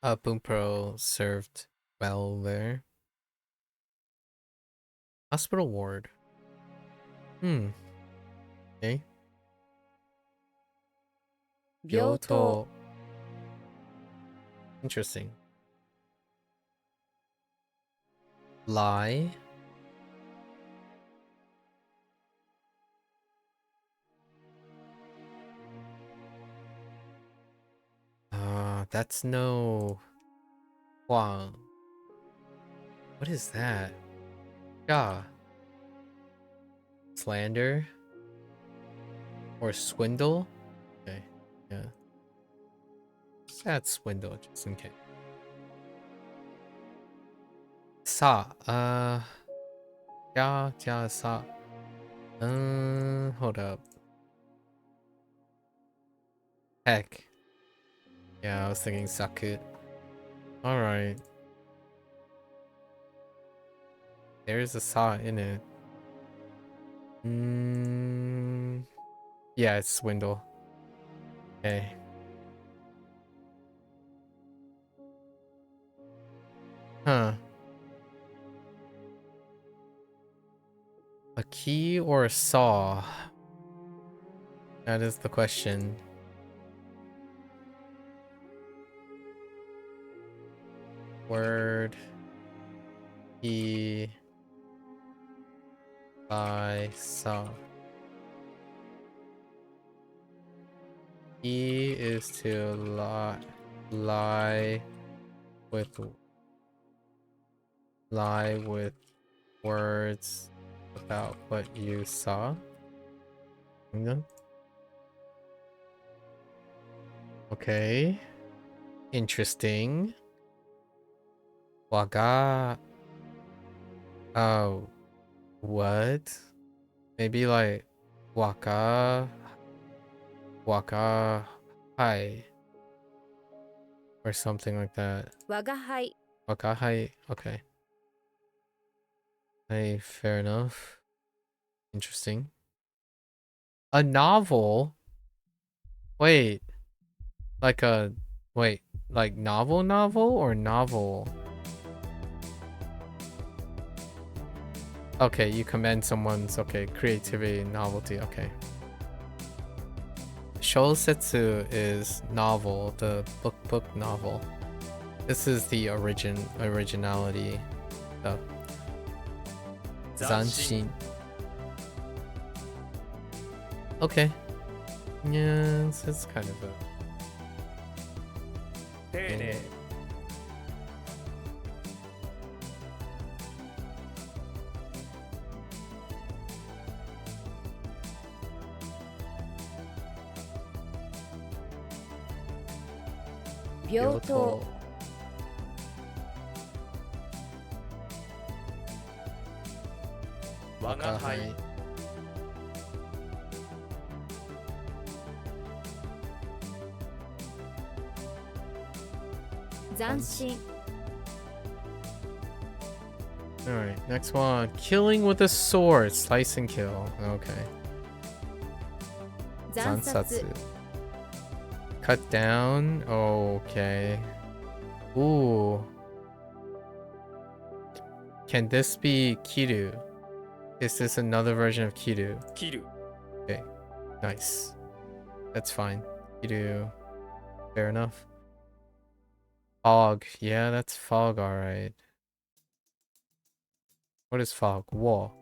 Boom Pro served well there. Hospital ward. Okay. 病棟 Interesting. Lie. That's no Hoang. What is that? Yeah. Slander? Or swindle? Okay, yeah. Sad swindle, just in case. Sa, yeah, sa. Hold up. Heck. Yeah, I was thinking saku. Alright. There's a sa in it. Yeah, it's swindle. Okay. Huh. A key or a saw? That is the question. Word. Key. I saw. Key is to lie with words about what you saw. Okay. Interesting. Waga. Oh. What? Maybe like waka hai or something like that. 我が輩 Waka hai. Okay. Hey, fair enough. Interesting. A novel? Wait. Like a wait, like novel or novel? Okay, you commend someone's creativity and novelty. Okay. Shousetsu is novel, the book novel. This is the originality stuff. Zanshin. Okay. Yeah, it's kind of a 丁寧 病棟 我が輩 斬新 Alright, next one. Killing with a sword. Slice and kill. Okay. 斬殺 Cut down. Okay. Ooh. Can this be Kiru? Is this another version of Kiru? 切る Okay. Nice. That's fine. Kiru. Fair enough. Fog. Yeah, that's fog, alright. What is fog? Wall.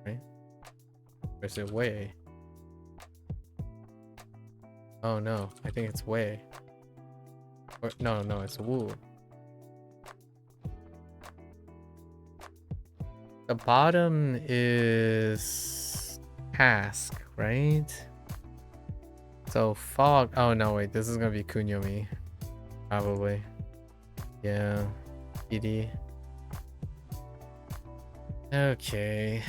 Right? Or is it way? Oh no, I think it's way. Or, no, it's woo. The bottom is task, right? So fog. Oh no, wait, this is gonna be kunyomi. Probably. Yeah. PD. Okay.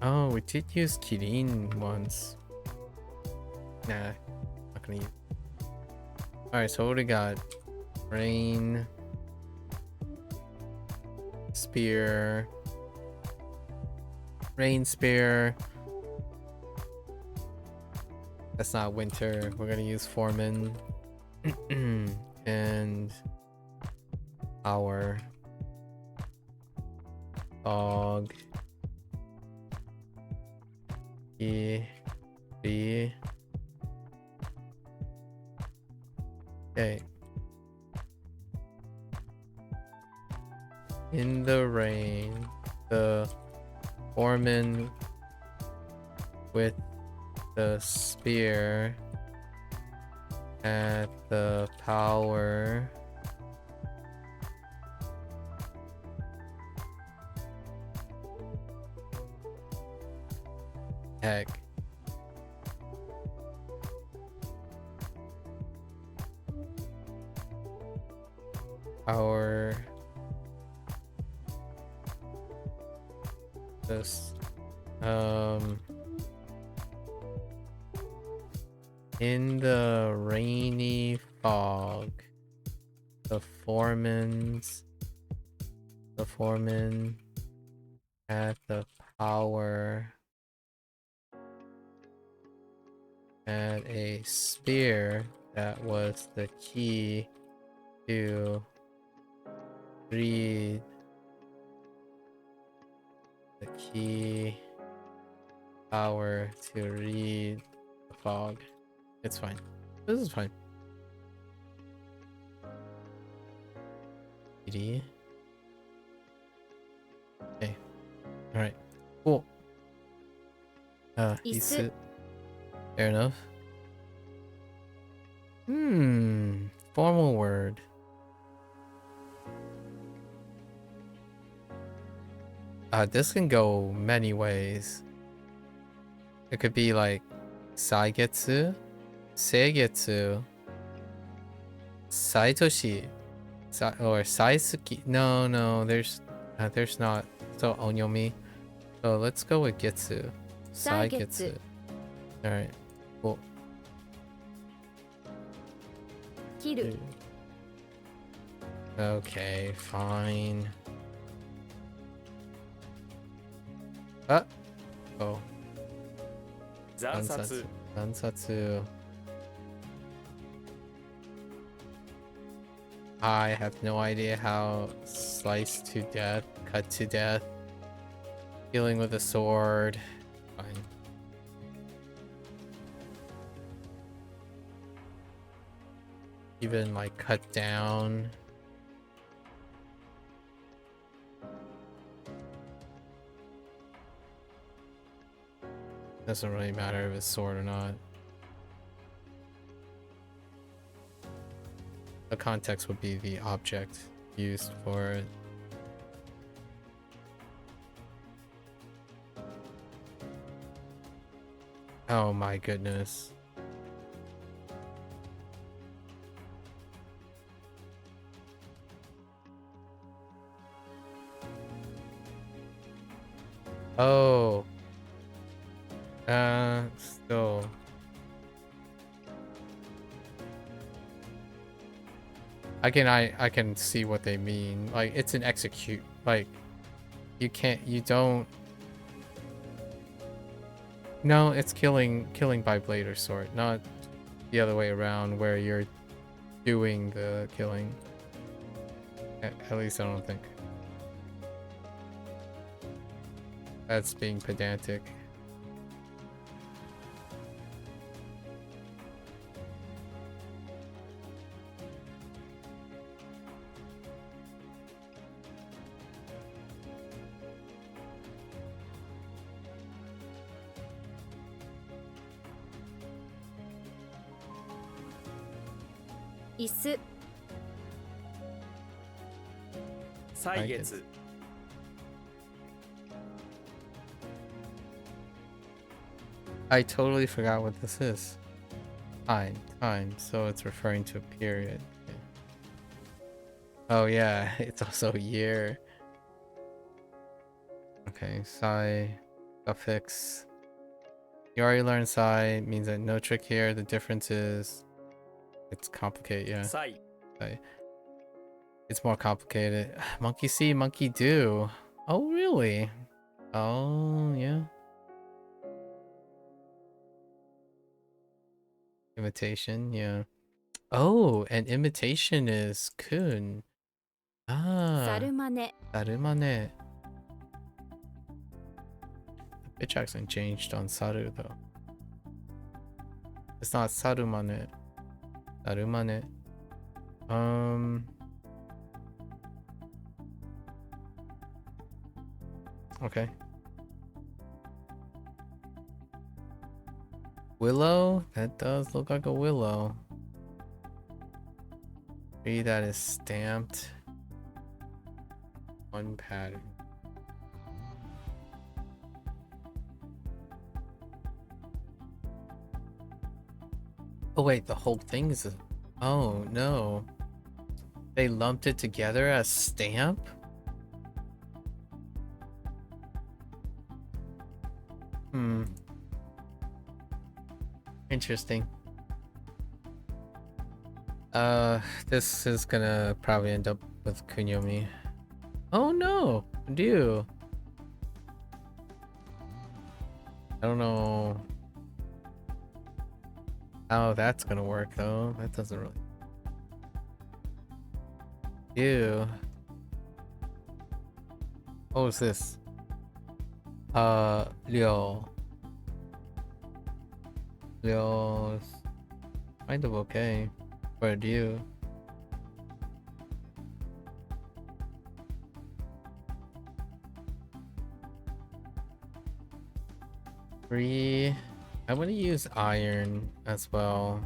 Oh, we did use Kirin once. Nah, not gonna use. Alright, so what do we got? Rain. Spear. Rain spear. That's not winter. We're gonna use foreman. And our dog. B. Okay. In the rain, the foreman with the spear at the power heck. Our this in the rainy fog, the foreman at the power had a spear that was the key to read the key power to read the fog. It's fine. This is fine. PD. Okay. Alright. Cool. Isu. Fair enough. Formal word. This can go many ways. It could be like saigetsu, seigetsu, saitoshi, or saisuki. No, there's not. So onyomi. So let's go with getsu. Saigetsu. All right. Cool. Kiru. Okay, fine. Oh. 惨殺 Dansatsu. I have no idea how sliced to death, cut to death, killing with a sword. Fine. Even like cut down. Doesn't really matter if it's sword or not. The context would be the object used for it. Oh my goodness. Oh. Still. I can see what they mean. Like, it's an execute. Like, you don't. No, it's killing by blade or sword, not the other way around where you're doing the killing. At least I don't think. That's being pedantic. Isu. 歳月 I totally forgot what this is. Time. So it's referring to a period. Okay. Oh yeah, it's also a year. Okay, sai suffix. You already learned sai means that no trick here. The difference is it's complicated. Yeah, 歳 it's more complicated. Monkey see, monkey do. Oh really? Oh yeah. Imitation, yeah. Oh, and imitation is kun. Ah, 猿真似 sarumane. The pitch accent changed on saru though. It's not sarumane. Sarumane. Okay. Willow? That does look like a willow. Tree that is stamped. One pattern. Oh wait, the whole thing is a... Oh no. They lumped it together as stamp? Interesting. This is gonna probably end up with Kunyomi. Oh no, dude. I don't know how that's gonna work though. That doesn't really. Ew. What was this? Liu. Liu's kind of okay for a Liu. Three. I want to use iron as well.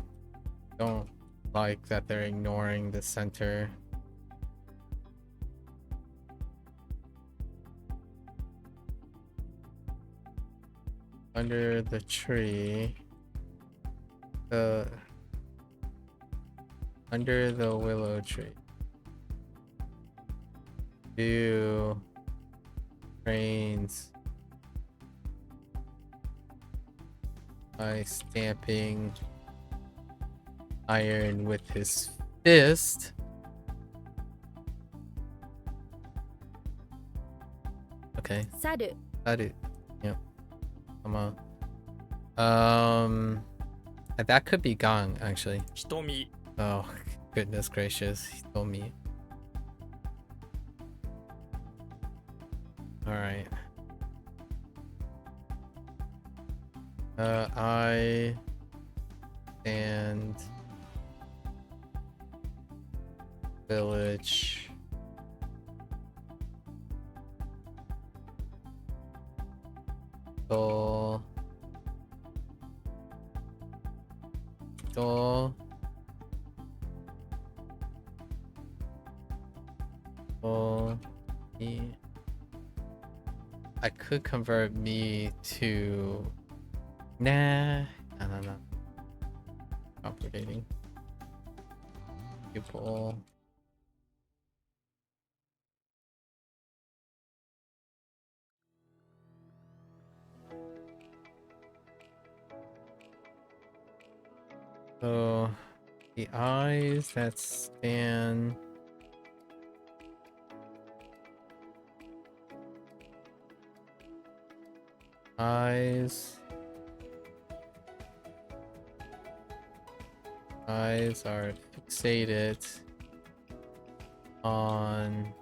Don't like that they're ignoring the center. Under the tree. Under the willow tree. Do trains by stamping iron with his fist. Okay. 猿 Saru. Yep. Come on. That could be Gang actually. 瞳 Oh goodness gracious, he told me. All right. I and village. Door. Door. Door. Me. I could convert me to. Nah. No. Complicating. Pupil. So the eyes that span eyes are fixated on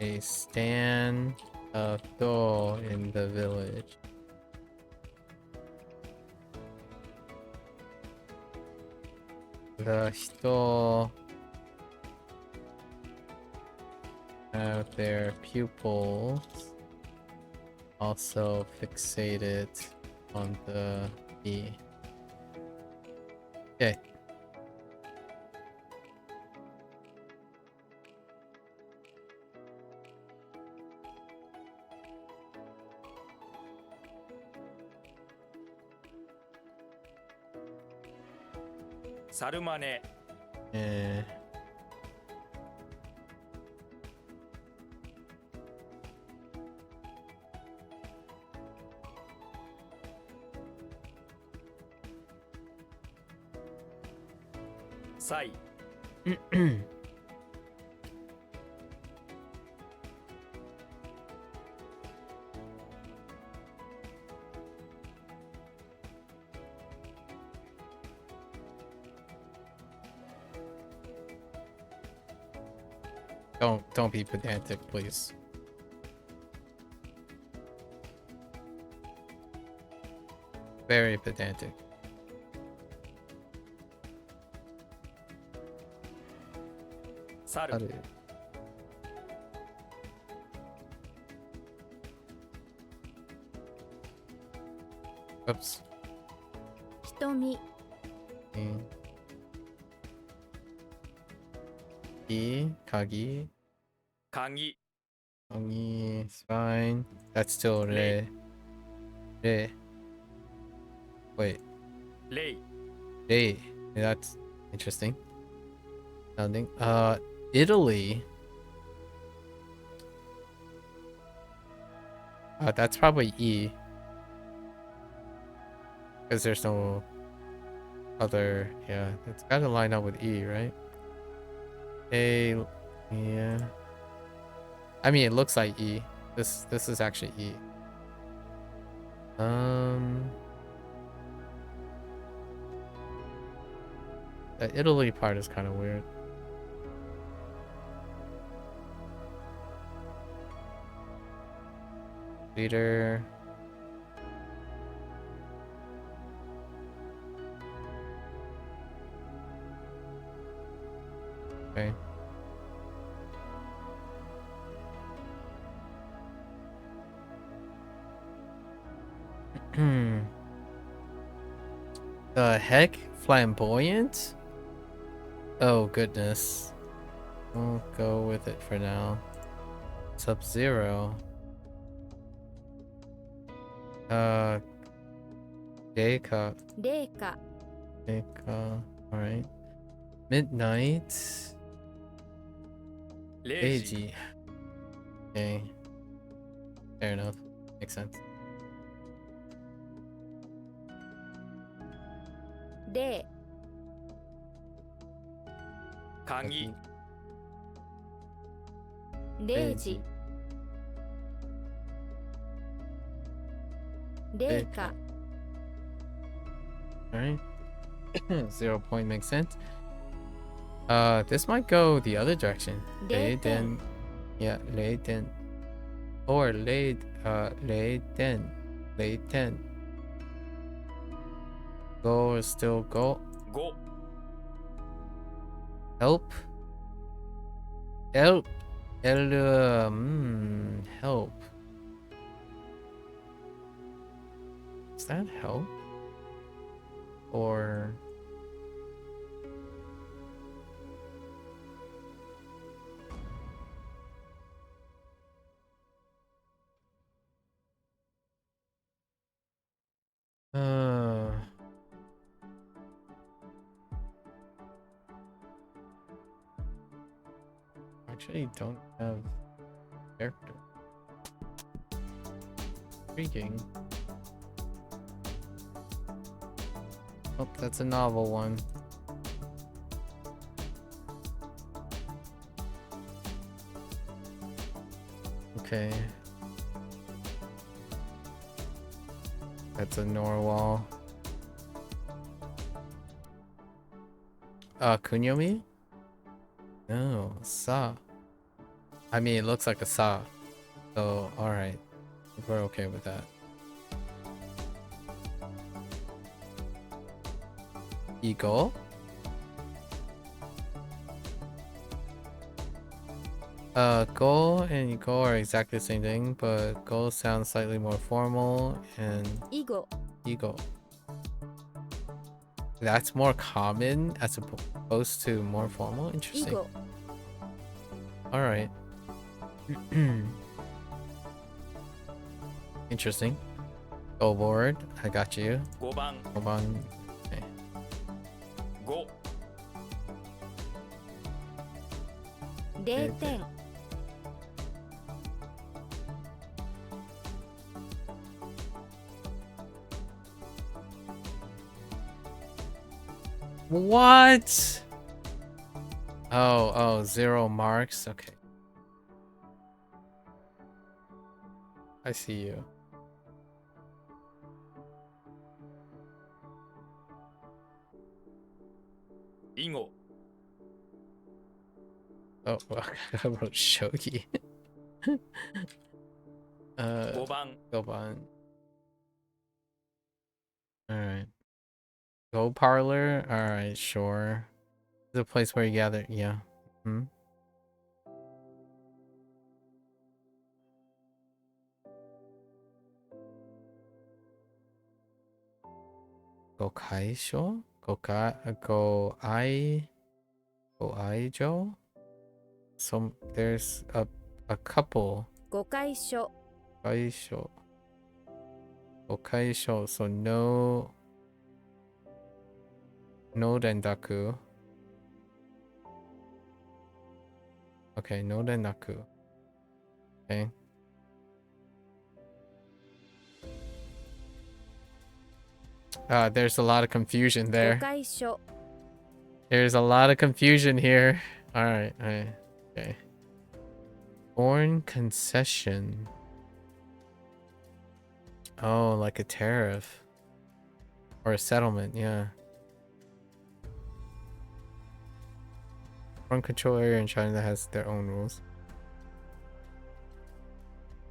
a stand of door in the village. The hito have their pupils also fixated on the E. Okay.猿真似 サイ Don't be pedantic, please. Very pedantic. 猿 Oops. 瞳 Kagi. 鍵 Kagi is fine. That's still re. Re. Wait. レイ Re. That's interesting. Sounding. Italy. That's probably E. Because there's no other. Yeah, it's got to line up with E, right? A. Yeah. I mean, it looks like E. This is actually E. The Italy part is kind of weird. Leader. Okay. The heck? Flamboyant? Oh goodness. We'll go with it for now. Sub-Zero. Deika. 霊下 Deika. Alright. Midnight. 0時 Eiji. Okay. Fair enough. Makes sense. 霊 鍵 0時 霊下 Alright. 0 point makes sense. This might go the other direction. Leiden. Yeah, Leiden. Or Leiden. Leiden. Go is still go. 5 Help. Help. Help. Is that help? Or actually don't have character. Intriguing. Oh, that's a novel one. Okay. That's a Norwal. Kunyomi? No, Sa. I mean, it looks like a Sa. So, alright. We're okay with that. Eagle? Go and Eagle are exactly the same thing, but Go sounds slightly more formal and 囲碁 Eagle. That's more common as opposed to more formal? 囲 Interesting. 碁 Alright. Interesting. Go board. I got you. 5番 Hold on. Okay. 5 0点 What? Oh, 0 marks. Okay. I see you. Igo Oh, I wrote shogi. 5番 5번. Alright. Go parlor? Alright, sure. The place where you gather, yeah. Hmm. Go kaisho? Go aijo? There's a couple. ご会所 Kaisho. Go kaisho, so no rendaku. Okay, no rendaku. Okay. There's a lot of confusion ご there. 会所 There's a lot of confusion here. Alright, okay. Foreign concession. Oh, like a tariff. Or a settlement, yeah. Foreign control area in China that has their own rules.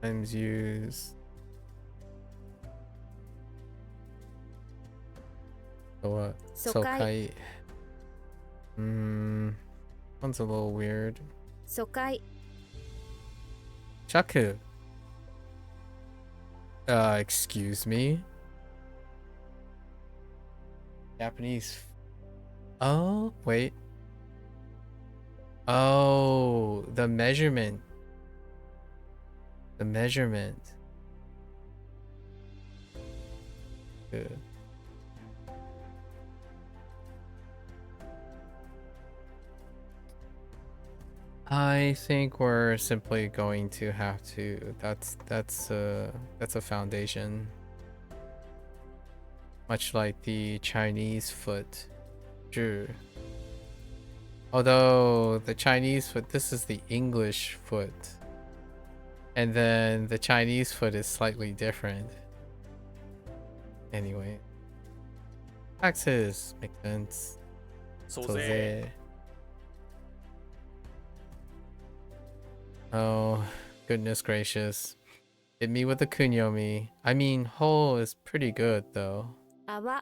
Times used. So what? 疎開 Sokai. One's a little weird. 疎開 Chaku. Excuse me. Japanese. Oh, wait. Oh, the measurement. The measurement. Good. I think we're simply going to have to. That's a foundation. Much like the Chinese foot. Sure. Although the Chinese foot, this is the English foot. And then the Chinese foot is slightly different. Anyway. Taxes make sense. 租税 Oh, goodness gracious. Hit me with a kunyomi. I mean, whole is pretty good though. 泡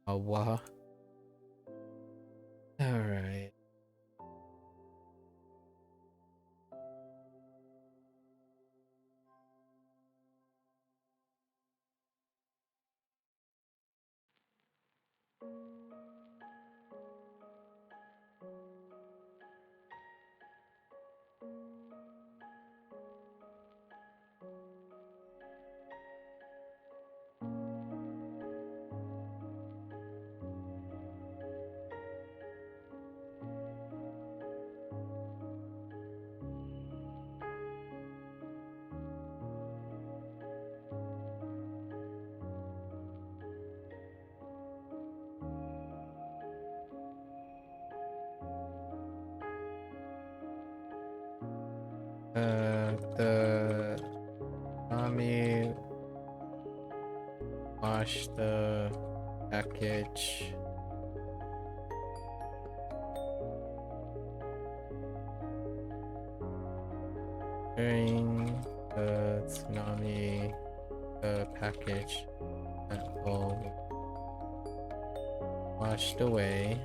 Awa. Alright. The Nami wash the package. During the tsunami, the package at home washed away.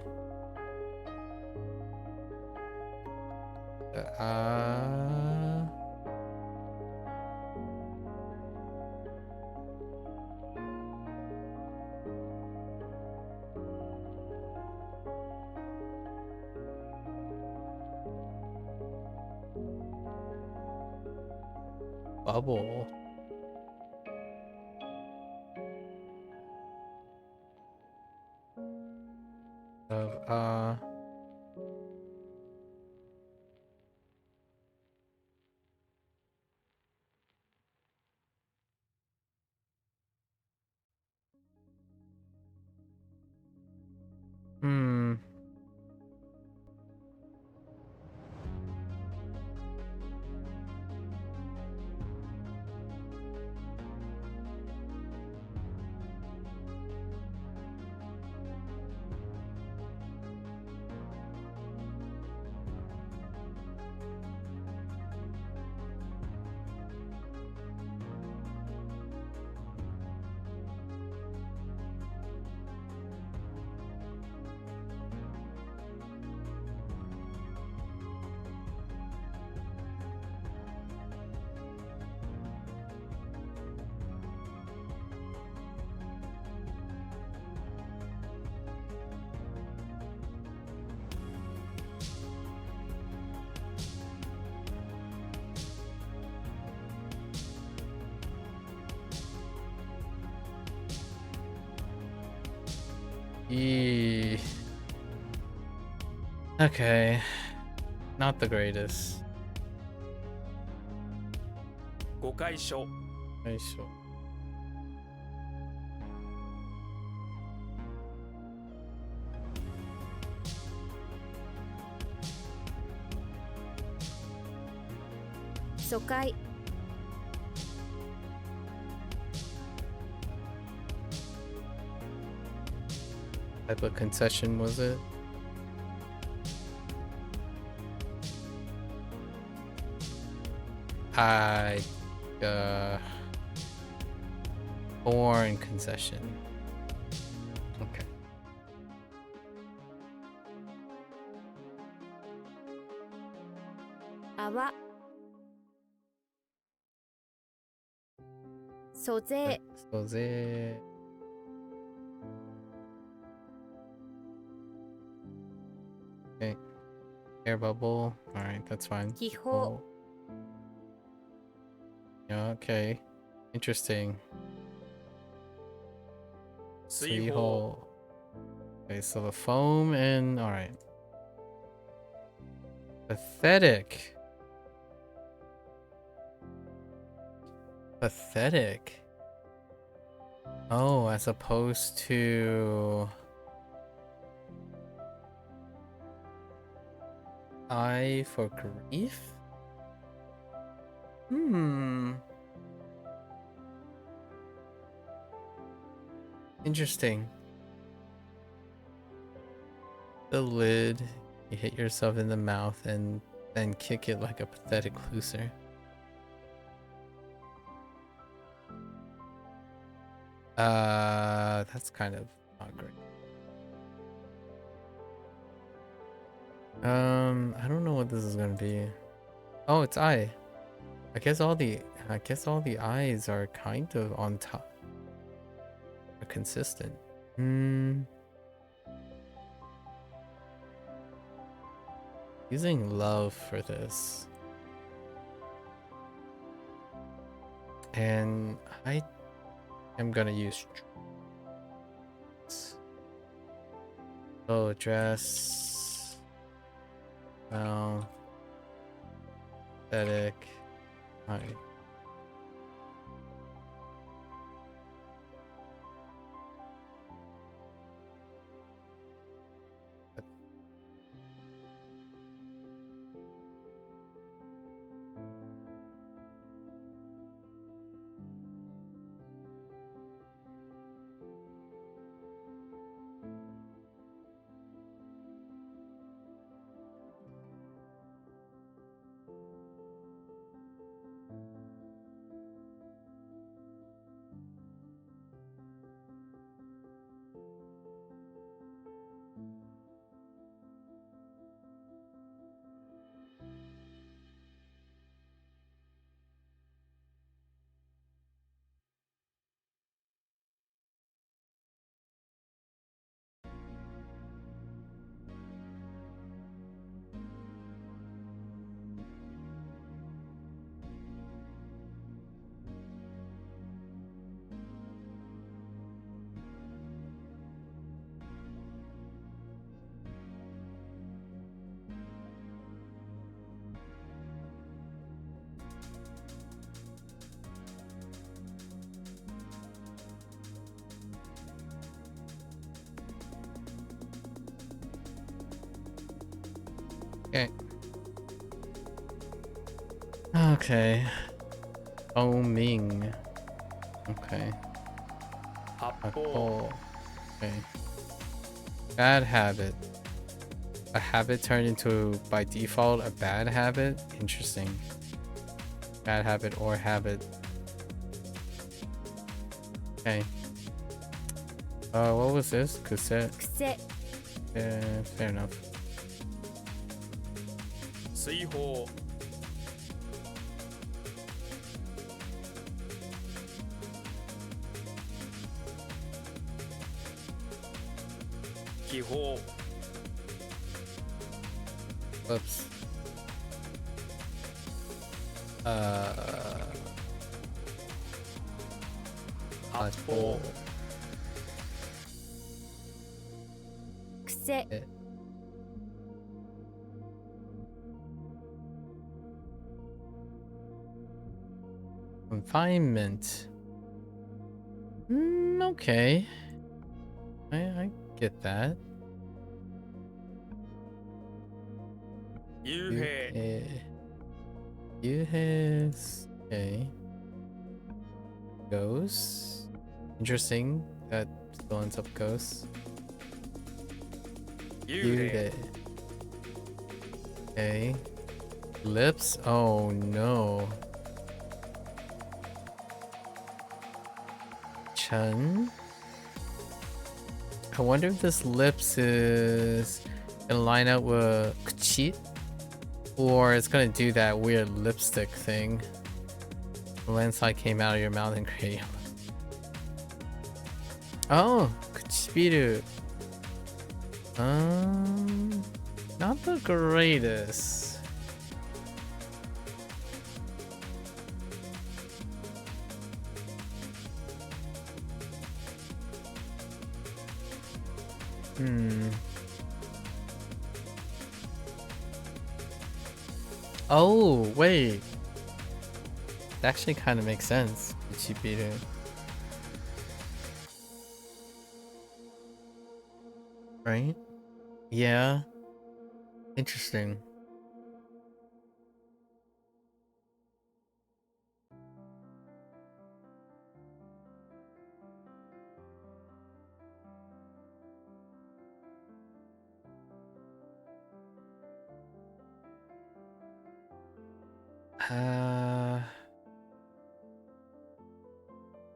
Bubble. Of Hmm. Eee. Okay. Not the greatest. 誤解書 Very sure. Sokai. Type of concession was it? Foreign concession. Okay. Awa. Soze. So they. Okay. Air bubble. Alright, that's fine. Kiho. Yeah, okay. Interesting. 水泡 hole. Okay, so the foam and alright. Pathetic. Pathetic. Oh, as opposed to I for grief? Interesting. The lid, you hit yourself in the mouth and then kick it like a pathetic loser. That's kind of not great. I don't know what this is gonna be. Oh, it's eye. I guess all the eyes are kind of on top. Are consistent. Using love for this. And I am gonna use dress. Well, aesthetic. Hi. Okay. Okay. Foaming. Okay. 発泡 Oh. Okay. Bad habit. A habit turned into, by default, a bad habit? Interesting. Bad habit or habit. Okay. What was this? Cassette? Kuse. Yeah, fair enough. 水泡 気泡 Whoops. 癖 Confinement. Okay. I get that. 幽閉 Yuhei. Okay. Ghosts. Interesting. That still ends up ghosts. 幽閉 Okay. Lips? Oh no. Chun? I wonder if this lips is gonna line up with Kuchi, or it's gonna do that weird lipstick thing. The landslide came out of your mouth and created. Oh, Kuchibiru. Not the greatest. Oh, wait. That actually kind of makes sense. Kuchibiru. Right? Yeah. Interesting.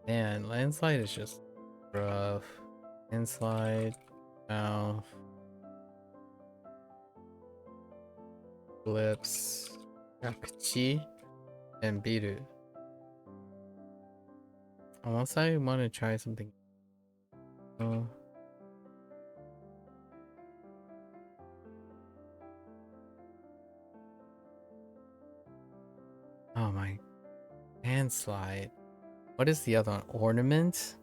Man, landslide is just rough. Landslide, mouth, lips, Yakuchi, and Biru. Unless I want to try something. Oh. Oh my. Landslide. What is the other one? Ornament?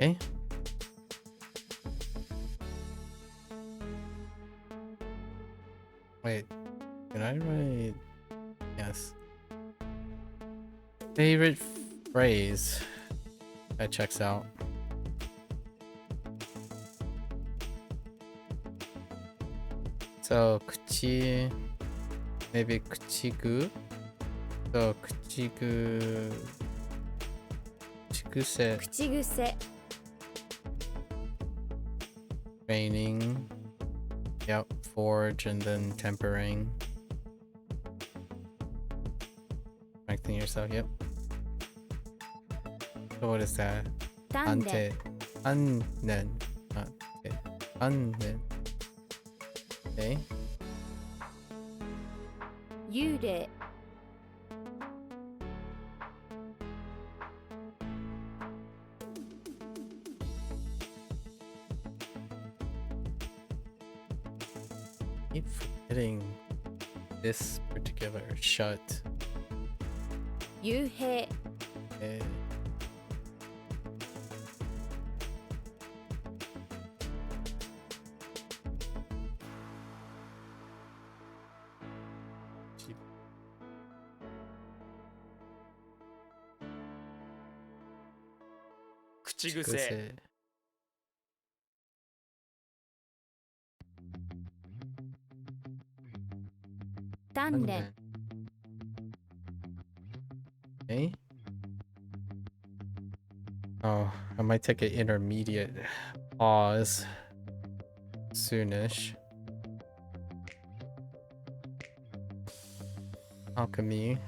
Okay. Wait, can I write? Yes. Favorite phrase. That checks out. So, kuchi, maybe kuchigu. So, kuchigu, kuchiguse, 口癖 training. Yep, forge and then tempering. Strengthen yourself, yep. So what is that? 丹田 Ante. Annen. Not te. Annen. Okay. 幽霊 Keep forgetting this particular shut. 幽閉 Okay. Keep 口癖 Guse. 丹田 Okay. Oh, I might take an intermediate pause soonish. Alchemy.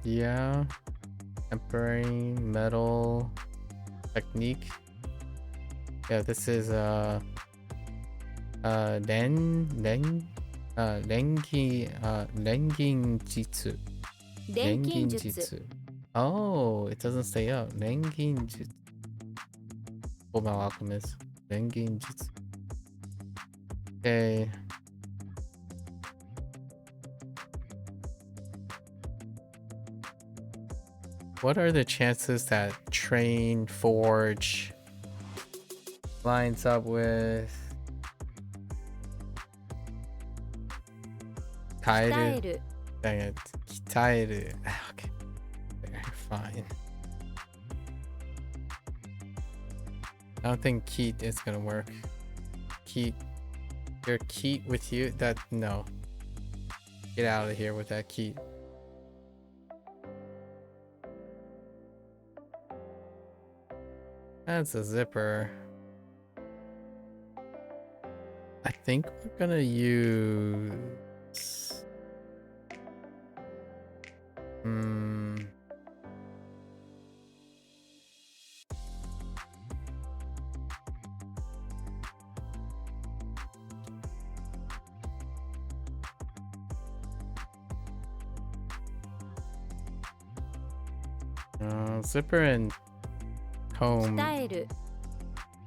Yeah. Tempering, metal, technique. Yeah, this is Rengin Jitsu. 錬金術 Oh, it doesn't stay up. Rengin Jitsu. Full Metal Alchemist. Rengin Jitsu. Okay. What are the chances that Train Forge lines up with Kaeru? 鍛える Dang it. Kitaeru. Okay. There, fine. I don't think Keat is gonna work. Keat. Your Keat with you? That, no. Get out of here with that Keat. That's a zipper. I think we're gonna use... Zipper and comb. 鍛える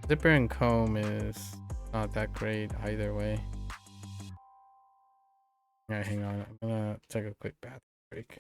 Zipper and comb is not that great either way. Alright, hang on. I'm gonna take a quick bath break.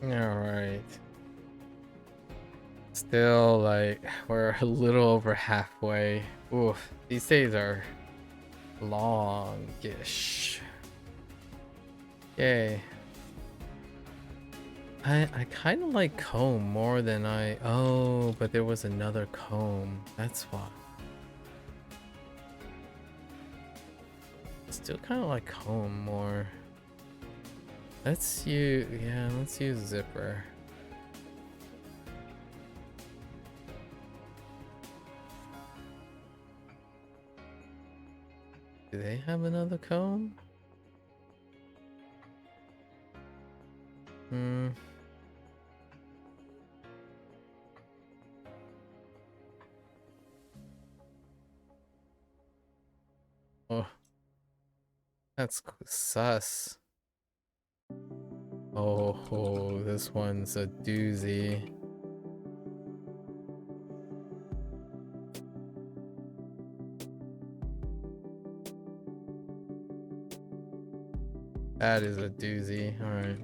Alright. Still, like, we're a little over halfway. Oof, these days are longish. Yay. I kind of like comb more than I... Oh, but there was another comb. That's why. Still kind of like comb more. Let's use... Yeah, let's use zipper. Do they have another comb? Hmm. Oh. That's sus. Oh, this one's a doozy. That is a doozy. Alright.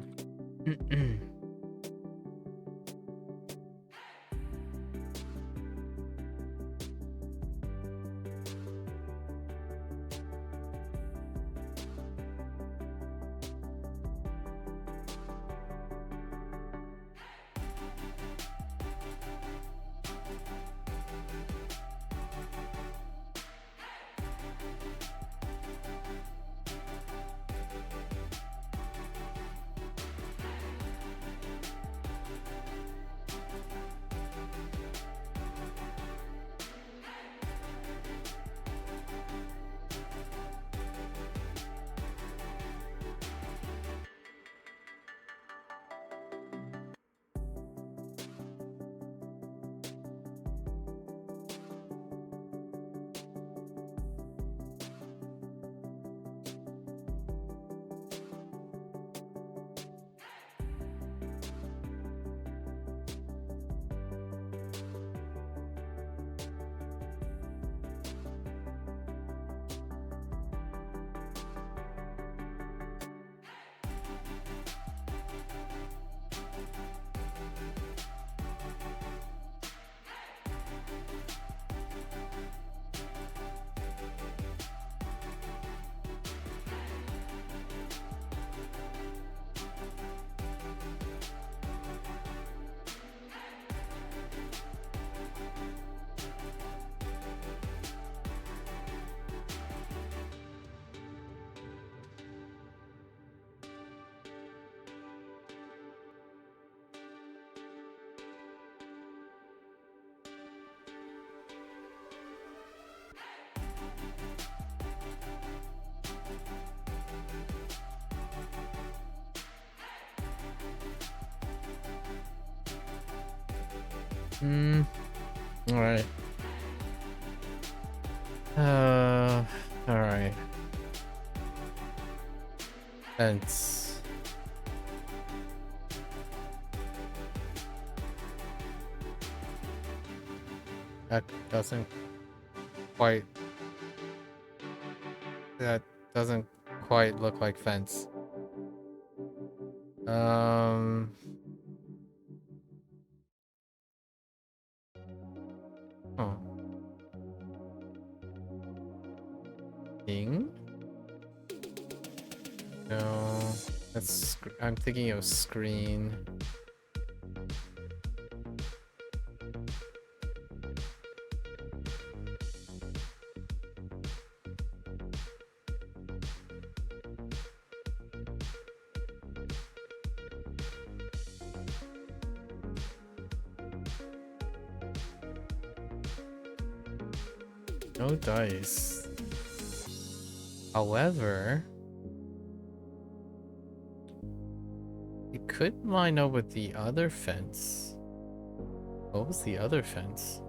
Alright. Alright. Fence. That doesn't quite... That doesn't quite look like fence. Oh. Thing? No, that's... I'm thinking of screen. No dice. However, it could line up with the other fence. What was the other fence?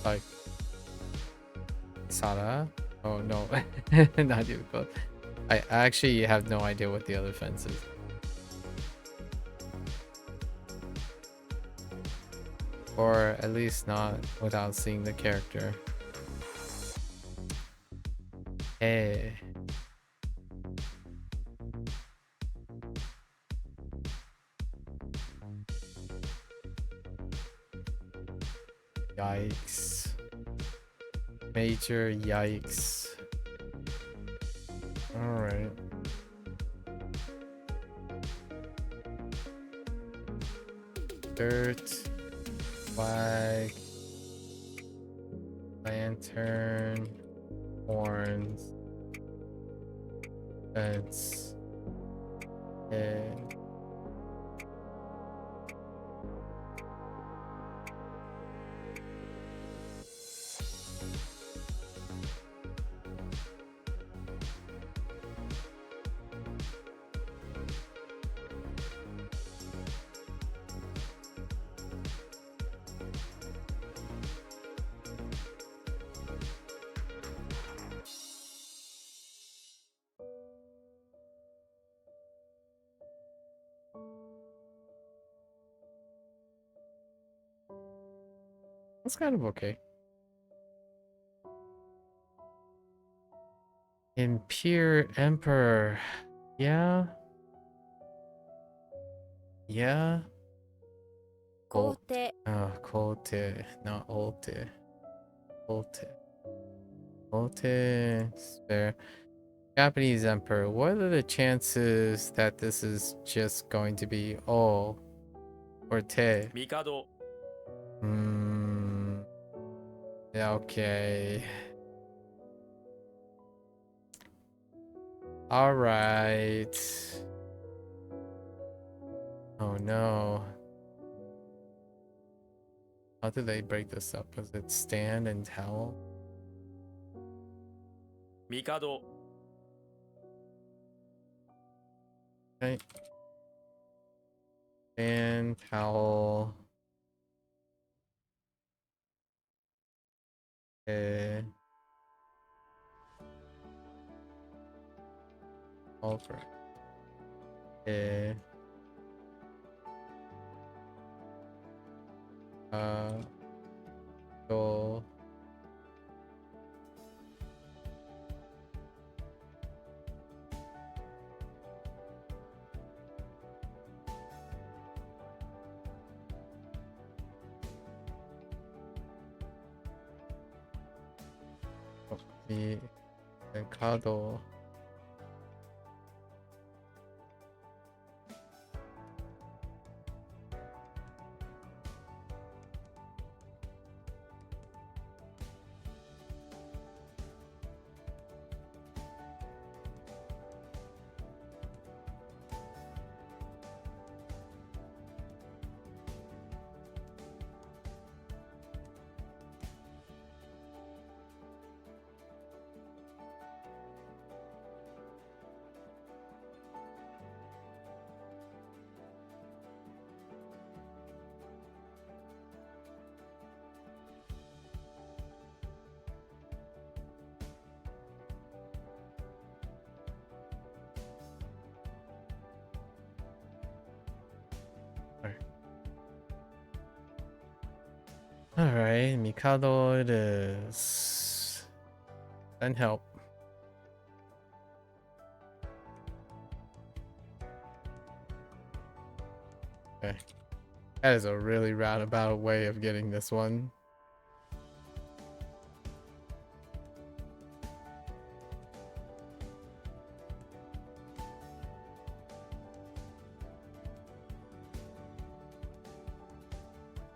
Like Sara? Oh no, not even close. I actually have no idea what the other fence is. Or at least not without seeing the character. Eh. Yikes. Major yikes. Alright. Dirt. Flag. Lantern. Horns. Fence. Head. That's kind of okay. Imperial Emperor. Yeah. Yeah. 皇帝 Kote, not Olte. Olte. Olte. Spare. Japanese Emperor. What are the chances that this is just going to be O or Te? 帝 Hmm. Yeah, okay. Alright. Oh no. How did they break this up? Was it stand and towel? 帝 Okay. Stand, towel. All correct. So the Kado. Alright, Mikado it is. Send help. Okay. That is a really roundabout way of getting this one.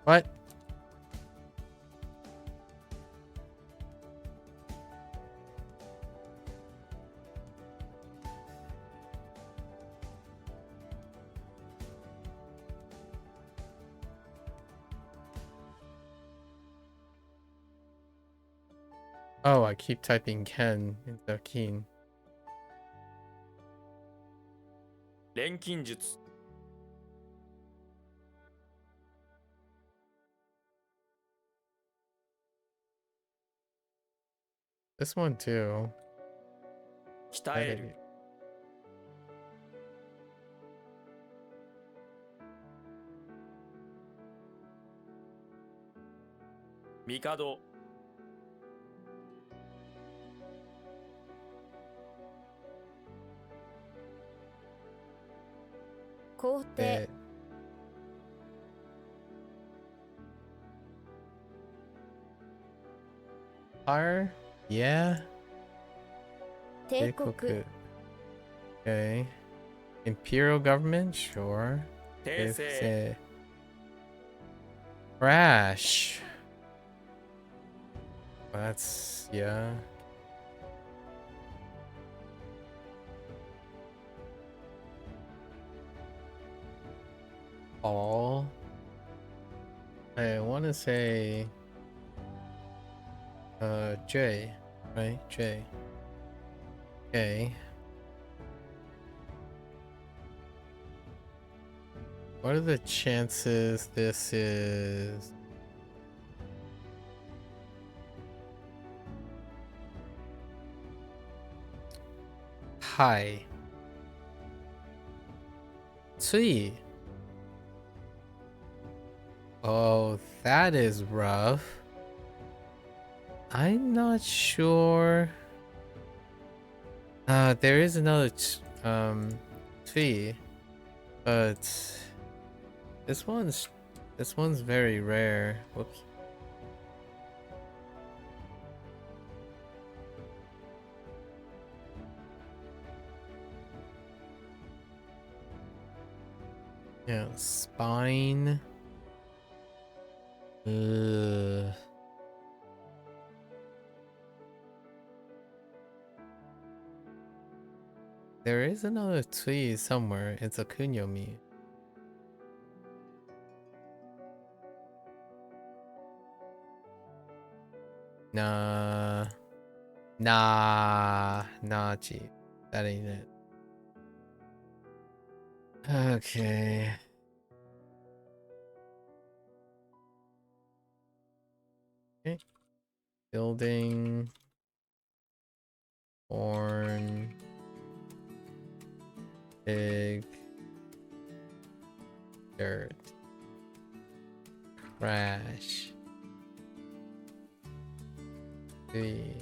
What? Oh, I keep typing Ken instead of Keen. 錬金術 This one too. 鍛える 帝皇帝 R? Yeah. 帝国 Okay. Imperial government? Sure. 訂正 Crash. That's yeah. All. I want to say J, right? J. Okay. What are the chances this is high? Sweet. Oh, that is rough. I'm not sure. There is another fee, but this one's very rare. Whoops. Yeah, spine. Ugh. There is another tree somewhere. It's a kunyomi. Nah. Nah, G. That ain't it. Okay. Okay. Building. Horn. Pig. Dirt. Crash. Three.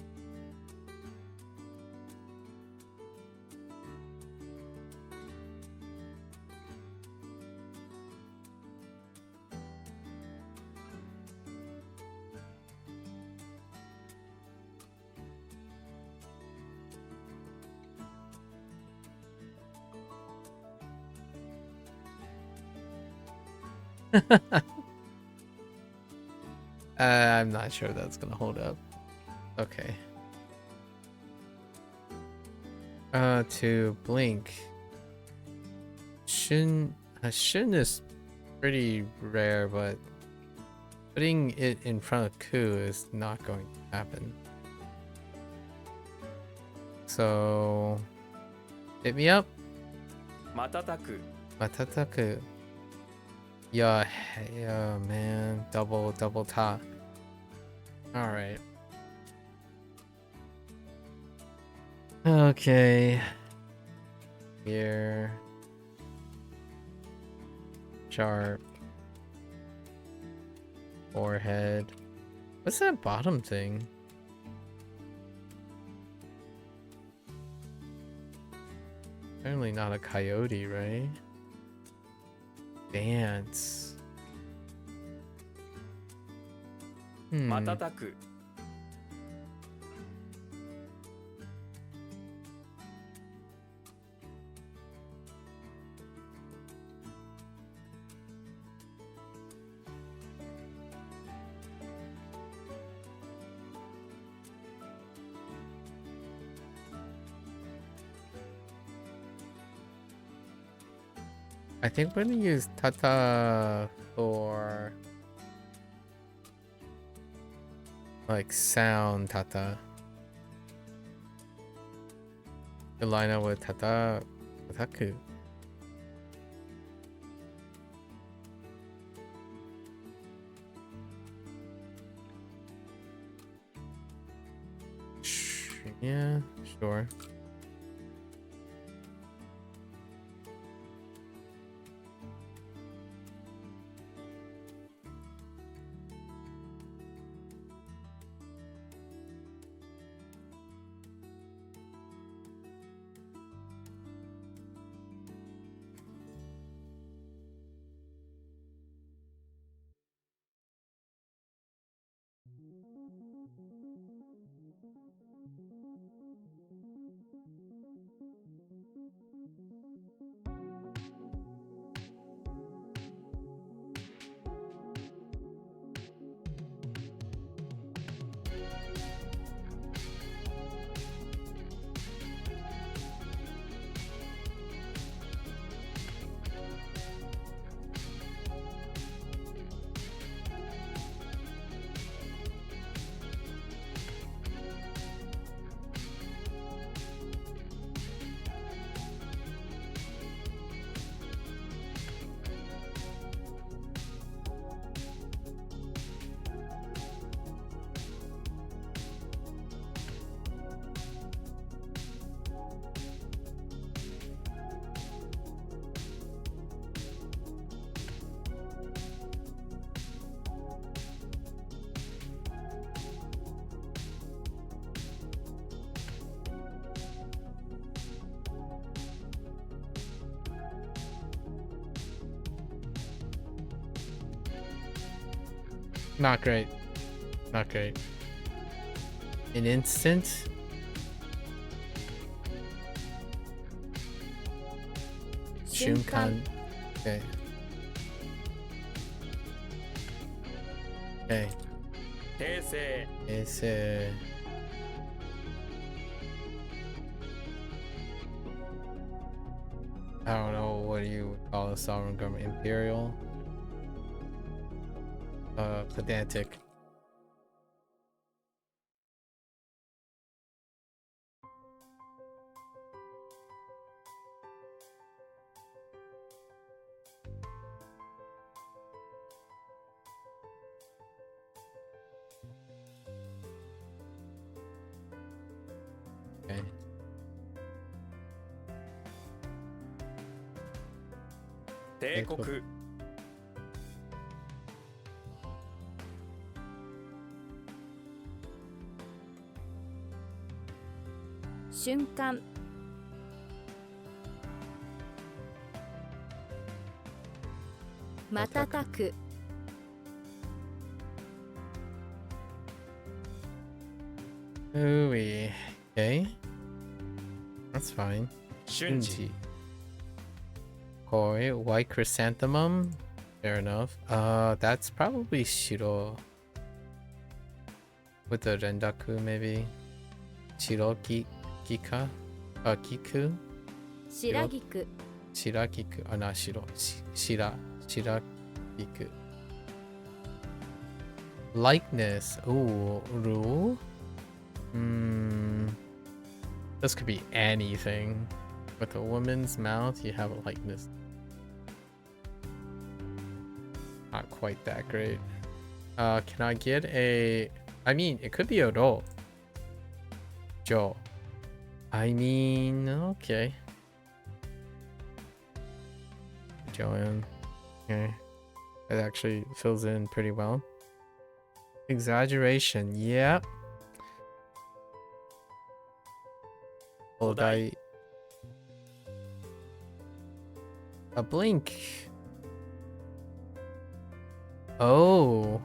I'm not sure that's gonna hold up. Okay. To blink. Shun is pretty rare, but putting it in front of Ku is not going to happen. So hit me up. 瞬く Matataku. Yeah, man. Double ta. Alright. Okay. Here. Sharp. Forehead. What's that bottom thing? Apparently not a coyote, right? Dance. 瞬く I think we're gonna use tata for like sound tata. To line up with tataku. Yeah, sure. Not great. Not great. An instant. Shunkan. Okay. Okay. 訂正 It's I don't know what do you call a sovereign government. Imperial. Pedantic. Okay. 帝国瞬間瞬く Ooh-wee. Okay. That's fine. 瞬時 Koi, white chrysanthemum. Fair enough. That's probably Shiro. With the Rendaku, maybe. Shiro Gika? Giku? 白菊 Shiragiku. Oh, not Shiro. Shiragiku. Likeness. Ooh, rule? This could be anything. With a woman's mouth, you have a likeness. Not quite that great. Can I get a... I mean, it could be a ro. Jo. I mean, okay. Joanne. Okay. It actually fills in pretty well. Exaggeration. Yep. Odai. A blink. Oh.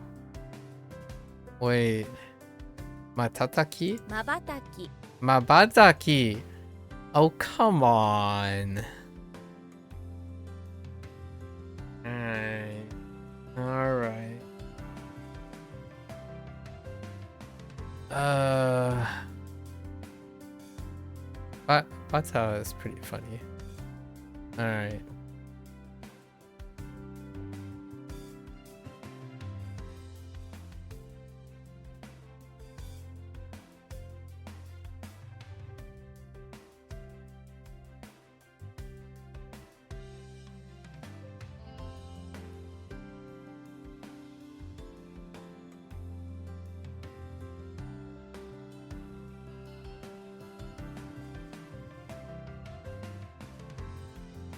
Wait. Matataki? まばたき Mabataki. Oh, come on. Alright. Alright. Bata is pretty funny. Alright.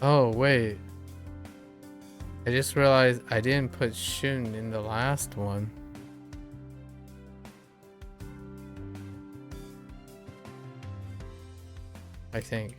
Oh, wait. I just realized I didn't put Shun in the last one. I think.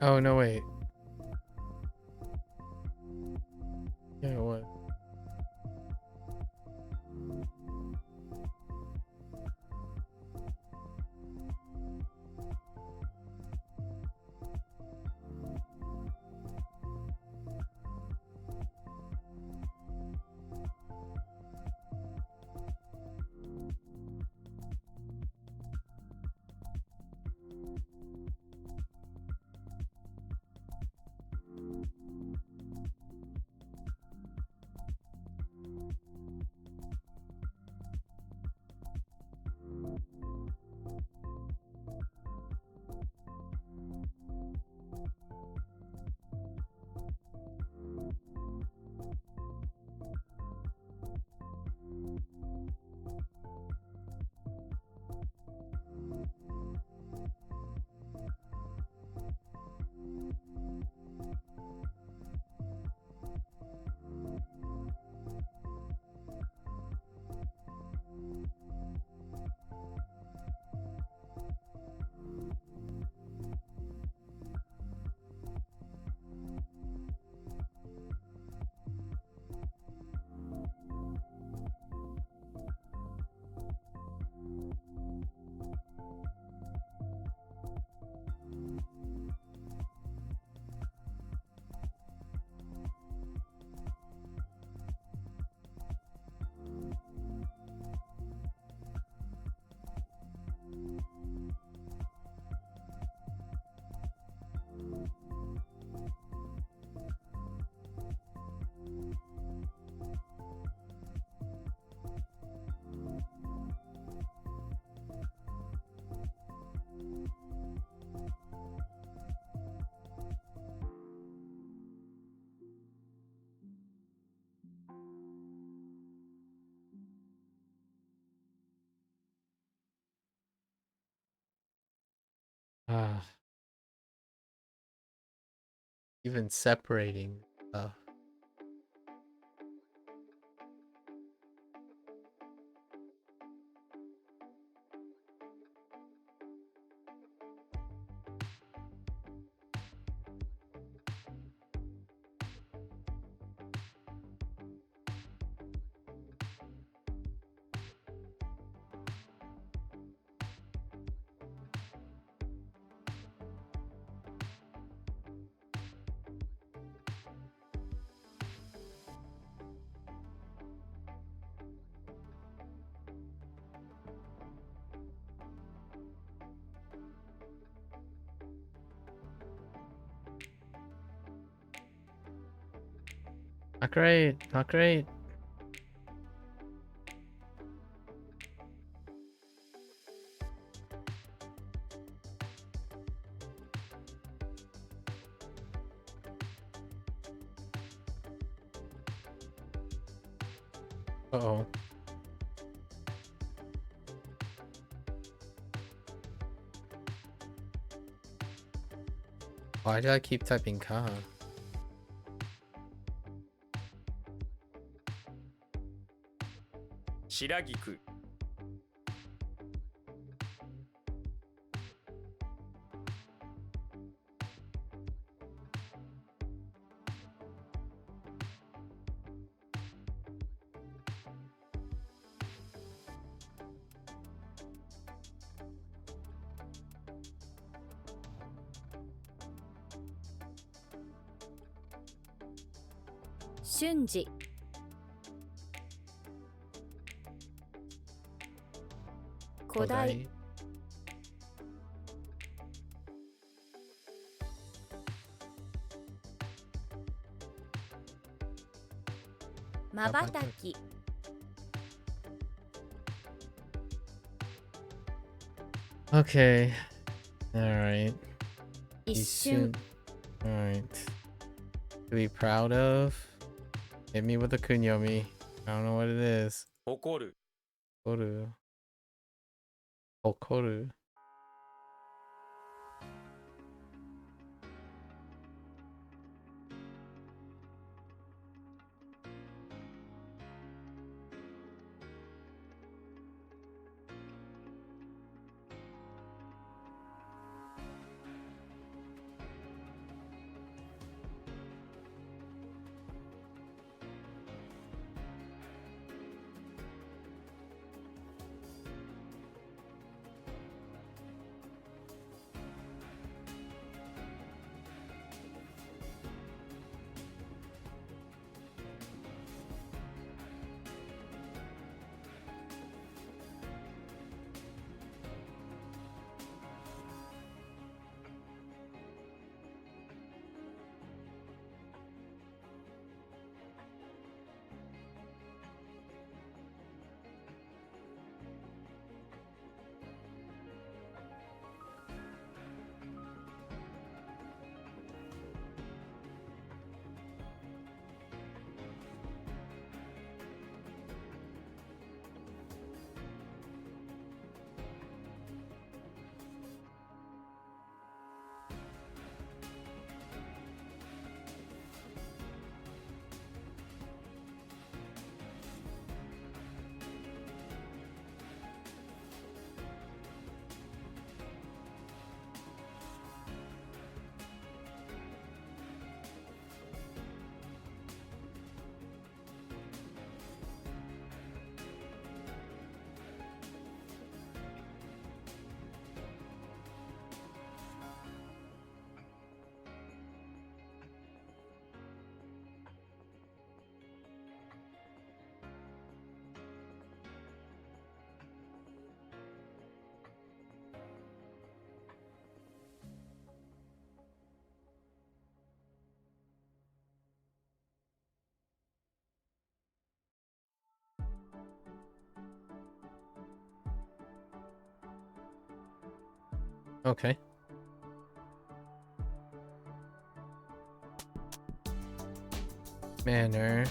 Oh, no, wait. Yeah, what? Ah, even separating stuff. Not great, not great. Uh-oh. Why did I keep typing ka? 白菊 瞬時 古代 まばたき Okay. Alright. 一瞬 Alright. To be proud of. Hit me with a kunyomi. I don't know what it is. 怒る Koru. Okoru. Okay. Manor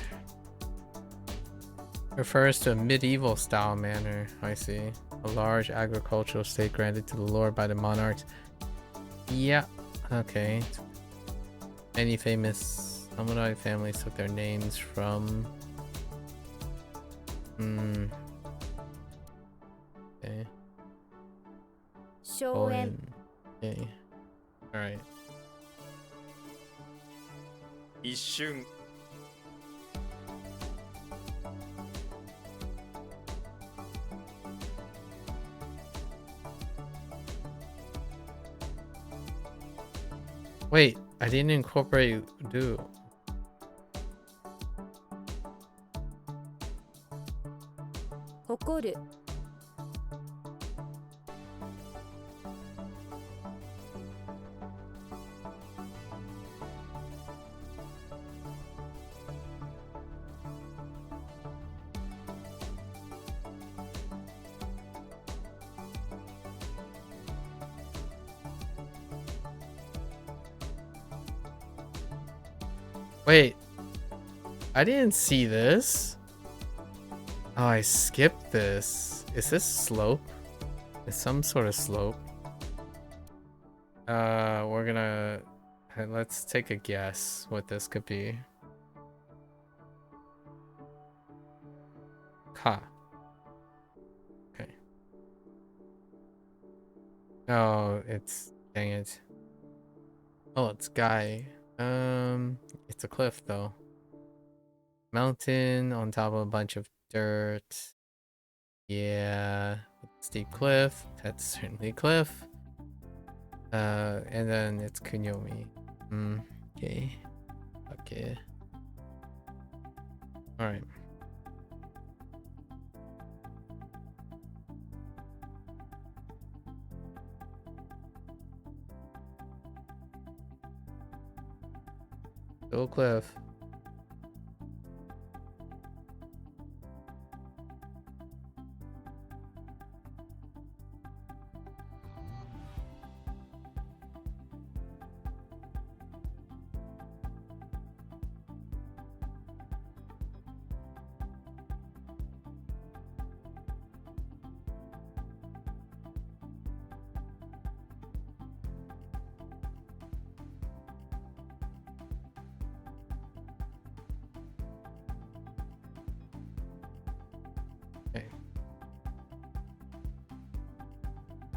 refers to a medieval style manor. I see. A large agricultural estate granted to the lord by the monarchs Yeah. Okay. Many famous samurai families took their names from. Okay. 荘園 Okay. All right. 一瞬 Wait, I didn't incorporate do. 誇る Wait, I didn't see this. Oh, I skipped this. Is this slope? It's some sort of slope. We're gonna let's take a guess what this could be. Ka. Okay. Oh, it's dang it. Oh, it's Guy. It's a cliff though. Mountain on top of a bunch of dirt. Yeah, steep cliff. That's certainly cliff. And then it's Kunyomi. Okay. Okay. Alright. Still cliff.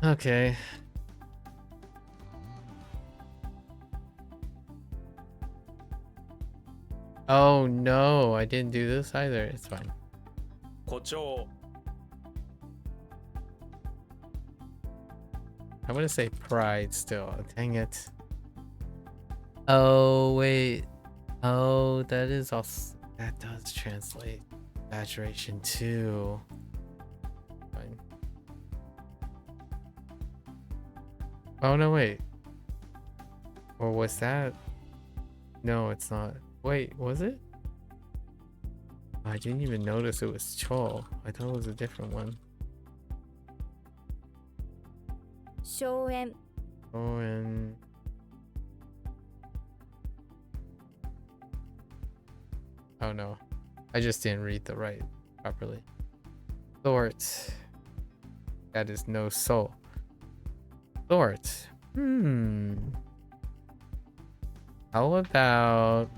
Okay. Oh no, I didn't do this either. It's fine. 誇張 I'm gonna say pride still. Dang it. Oh wait. Oh, that is also that does translate saturation too. Fine. Oh no, wait. Or was that? No, it's not. Wait, was it? I didn't even notice it was Cho. I thought it was a different one. 荘園 Oh, and oh no, I just didn't read the right properly. Thort. That is no soul. Thort. How about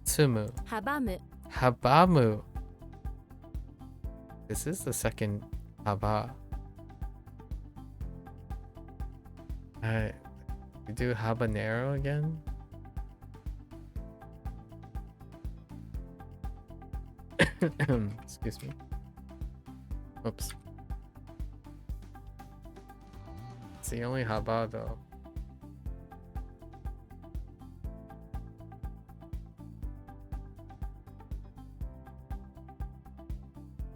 Tsumu? 阻む Habamu. This is the second haba. We do habanero again. Excuse me. Oops. It's the only haba though.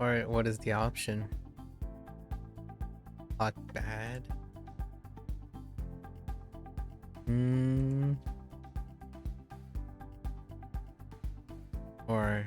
Alright, what is the option? Hot bad? Or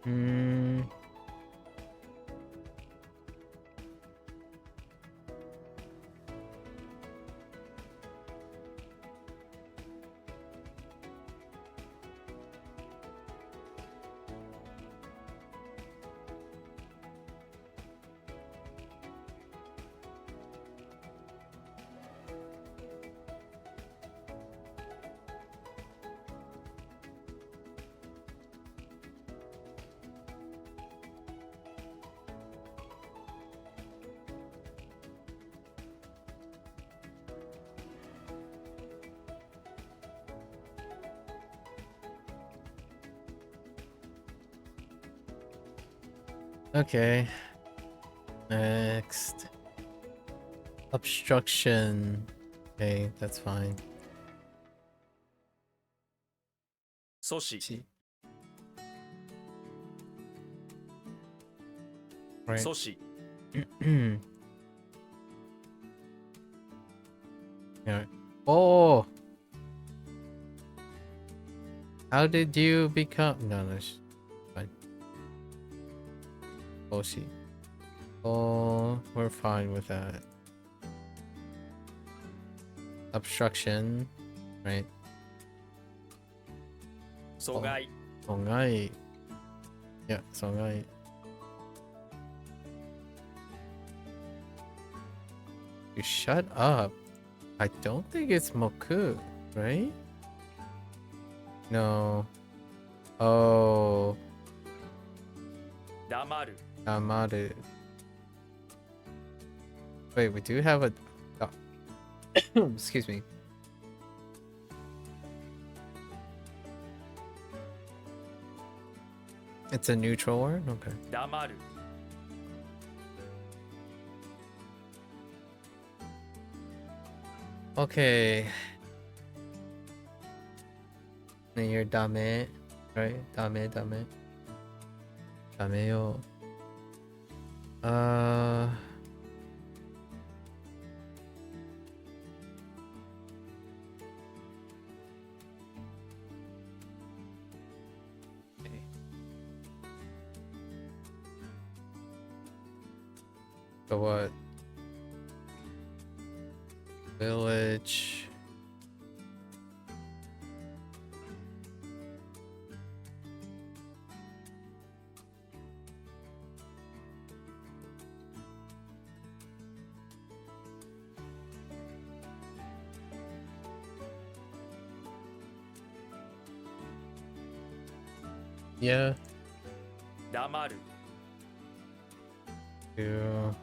Hmm. Okay. Next. Obstruction. Okay, that's fine. 阻止 See. Right. 阻止 Yeah. Oh. How did you become? No, that's fine. Oh, see. Oh, we're fine with that. Obstruction, right? 阻害 Songai. Yeah, songai. You shut up. I don't think it's MAKU, right? No. Oh, 黙る Amaru. Wait, we do have a. Excuse me. It's a neutral word? Okay. 黙る Okay. Then you're dame, right? Dame, dame. Dame yo. Okay. So what? Village. Yeah. 黙る Yeah.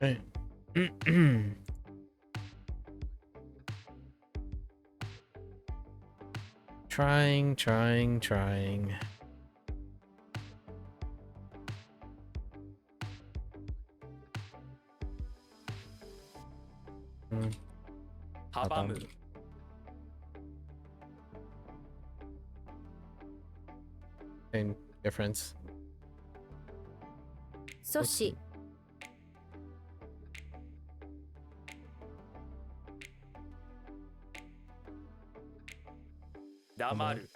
Right. Trying.阻む Same difference. 阻止 黙る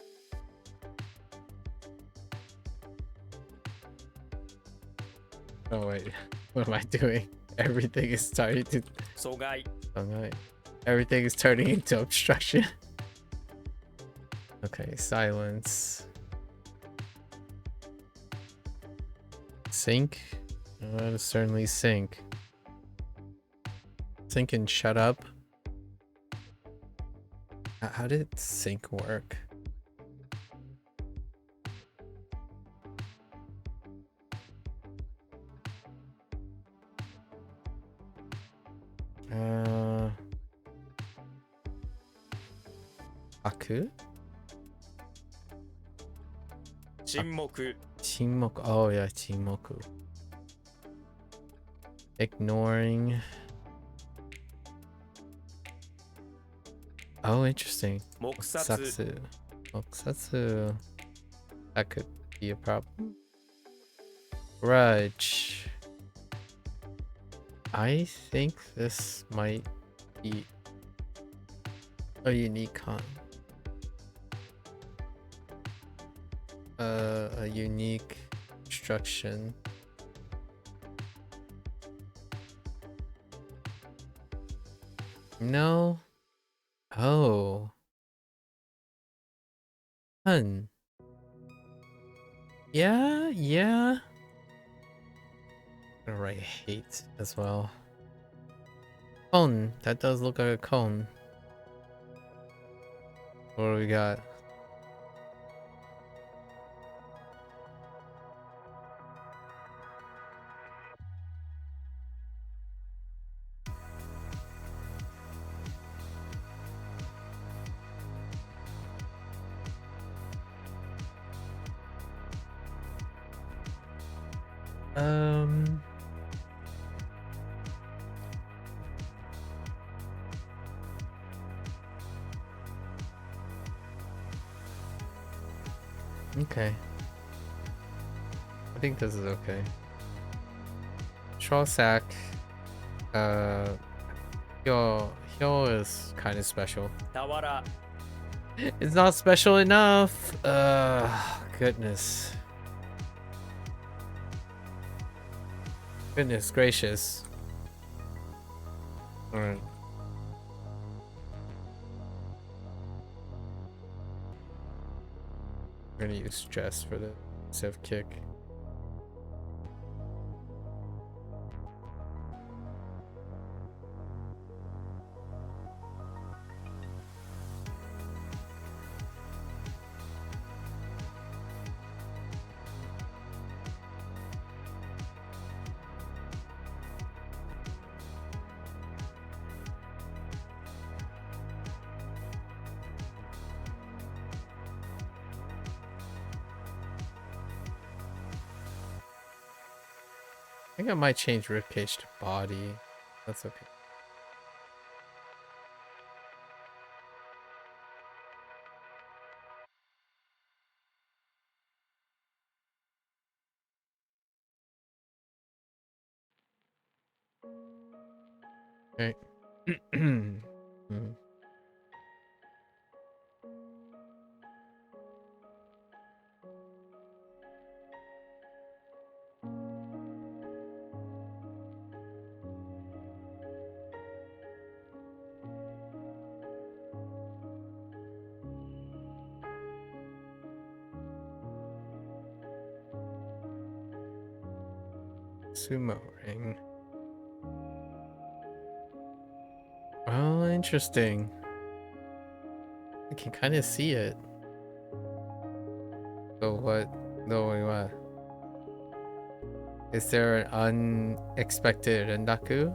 Oh wait, what am I doing? Everything is starting to. 阻害 Alright. Everything is turning into obstruction. Okay, silence. Sync? Certainly sync. Sync and shut up. How did sync work? MAKU? 沈黙 Chinmoku. Oh yeah, Chinmoku. Ignoring. Oh, interesting. 黙殺 Mokusatsu. Mokusatsu. That could be a problem. Grudge. I think this might be a unique con. A unique instruction. No. Oh. Hun. Yeah, yeah. I'm gonna write hate as well. Cone. That does look like a cone. What do we got? Okay. I think this is okay. Straw sack. Hyo is kind of special. 俵 It's not special enough. Goodness. Goodness gracious. Alright. We're gonna use stress for the instead of kick. I think I might change ribcage to body. That's okay. Okay. Sumo ring. Oh, interesting. I can kind of see it. So what? No, wait, what? Is there an unexpected rendaku?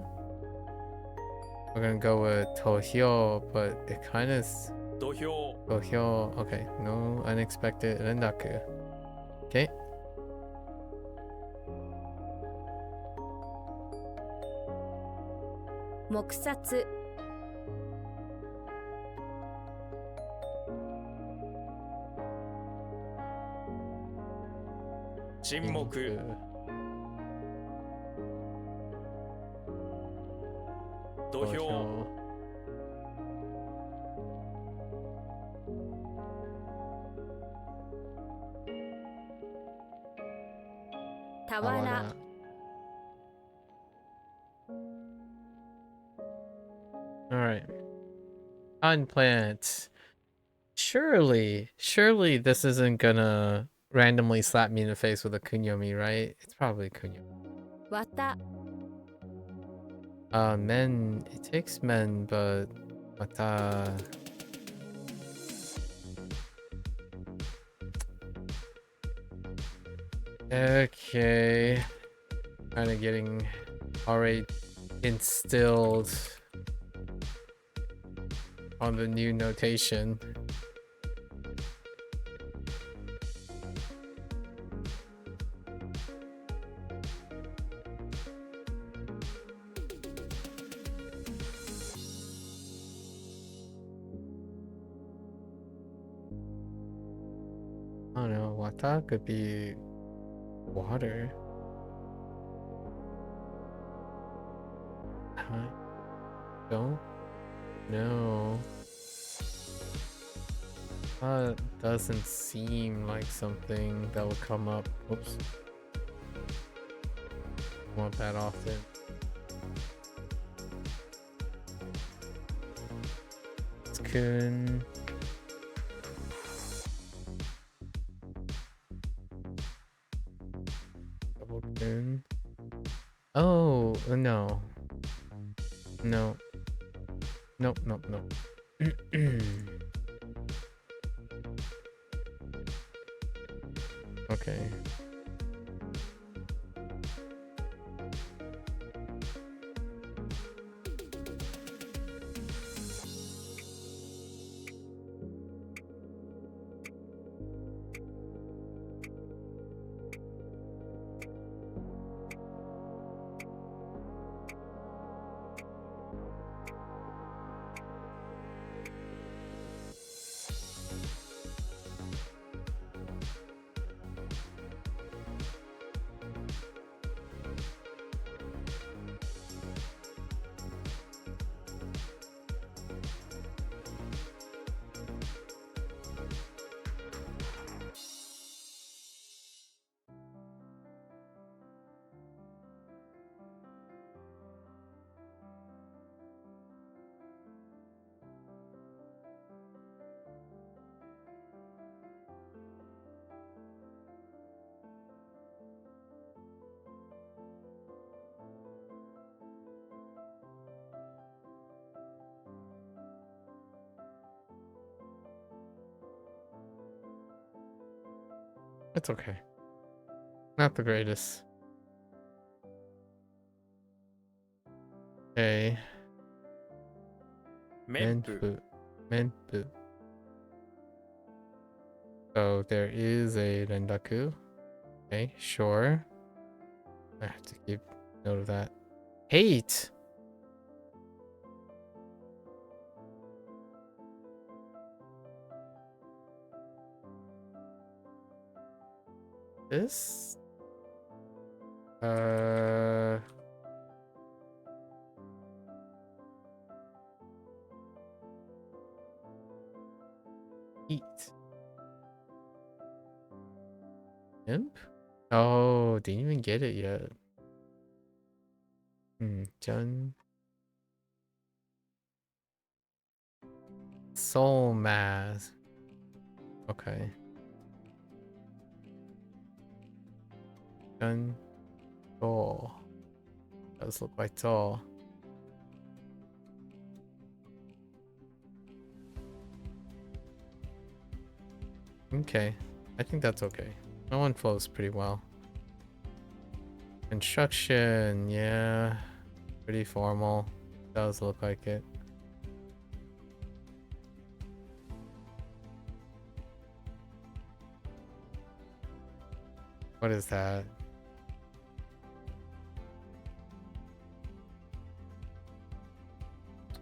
We're gonna go with Tohyo, but it kind of... 土俵 Tohyo, okay. No unexpected rendaku. Okay. Mokusatsu. 沈黙 土俵 俵 Alright. Unplant. Surely this isn't gonna randomly slap me in the face with a kunyomi, right? It's probably kunyomi. わた Men, it takes men, but mata. Okay. Kind of getting already instilled on the new notation. I don't know, wata could be water. I don't know. Doesn't seem like something that would come up. Oops. Come up that often. It's kun. Double kun. Oh, no. No. Nope, nope, nope. Okay. It's okay. Not the greatest. Okay. 綿布 Menpu. So there is a rendaku. Okay, sure. I have to keep note of that. Hate. This? Eat. Imp? Oh, didn't even get it yet. Jun. Soul mass. Okay. Jun. Oh. Does look like tall. Okay. I think that's okay. That one flows pretty well. Construction, yeah. Pretty formal. Does look like it. What is that?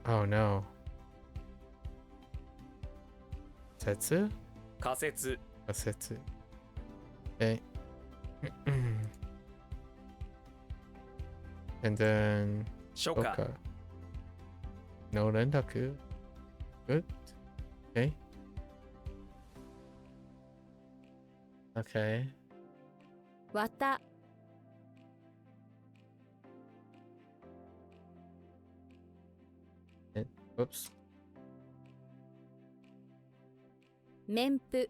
Oh no. Setsu? 仮説 Setsu. Okay. And then 初夏 Oka. No rendaku. Good. Okay. Okay. わた Whoops. 面布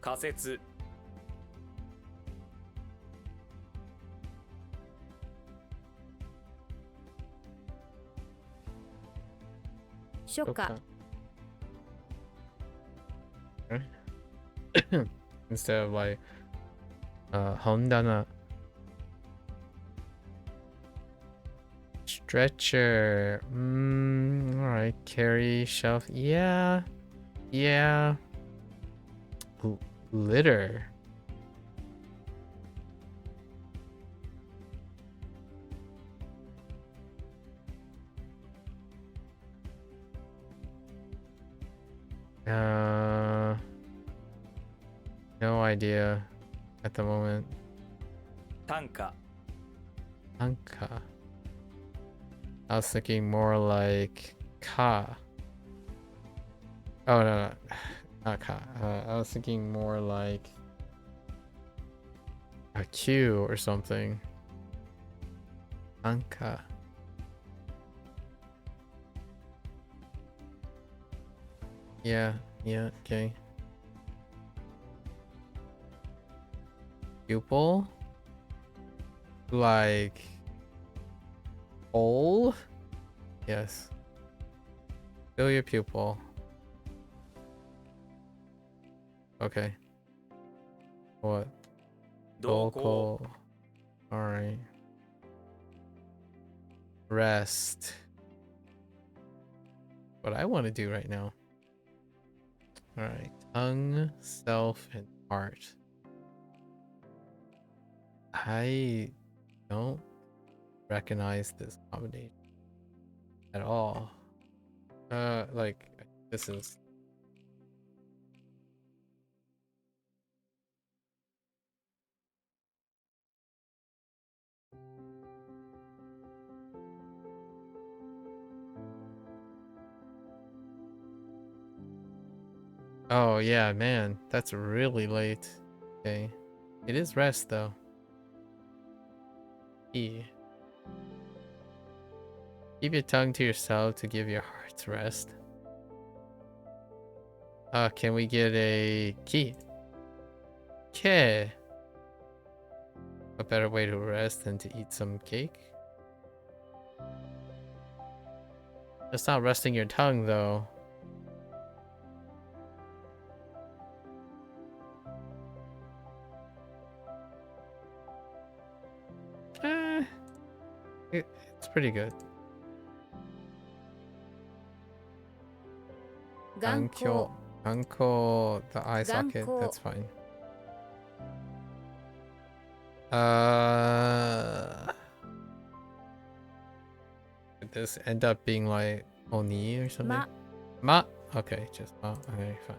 仮説初夏 Instead of like Hondana. Stretcher. Alright. Carry shelf. Yeah. Yeah. Litter. No idea at the moment. 単価 Anka. I was thinking more like ka. Oh no, not ka. I was thinking more like a Q or something. Anka. Yeah, okay. Pupil? Like hole? Yes. Fill your pupil. Okay. What? 動向 Alright. Rest. What I want to do right now. Alright. Tongue, self, and heart. I don't recognize this combination at all. Like this is Oh yeah, man, that's really late. Okay. It is rest though. E. Keep your tongue to yourself to give your heart rest. Can we get a key? Okay. A better way to rest than to eat some cake? That's not resting your tongue though. It's pretty good. 眼光 Uncle, the eye socket, Ganko. that's fine. Could this end up being like Oni or something? Ma? Okay, just Ma. Okay, fine.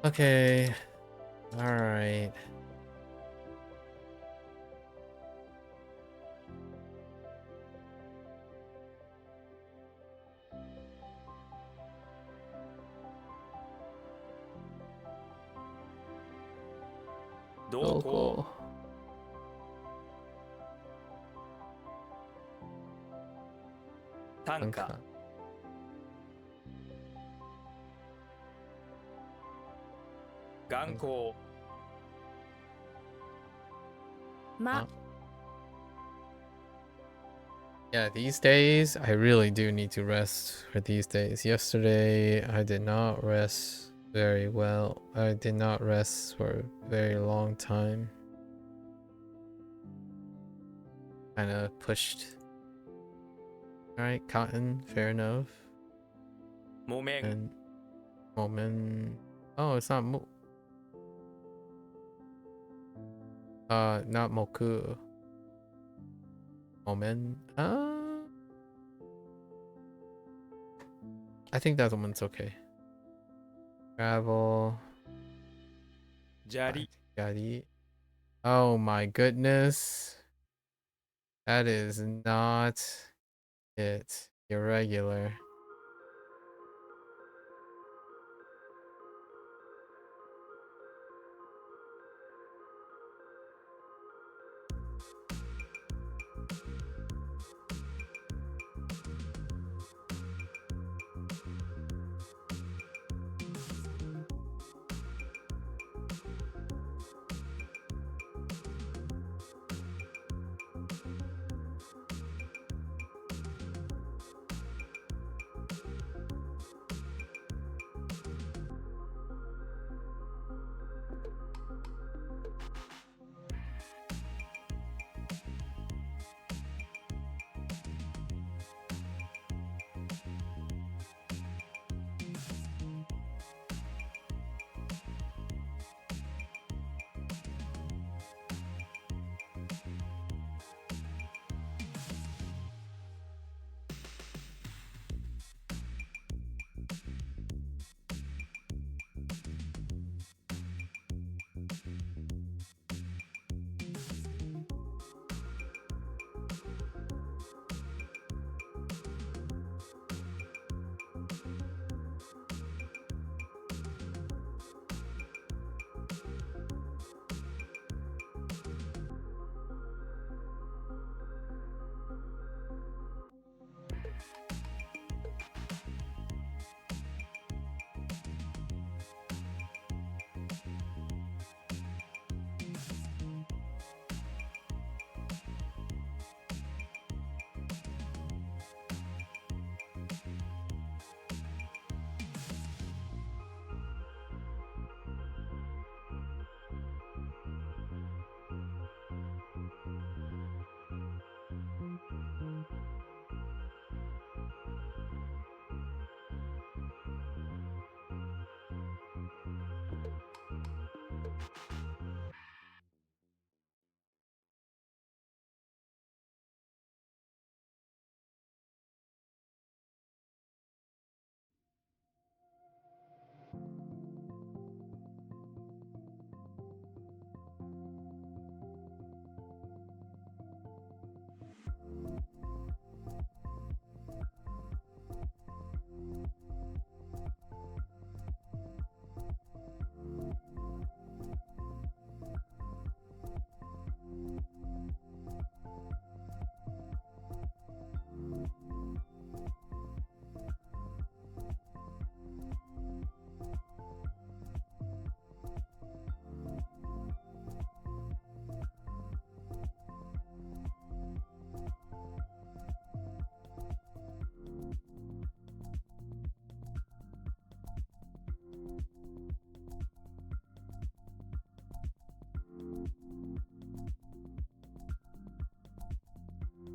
Okay. Alright.動向 単価 眼光 ま Yeah, these days I really do need to rest for these days. Yesterday I did not rest very well. I did not rest for a very long time. Kind of pushed. Alright, cotton, fair enough. 木綿 And moment. Oh, it's not not MAKU. Moment. I think that one's okay. Travel. 砂利 Yari. Oh my goodness. That is not it. Irregular.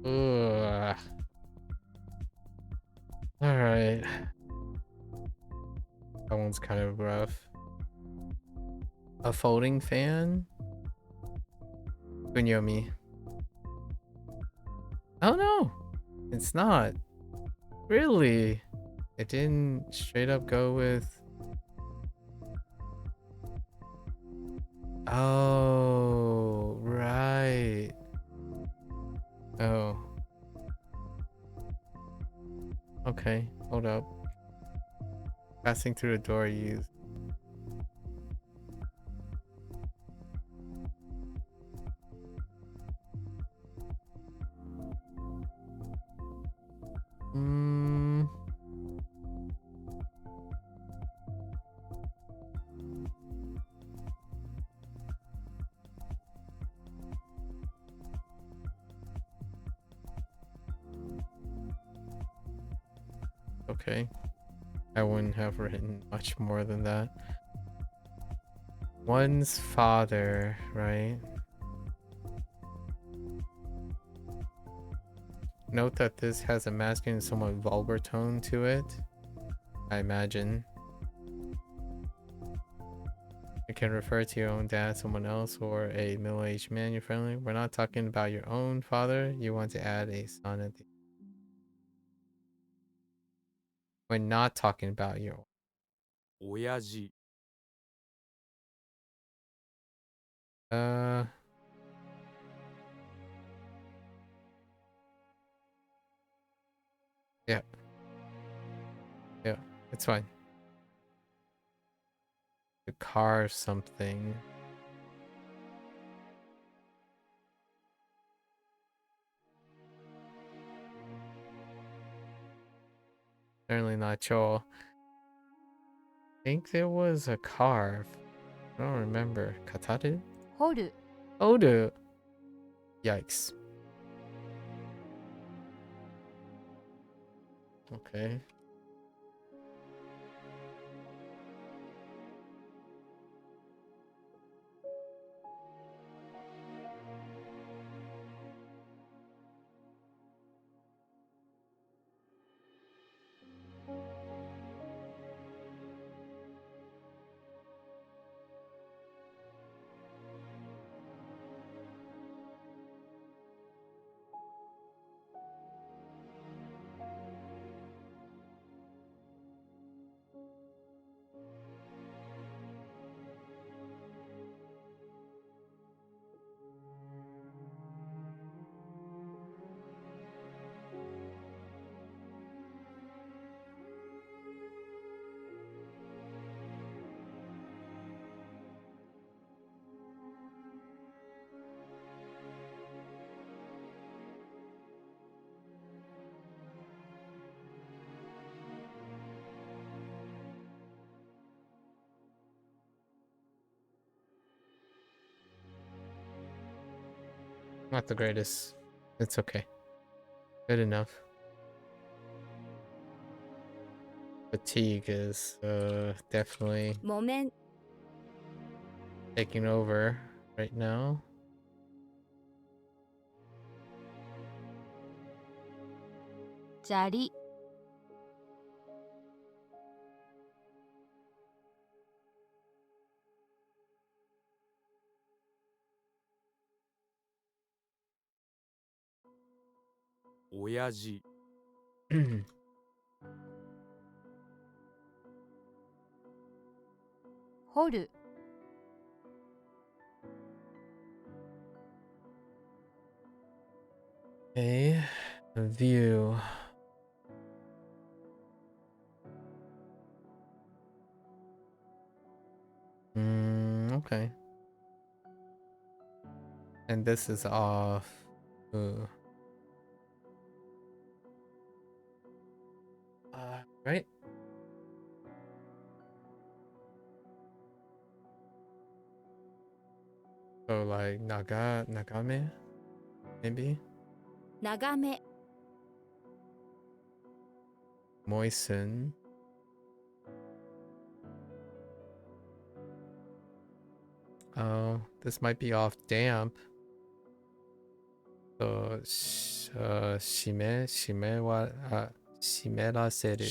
Ugh. Alright. That one's kind of rough. A folding fan? Kunyomi. Oh no! It's not. Really? It didn't straight up go with... Oh, right. Oh. Okay, hold up. Passing through the door used. Hmm. Okay. I wouldn't have written much more than that. One's father, right? Note that this has a masculine and somewhat vulgar tone to it. I imagine. It can refer to your own dad, someone else, or a middle-aged man you're friendly. We're not talking about your own father. You want to add a son at the... We're not talking about your... 親父 Uh... Yeah. Yeah, it's fine. To carve something. Certainly not Cho. I think there was a carve. I don't remember. Kataru? 掘る Odu. Yikes. Okay. Not the greatest. It's okay. Good enough. Fatigue is definitely 木綿 taking over right now. 砂利 親父 掘る Okay. View. Okay. And this is off. Ooh. Right? So like Nagame? Maybe? 眺め Moisten. Oh, this might be off damp. So, shimeraseru. 湿らせる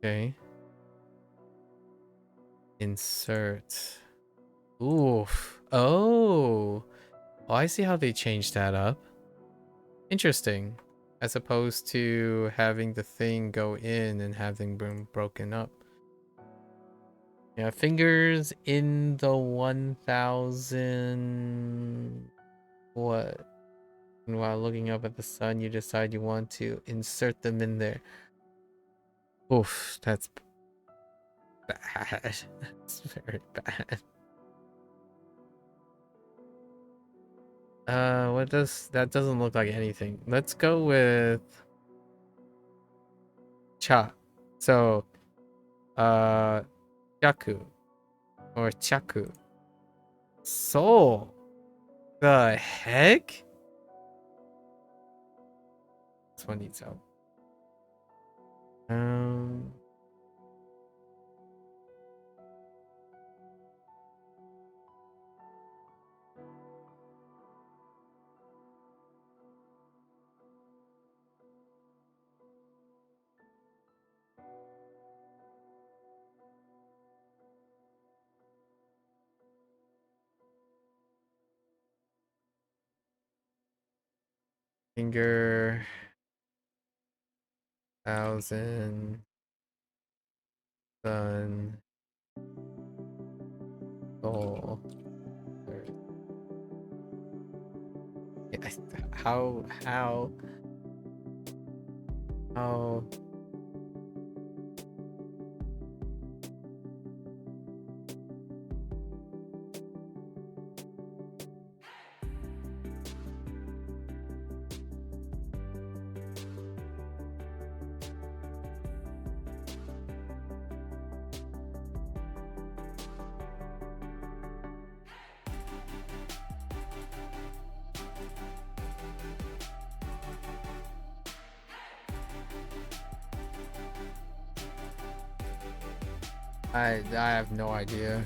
Okay. Insert. Oof. Oh. Oh, I see how they changed that up. Interesting. As opposed to having the thing go in and having been broken up. Yeah, fingers in the 1000. What? And while looking up at the sun, you decide you want to insert them in there. Oof, that's bad. That's very bad. What does that doesn't look like anything. Let's go with cha. So, yaku or chaku. So, the heck? This one needs help. Finger 1000 sun soul earth. Yeah, how How? I have no idea.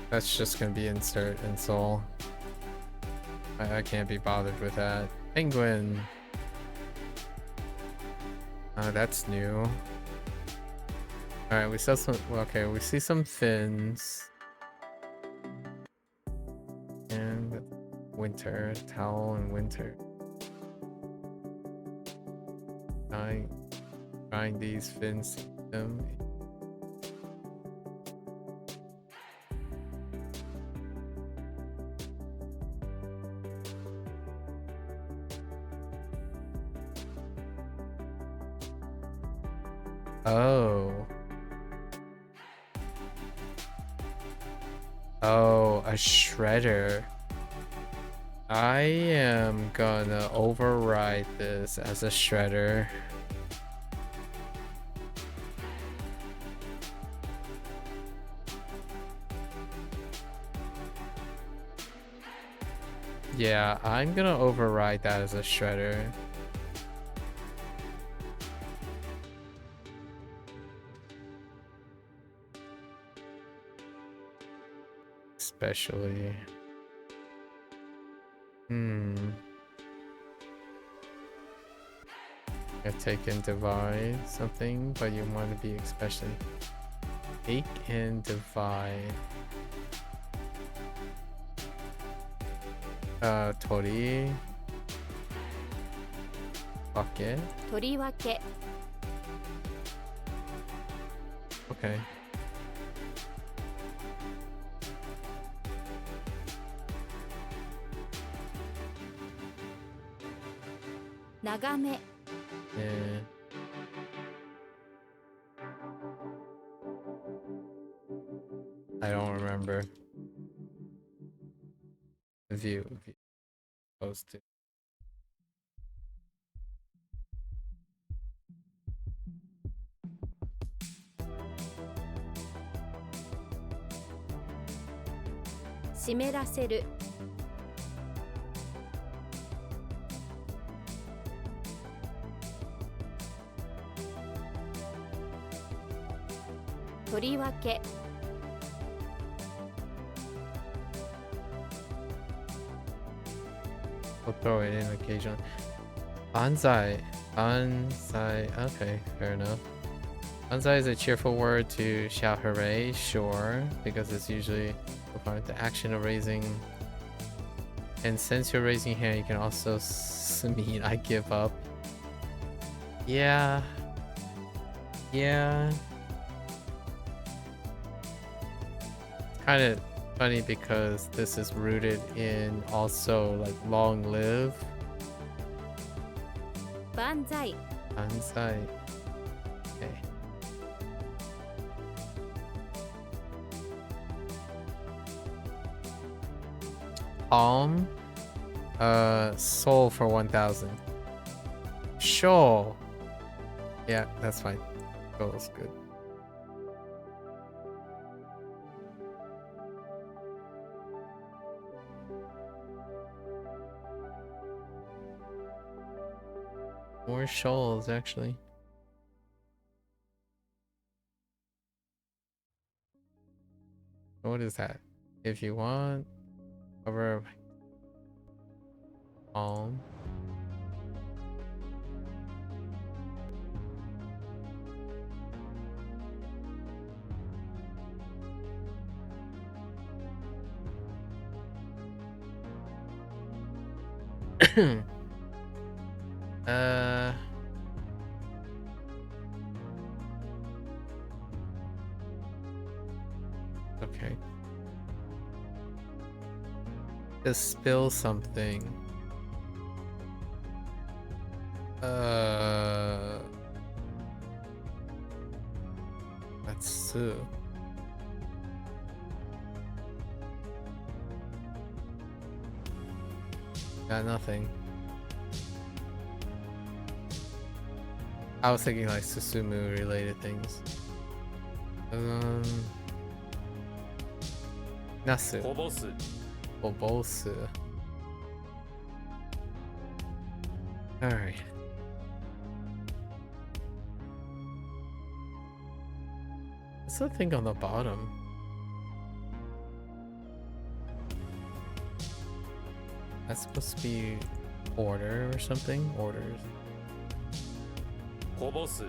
That's just gonna be insert and soul. I can't be bothered with that. Penguin. That's new. Alright, we saw some. Okay, we see some fins. And winter. Towel and winter. Trying these fins. Oh. Oh, a shredder. I am gonna override this as a shredder. Yeah, I'm gonna override that as a shredder. Especially. I take and divide something, but you want to be especially. Take and divide. Tori. Bucket. 取り分け Okay. 眺め Yeah. I don't remember. View. Supposed to. 湿らせる 取り分け We'll throw it in occasionally. Banzai. Banzai. Okay, fair enough. Banzai is a cheerful word to shout hooray, sure, because it's usually a part of the action of raising. And since you're raising your hand, you can also mean I give up. Yeah. Yeah. Kind of funny because this is rooted in also like long live. 万歳 Banzai. Okay. Palm. Soul for 1,000. Sure. Yeah, that's fine. Soul's good. More shoals, actually. What is that? If you want, cover palm. Okay. Just spill something. Kobosu. Got nothing. I was thinking like Susumu related things. Nasu. こぼす Kobosu. Alright. What's the thing on the bottom? That's supposed to be order or something? Orders. こぼす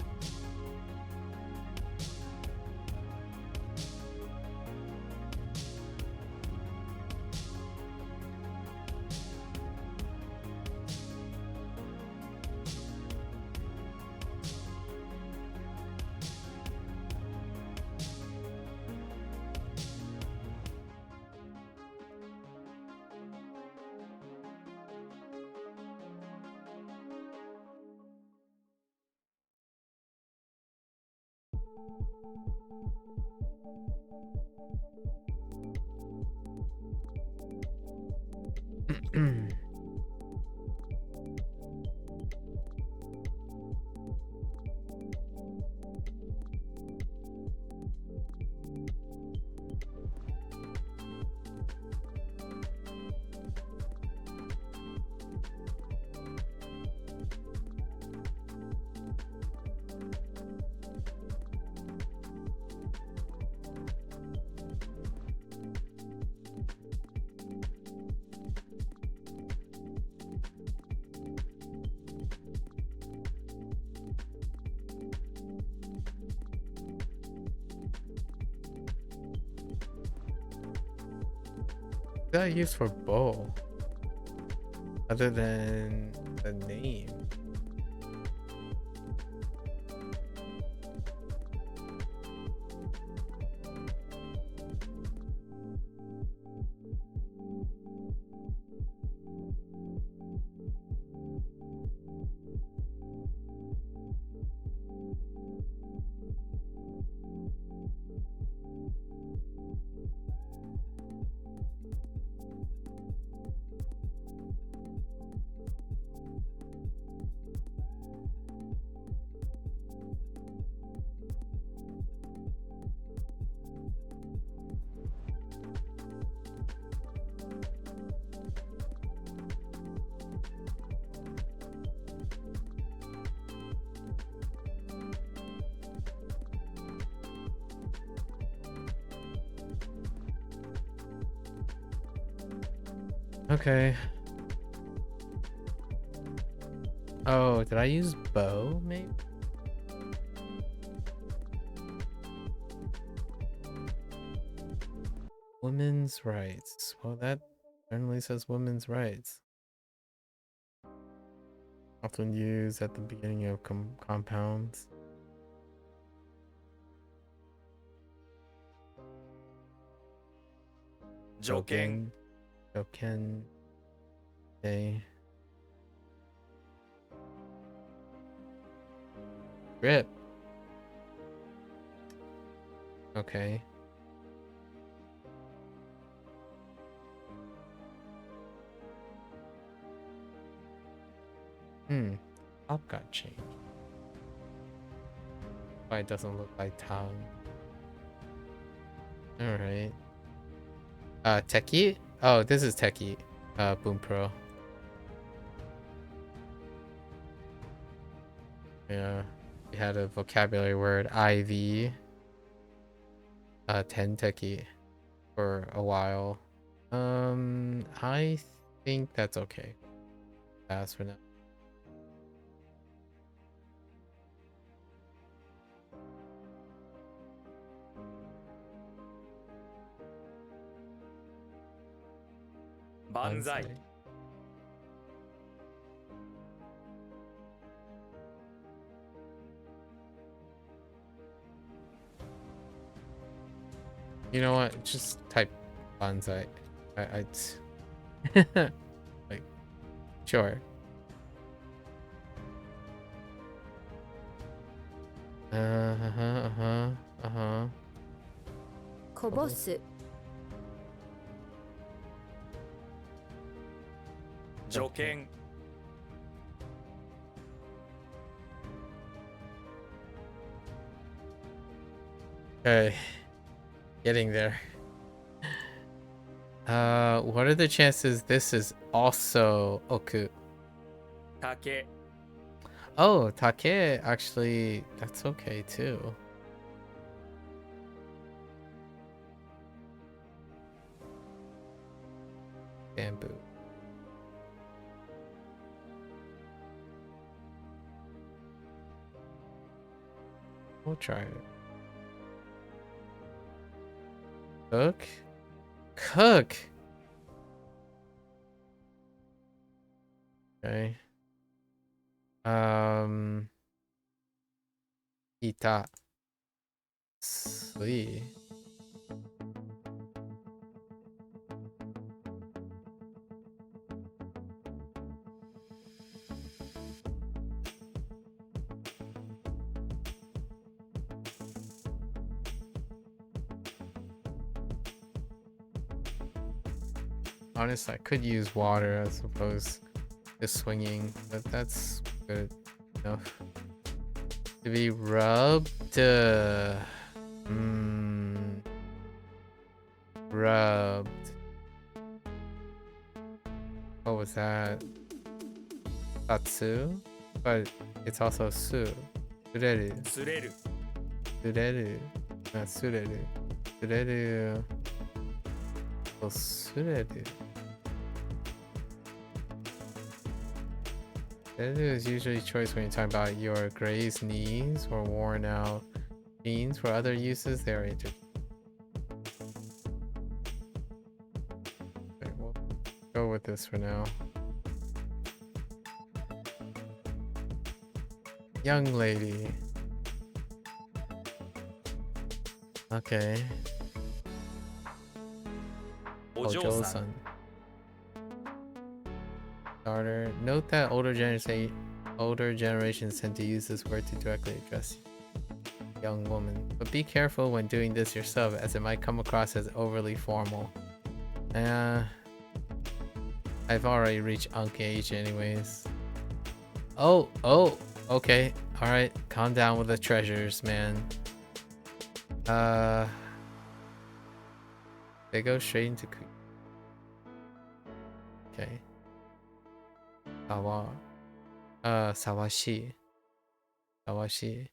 What did I use for bow? Other than the name. Okay. Oh, did I use bow, maybe? Women's rights. Well, that generally says women's rights. Often used at the beginning of compounds. Joken Joken. Okay. Grip. Okay. Top got changed. Why it doesn't look like tongue. Alright. Techie? Oh, this is Techie. Boom Pro. Yeah. We had a vocabulary word, IV. 10 Techie for a while. I think that's okay. Pass for now. Banzai You know what? Just type Banzai. I like, sure. Uh-huh. こぼす、助言 Okay, getting there. What are the chances this is also oku? 竹 Oh, take, actually, that's okay too. Bamboo. We'll try it. Cook? Cook! Okay. Ita. Sweet. Honestly, I could use water as opposed to swinging, but that's good enough. To be rubbed? Rubbed. What was that? Tatsu? But it's also su. Sureru. すれる Sureru. Not sureru. Sureru. Well, sureru. Sureru is usually choice when you're talking about your grazed knees or worn out jeans. For other uses, they are interchangeable. Okay, we'll go with this for now. Young lady. Okay. お嬢さん Ojo-san. Daughter. Note that older generations tend to use this word to directly address a young woman. But be careful when doing this yourself, as it might come across as overly formal. I've already reached unk age anyways. Oh, okay. Alright, calm down with the treasures, man. They go straight into okay. Sawa. Sawashi. Sawashi.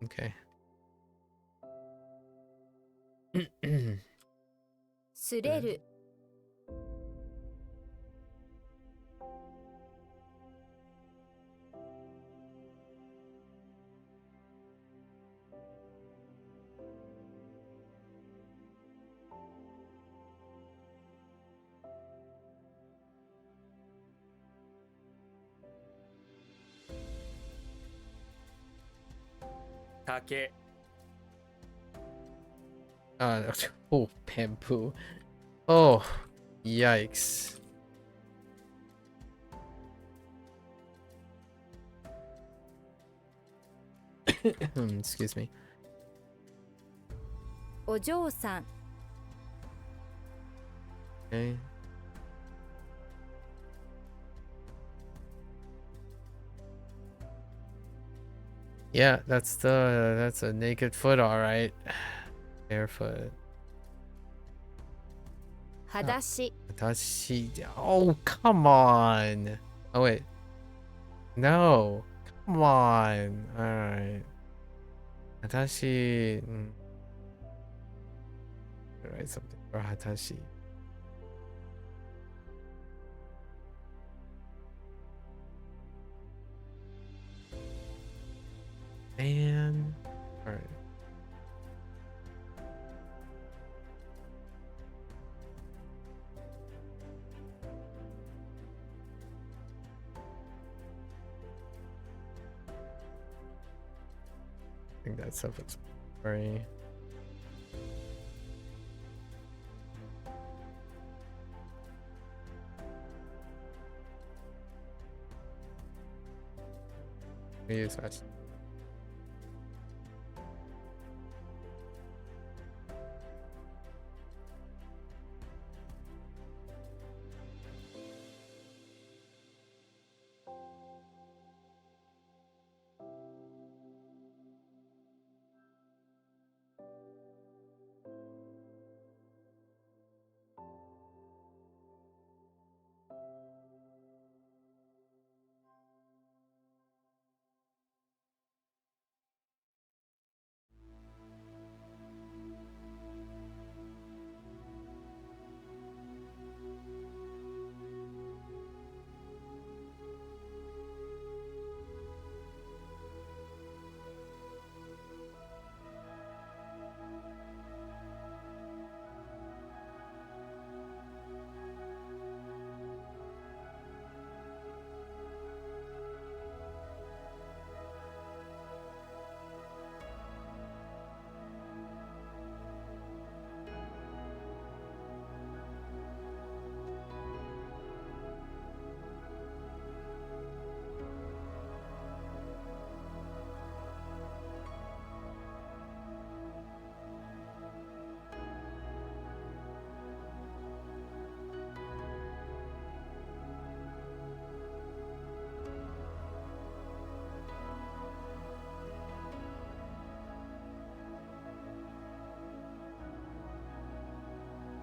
Okay. すれる、竹 Oh, bamboo. Oh, yikes. Excuse me. お嬢さん、 Okay. Yeah, that's a naked foot, all right. Barefoot. 裸足、 Oh, come on. Oh wait. No. Come on. All right. Hatashi. Write something for Hatashi. Man. All right. I think that's self-explanatory. We use that.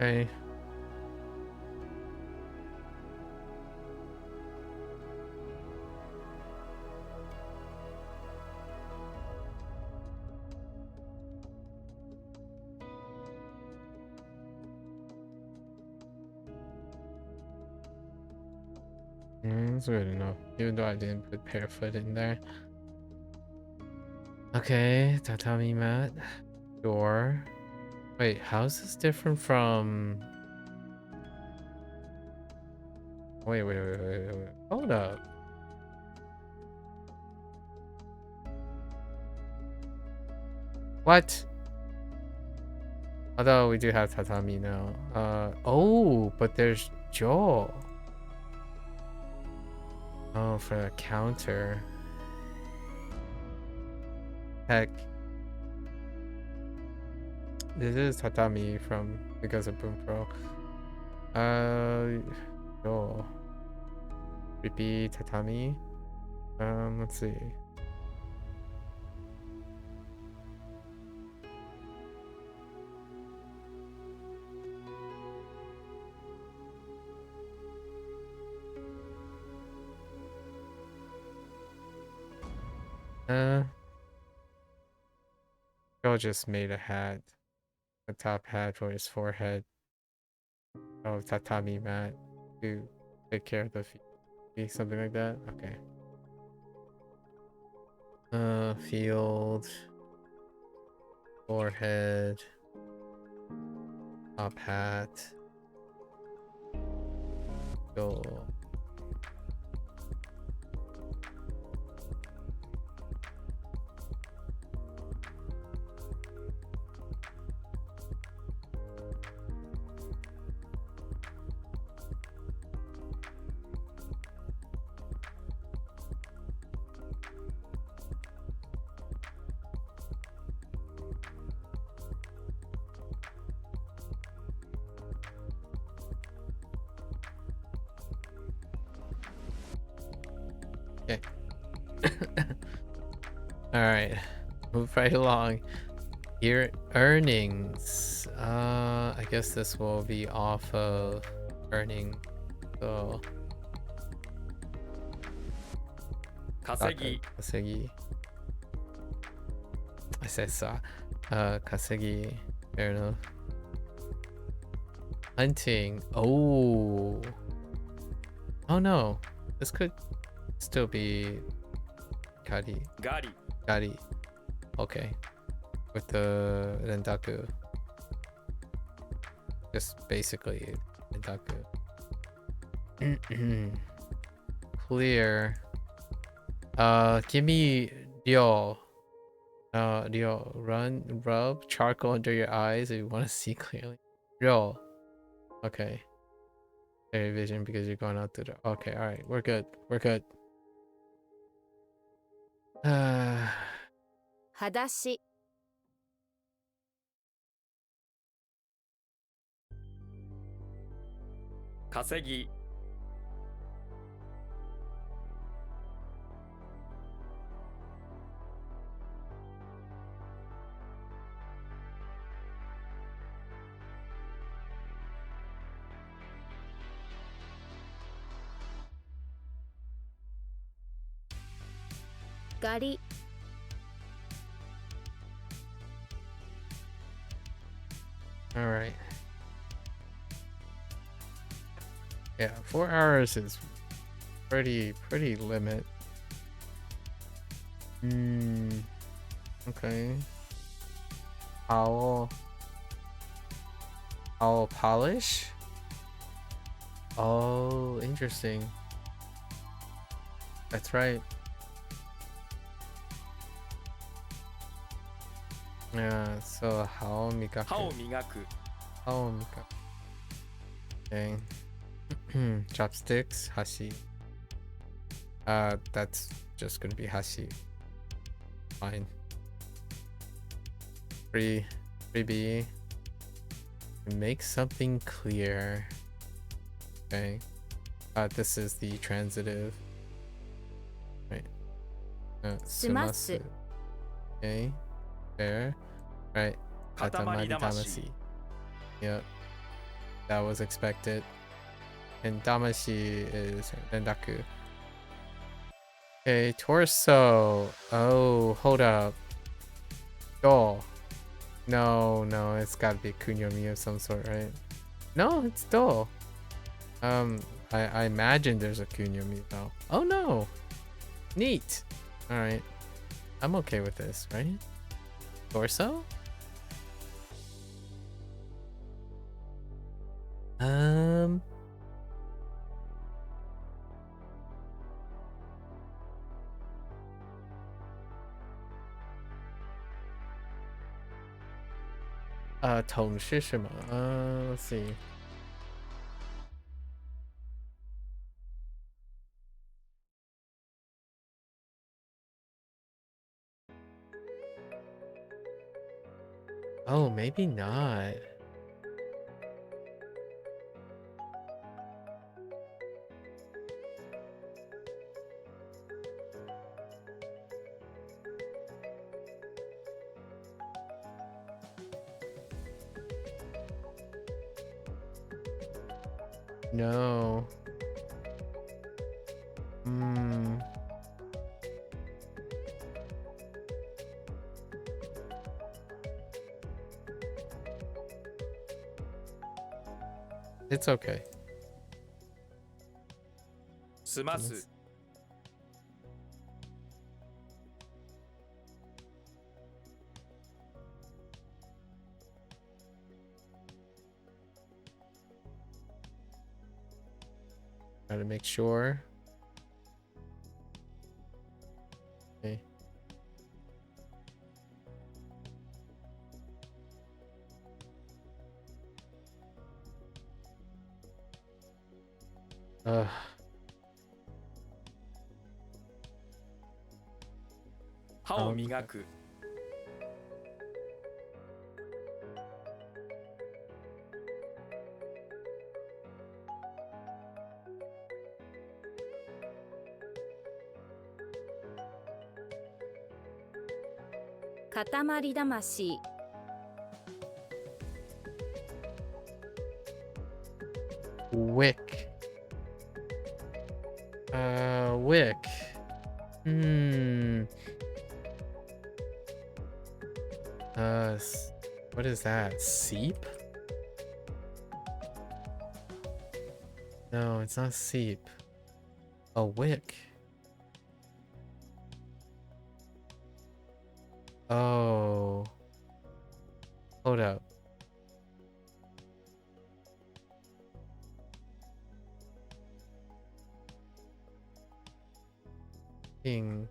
Okay. That's good enough, even though I didn't put barefoot in there. Okay, tatami mat, door. Wait, how is this different from? Wait. Hold up. What? Although we do have tatami now. Oh, but there's jo. Oh, for the counter. Heck. This is tatami from because of Boom Pro. Jo. Repeat tatami. Let's see. Joe just made a hat. A top hat for his forehead. Oh, tatami mat to take care of the feet. Something like that. Okay. Field. Forehead. Top hat. Joe. Okay. All right. Move right along. Your earnings. I guess this will be off of earning. So. 稼ぎ Kasegi. I said sa. Kasegi. Fair enough. Hunting. Oh. Oh no. This could still be Kari. ガリ Kari. Okay. With the Rendaku. Just basically Rendaku. Clear. Give me Ryo. Ryo. Rub charcoal under your eyes if you want to see clearly. Ryo. Okay. Clear vision because you're going out to the. Okay, alright. We're good. We're good. 裸足 稼ぎ ガリ All right. Yeah, 4 hours is pretty limit. Okay. Owl polish? Oh, interesting. That's right. Yeah, so how 歯を migaku. 磨く How migaku. Okay. Chopsticks, hashi. That's just gonna be hashi. Fine. Freebie. Make something clear. Okay. This is the transitive. Right. すます sumasu. Okay. Fair. Right. 塊魂 Yep. That was expected. And damashi is rendaku. Okay, torso. Oh, hold up. Do. No, it's gotta be kunyomi of some sort, right? No, it's do. I imagine there's a kunyomi though. Oh no! Neat! Alright. I'm okay with this, right? Torso? Let's see. Oh, maybe not. No. It's okay. 済ます Gotta make sure. Okay. Ugh. 歯を磨く 塊魂 Wick. Wick. What is that? Seep? No, it's not seep. A wick. Oh. Hold up. King.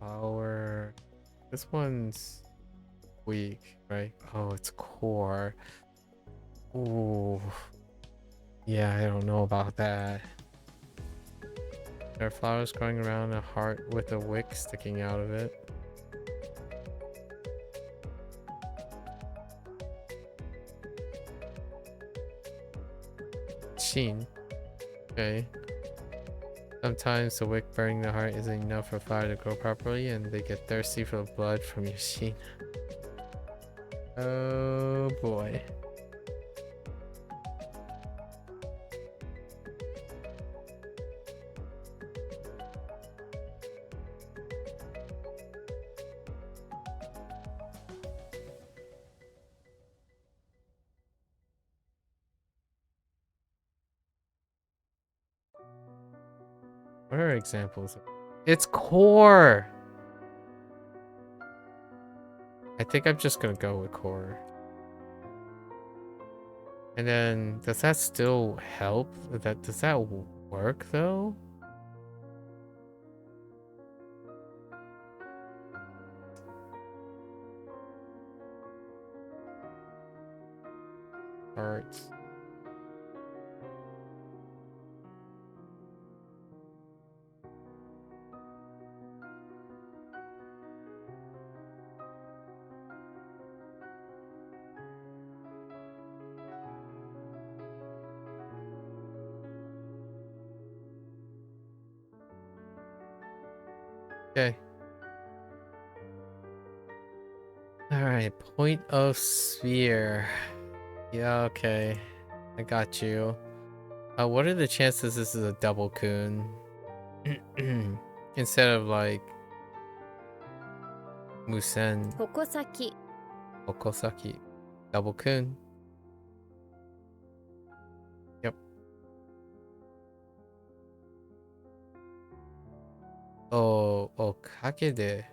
Power. This one's weak, right? Oh, it's core. Ooh. Yeah, I don't know about that. There are flowers growing around a heart with a wick sticking out of it. Sheen. Okay. Sometimes the wick burning the heart isn't enough for fire to grow properly, and they get thirsty for the blood from your sheen. Oh boy. What are examples? It's core! I think I'm just gonna go with core. And then, does that still help? Does that work though? Hearts. Okay. Alright, point of sphere. Yeah, okay. I got you. What are the chances this is a double kun? Instead of like Musen, 矛先 Okosaki. Double kun. Yep. Oh, Okage.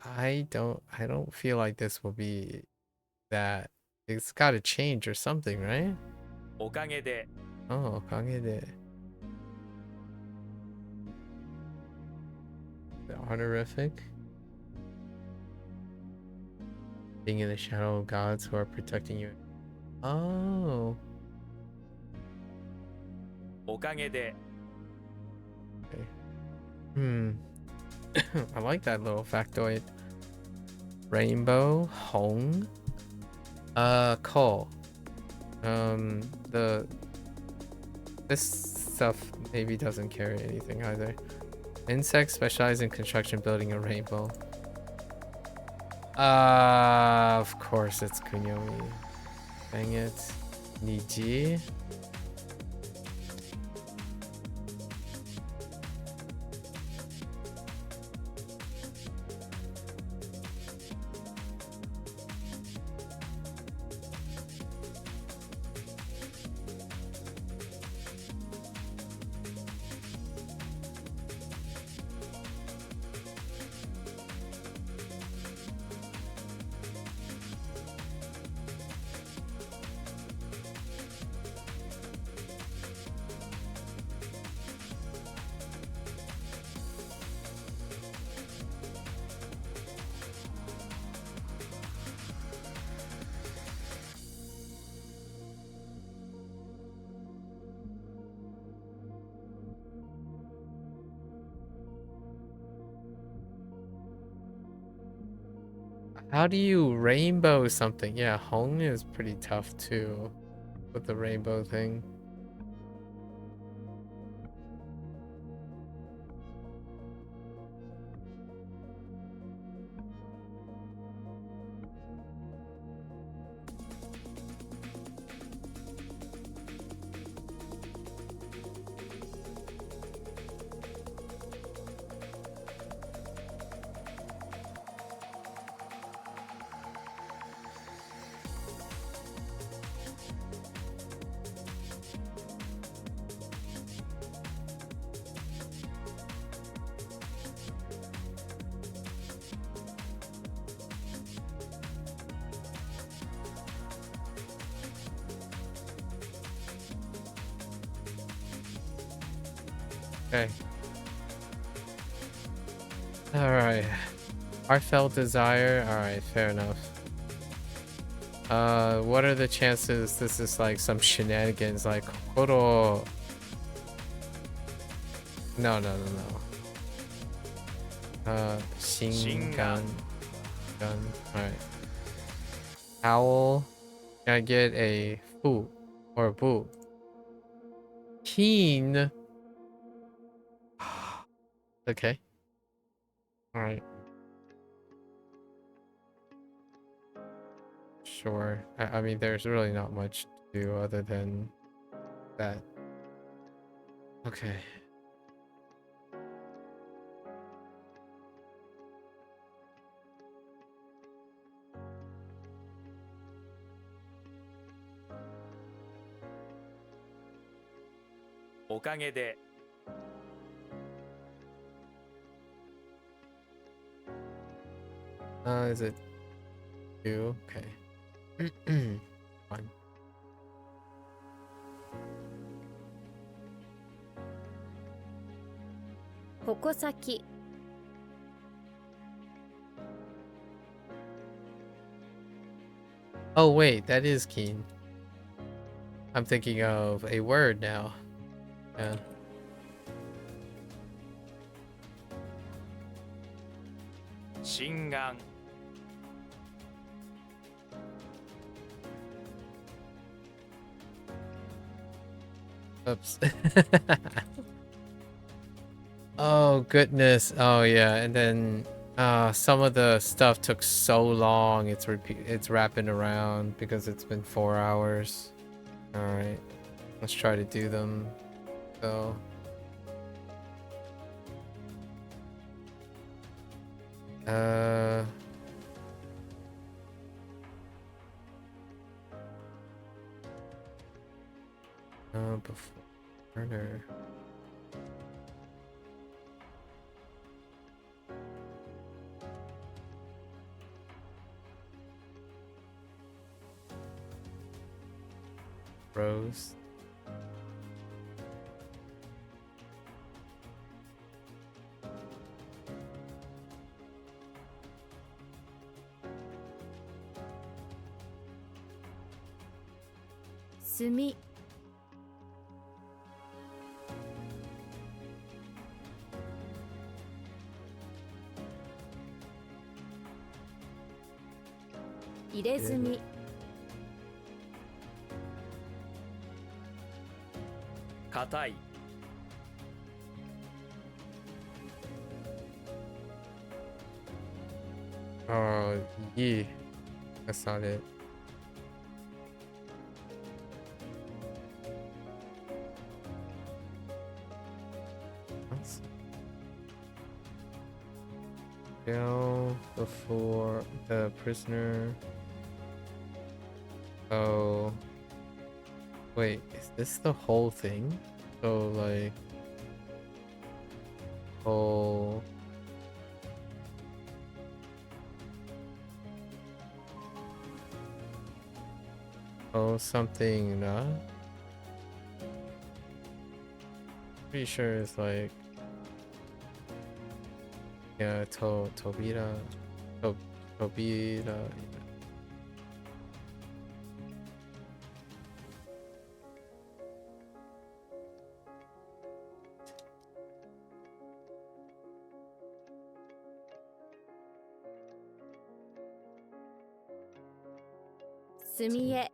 I don't feel like this will be that. It's gotta change or something, right? おかげで Oh, Okage. The honorific. Being in the shadow of gods who are protecting you. Oh. おかげで Okay. Hmm. I like that little factoid. Rainbow, Hoang. Call. This stuff maybe doesn't carry anything either. Insects specialize in construction, building a rainbow. Of course it's Kunyomi. Dang it. Niji. How do you rainbow something? Yeah, Hong is pretty tough too with the rainbow thing. Okay. Alright. Heartfelt desire. Alright, fair enough. What are the chances this is like some shenanigans like Kokoro? No. Shingan. Gun. Alright. Owl. Can I get a fu or boo? Keen. Okay. Alright. Sure. I mean, there's really not much to do other than that. Okay. Oかげで Is it two? Okay. One. Hokosaki. Oh wait, that is keen. I'm thinking of a word now. Yeah. Shingan. Oops. Oh goodness. Oh yeah, and then some of the stuff took so long. It's wrapping around because it's been 4 hours. All right. Let's try to do them. So before burner. Rose. Sumi. Irezumi. Katai. Oh, yeah. That's not it. Jail before the prisoner. Oh. Wait, is this the whole thing? So, like. Oh. Oh, something, nah? Pretty sure it's like. Yeah, Tobira. Tobira. Sumie.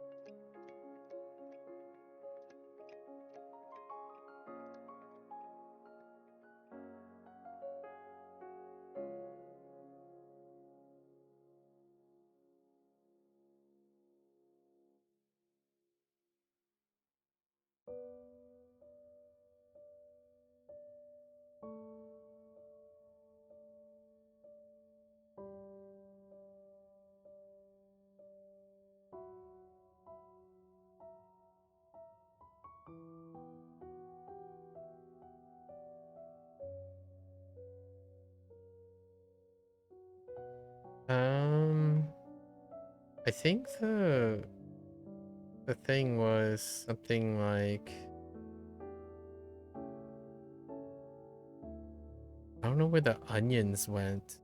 I think the thing was something like, I don't know where the onions went.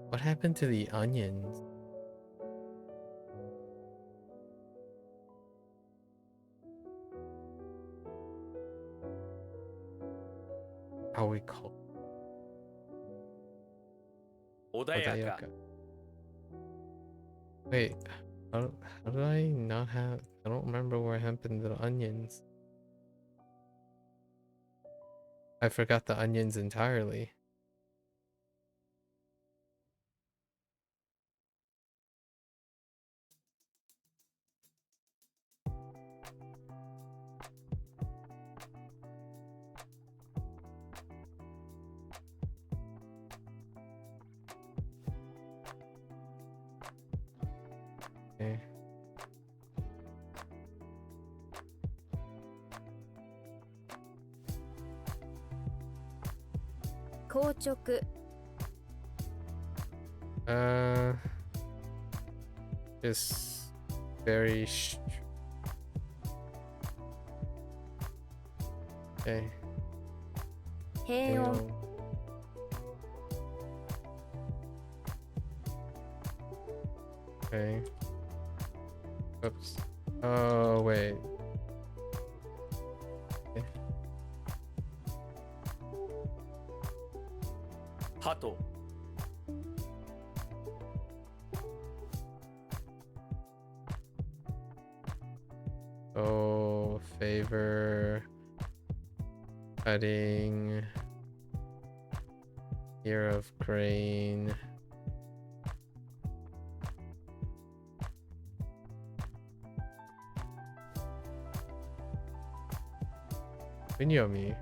What happened to the onions? how we call 穏やか Odayaka. Wait, how do I not have? I don't remember where I have the onions. I forgot the onions entirely. Okay. 硬直 Just very okay. 平穏 Okay. Oops. Oh wait. Okay. 鳩 Oh, favor cutting ear of grain. Kunyomi.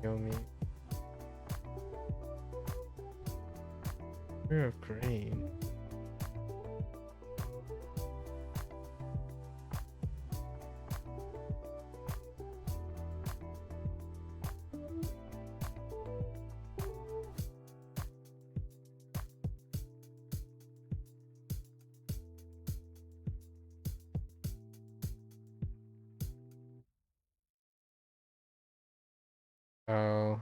Yomi. Ear of grain. Oh.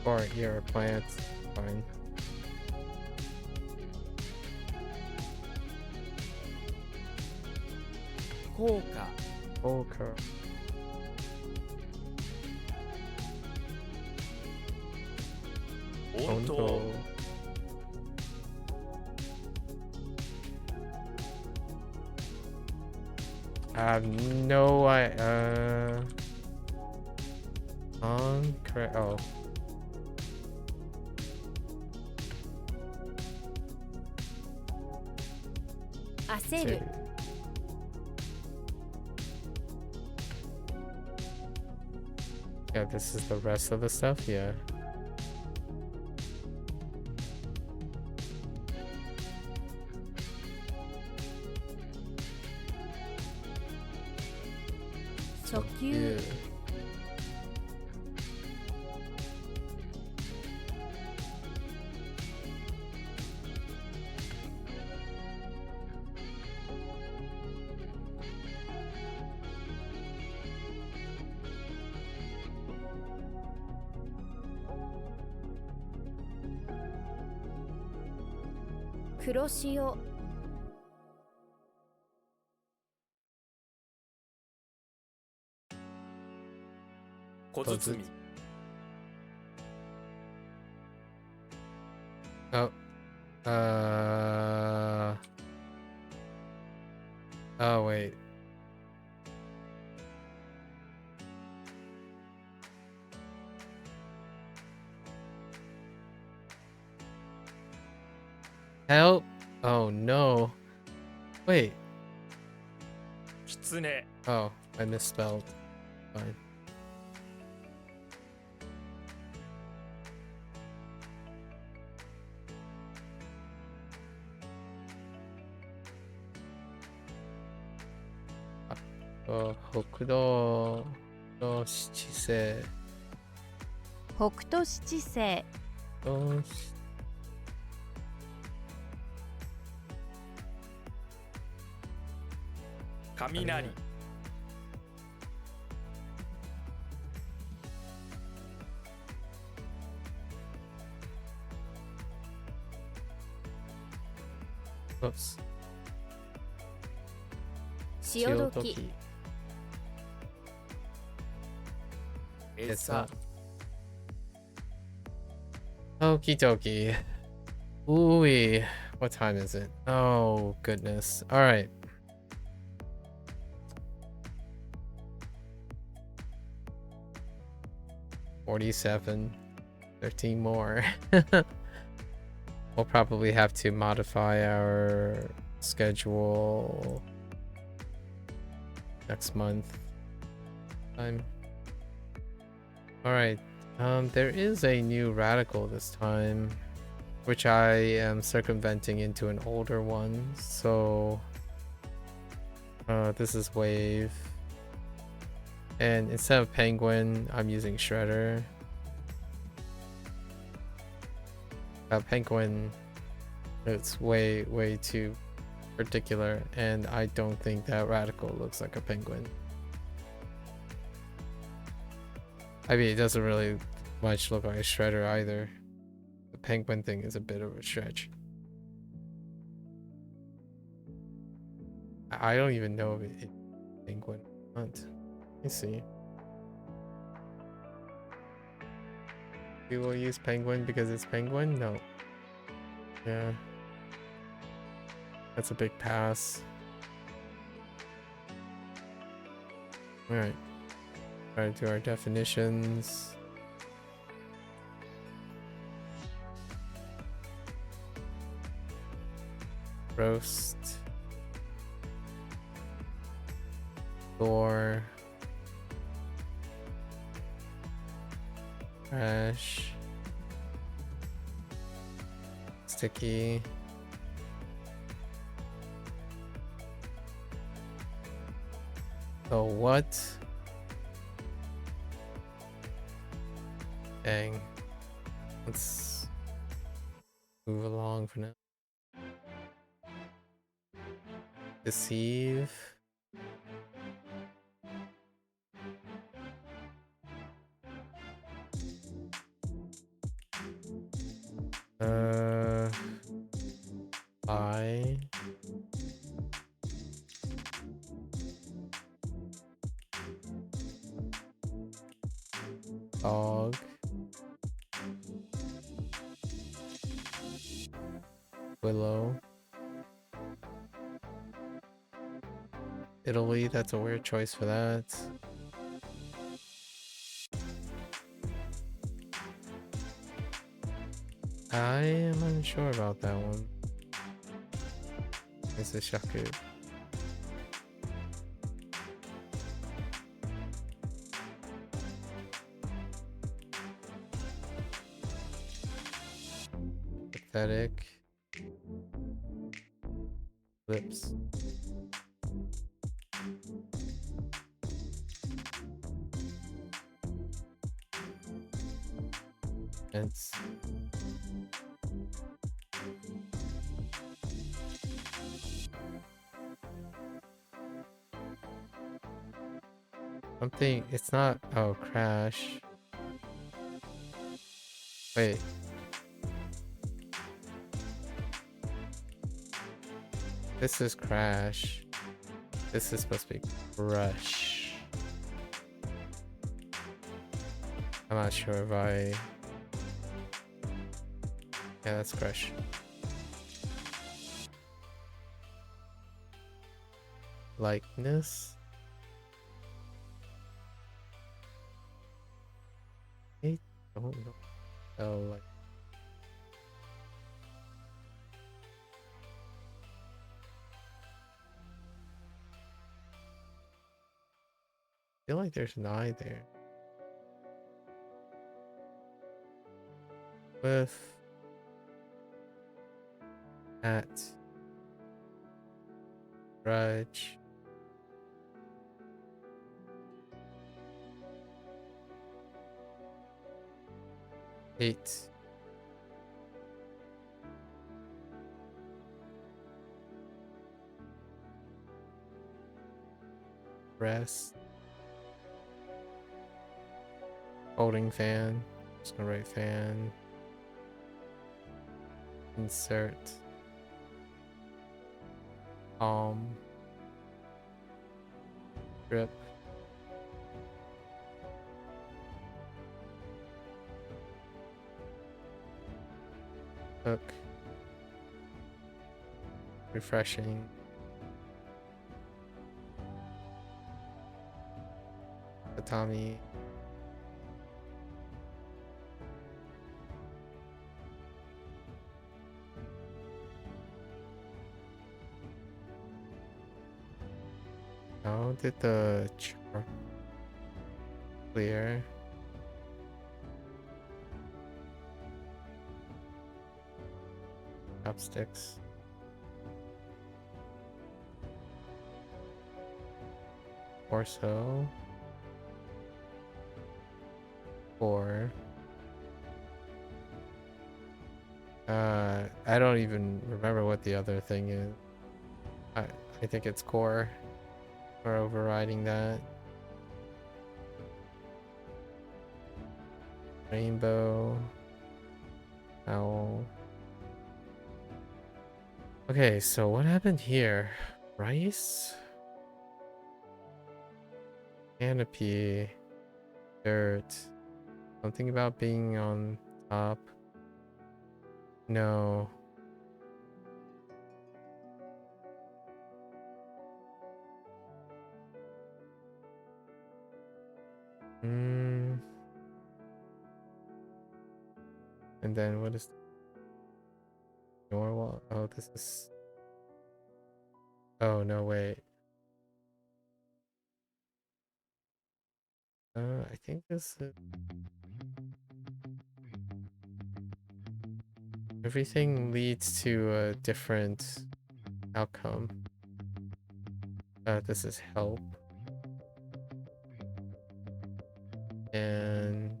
Or ear of plants. Fine. 効果 Okay. 温当 I have no correct. Oh, 焦る yeah, this is the rest of the stuff. Yeah. 初級 Yeah.「黒潮」 小包 Oh. Oh wait. Help! Oh no. Wait. 狐 Oh, I misspelled. Fine. 北道の七星北斗七星の雷。Oops. 潮時餌。 Okie dokie. Ooh, what time is it? Oh goodness. All right. $47. 13 more. We'll probably have to modify our schedule next month. All right. There is a new radical this time, which I am circumventing into an older one. So this is wave, and instead of penguin, I'm using shredder. Penguin, it's way too particular, and I don't think that radical looks like a penguin. I mean, it doesn't really much look like a shredder either. The penguin thing is a bit of a stretch. I don't even know if it's penguin or not. Let me see. We will use penguin because it's penguin? No. Yeah. That's a big pass. Alright. Try to do our definitions. Roast. Door. Crash. Sticky. So what? Dang. Let's move along for now. Deceive. Lie. Dog. Willow. Italy, that's a weird choice for that. I am unsure about that one. It's a shaku. Pathetic. Lips. Fence. Something, it's not, oh, crash. Wait. This is crash. This is supposed to be crush. I'm not sure if I... Yeah, that's crush. Likeness. I don't know. Oh, like... I feel like there's an eye there. With... At... Grudge... 8. Rest. Folding fan. Just gonna write fan. Insert. Strip. Hook. Refreshing. Tatami. How did the chart clear? Chopsticks. Torso. 4. I don't even remember what the other thing is. I think it's core. We're overriding that. Rainbow. Owl. Okay, so what happened here? Rice? Canopy. Dirt. Something about being on top. No. And then what is normal? Oh, this is. Oh, no, wait. I think this is. Everything leads to a different outcome. This is help. And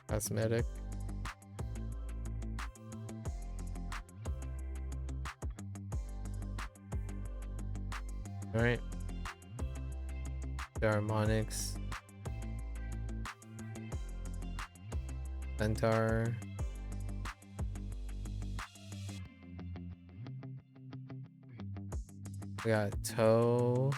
cosmetic. All right. The harmonics. Centaur. We got toe.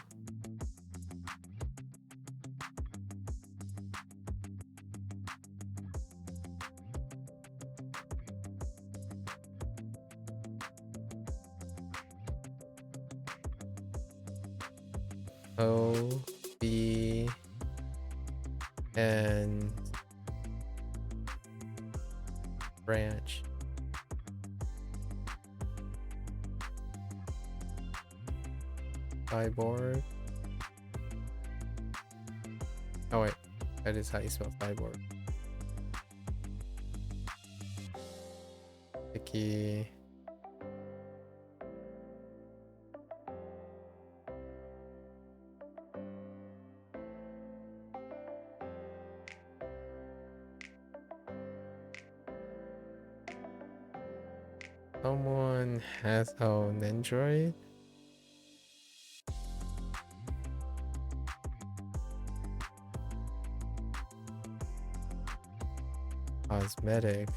O, B, and branch. Cyborg. Oh wait, that is how you spell cyborg. Sticky. Someone has an Android. Cosmetic.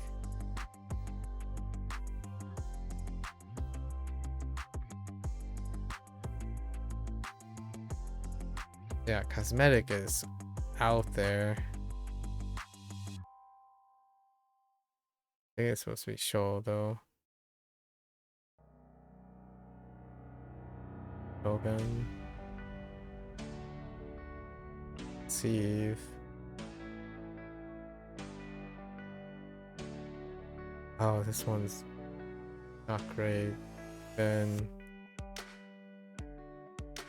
Yeah, cosmetic is out there. I think it's supposed to be show though. Shogun. Sieve. Oh, this one's not great. Then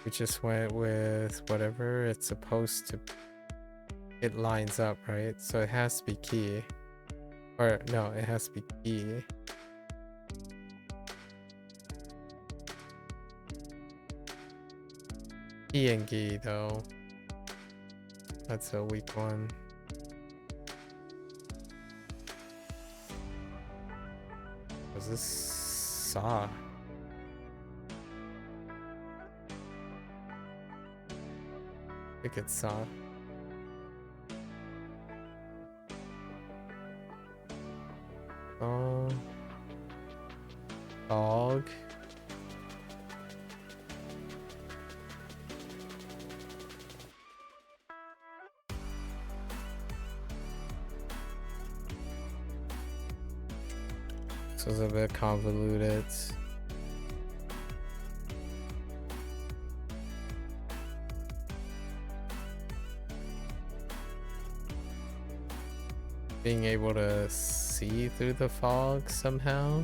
we just went with whatever it's supposed to. It lines up, right? So it has to be key. Or no, it has to be key. Iengi though. That's a weak one. Was this Sa? I think it's Sa. Oh. Dog. This was a bit convoluted. Being able to see through the fog somehow.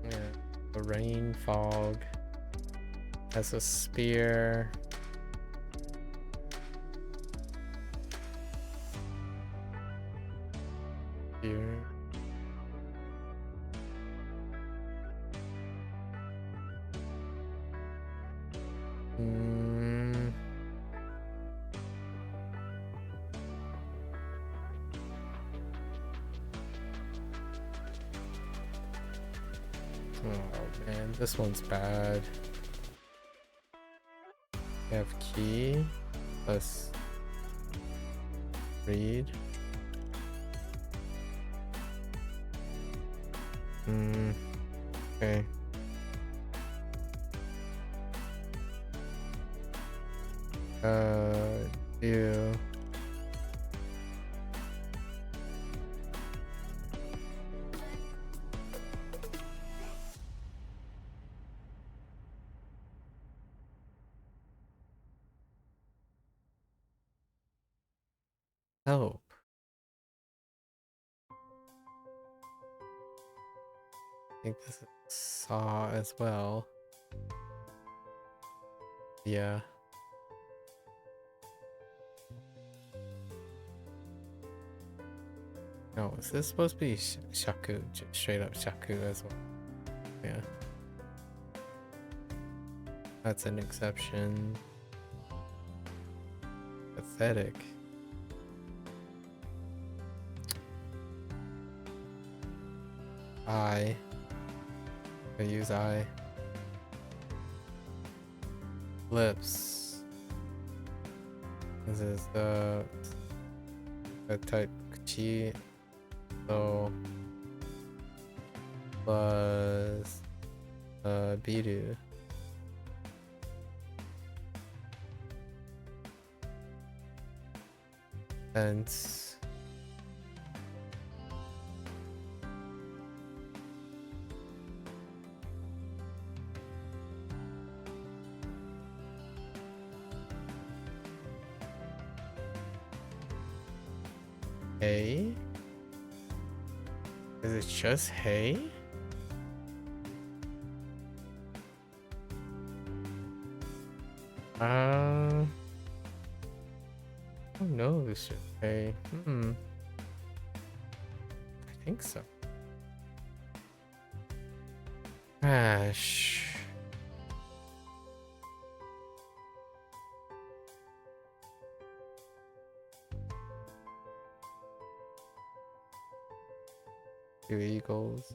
Yeah, the rain fog has a spear. Here. Oh man, this one's bad. We have key plus read. Okay. Do help. I think this is Saw as well. Yeah. No, is this supposed to be Shaku? Straight up Shaku as well. Yeah. That's an exception. Pathetic. I use I. Lips. This is the type Chi. So plus Biru. And hay? Is it just hay? I don't know this shit. Hay. I think so. Trash. Two eagles.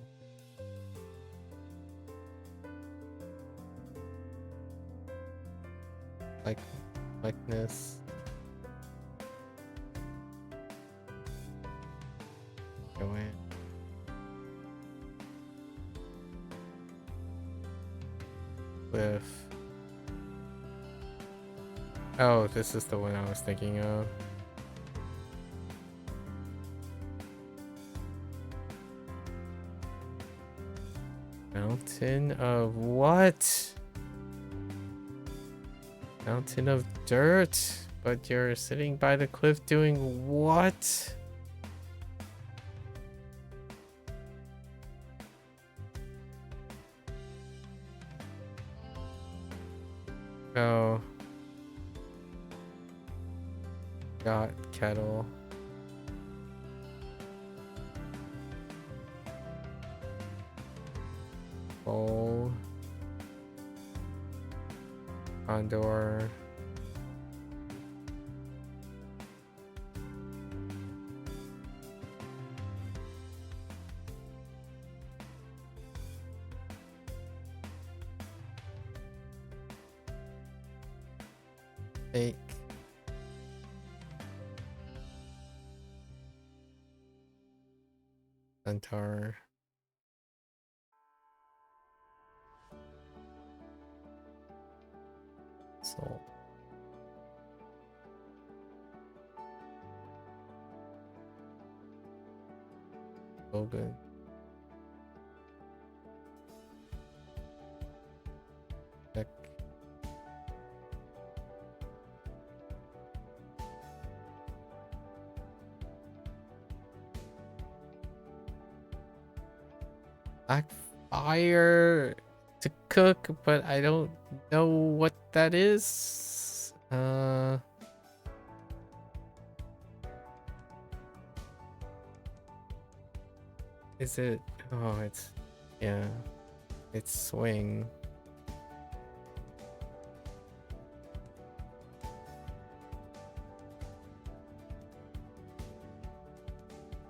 Likeness. Go in. Cliff. Oh, this is the one I was thinking of. Mountain of what? Mountain of dirt, but you're sitting by the cliff doing what? Oh. Got kettle. Bowl. Condor. Fake. Centaur. Soul. Logan. Check. Black fire to cook, but I don't know what that is. Is it? Oh, it's, yeah, it's swing.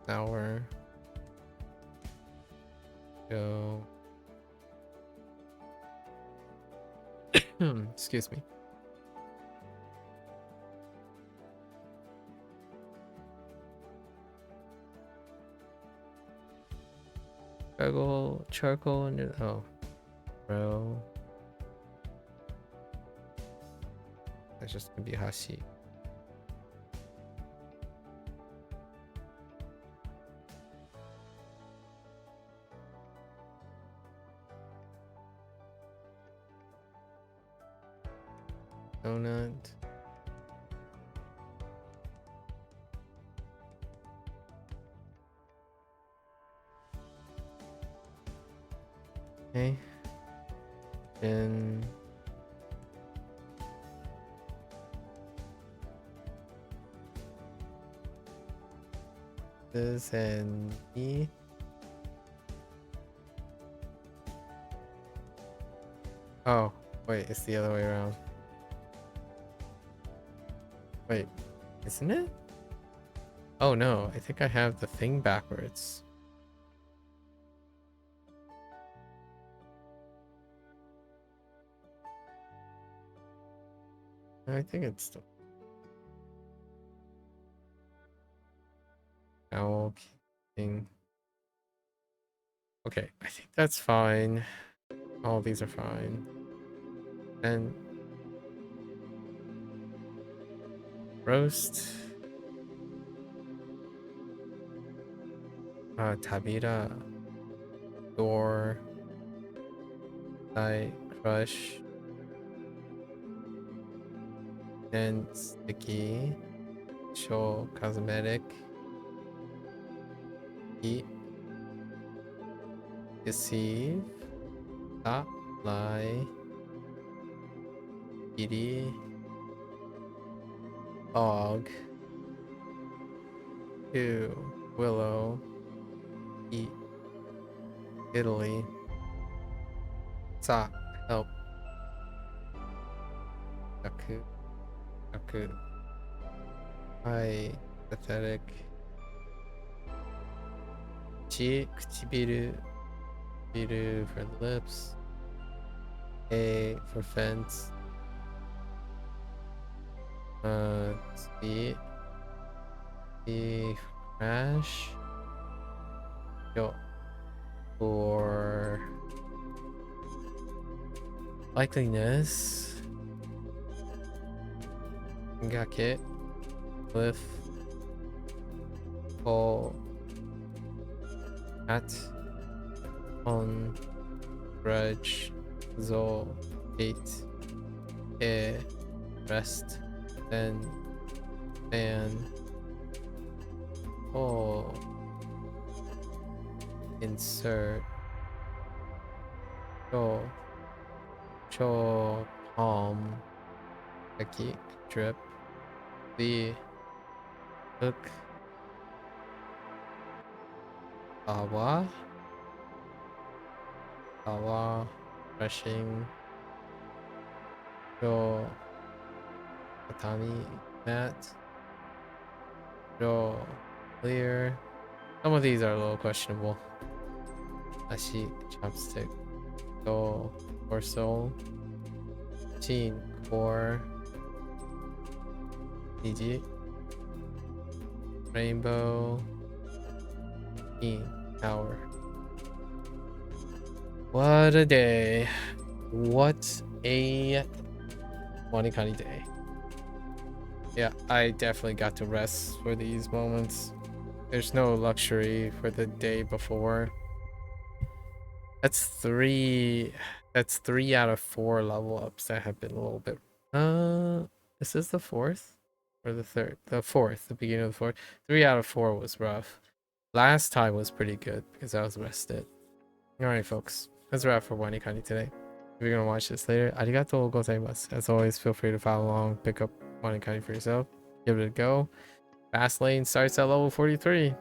Sour. Go. Excuse me. Charcoal under, oh, bro. That's just gonna be hashi. Donut. Okay. Then this and me. Oh, wait, it's the other way around. Wait, isn't it? Oh no, I think I have the thing backwards. I think it's still owl king. Okay, I think that's fine. All these are fine. And roast. Tabira. Door. Dye. Crush. And sticky. Show cosmetic. Eat. Deceive. Stop. Lie. Edie. Fog. 2. Willow. Eat. Italy. Sock. Help. Yaku. Yaku. I. Pathetic. Chi. Kuchibiru. Biru for the lips. A for fence. C. C for crash. Yo. For likeliness. Gake. Cliff. Pull. At. On. Grudge. Zol. 8. A. Rest. Then. Fan. Oh. Insert. Show. Show. Palm. Aki, drip, the hook, awa, brushing, yo, katani, mat, yo, clear. Some of these are a little questionable. Ashi, chopstick, yo, torso, chin, core, Niji, rainbow, in, tower. What a day. What a WaniKani day. Yeah, I definitely got to rest for these moments. There's no luxury for the day before. That's three out of 4 level ups that have been a little bit this is the 4th or the 3rd? The 4th, the beginning of the 4th. 3 out of 4 was rough. Last time was pretty good because I was rested. Alright folks, that's a wrap for WaniKani today. If you're gonna watch this later, arigatou gozaimasu. As always, feel free to follow along, pick up WaniKani for yourself, give it a go. Fast lane starts at level 43.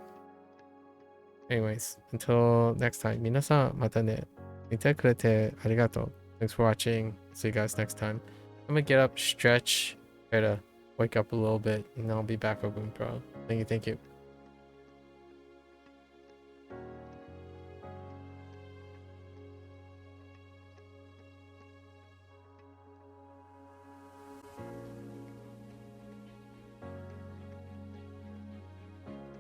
Anyways, until next time, 皆さんまたね。見てくれてありがとう. Thanks for watching. See you guys next time. I'm gonna get up, stretch, try to wake up a little bit, and I'll be back open, bro. Thank you.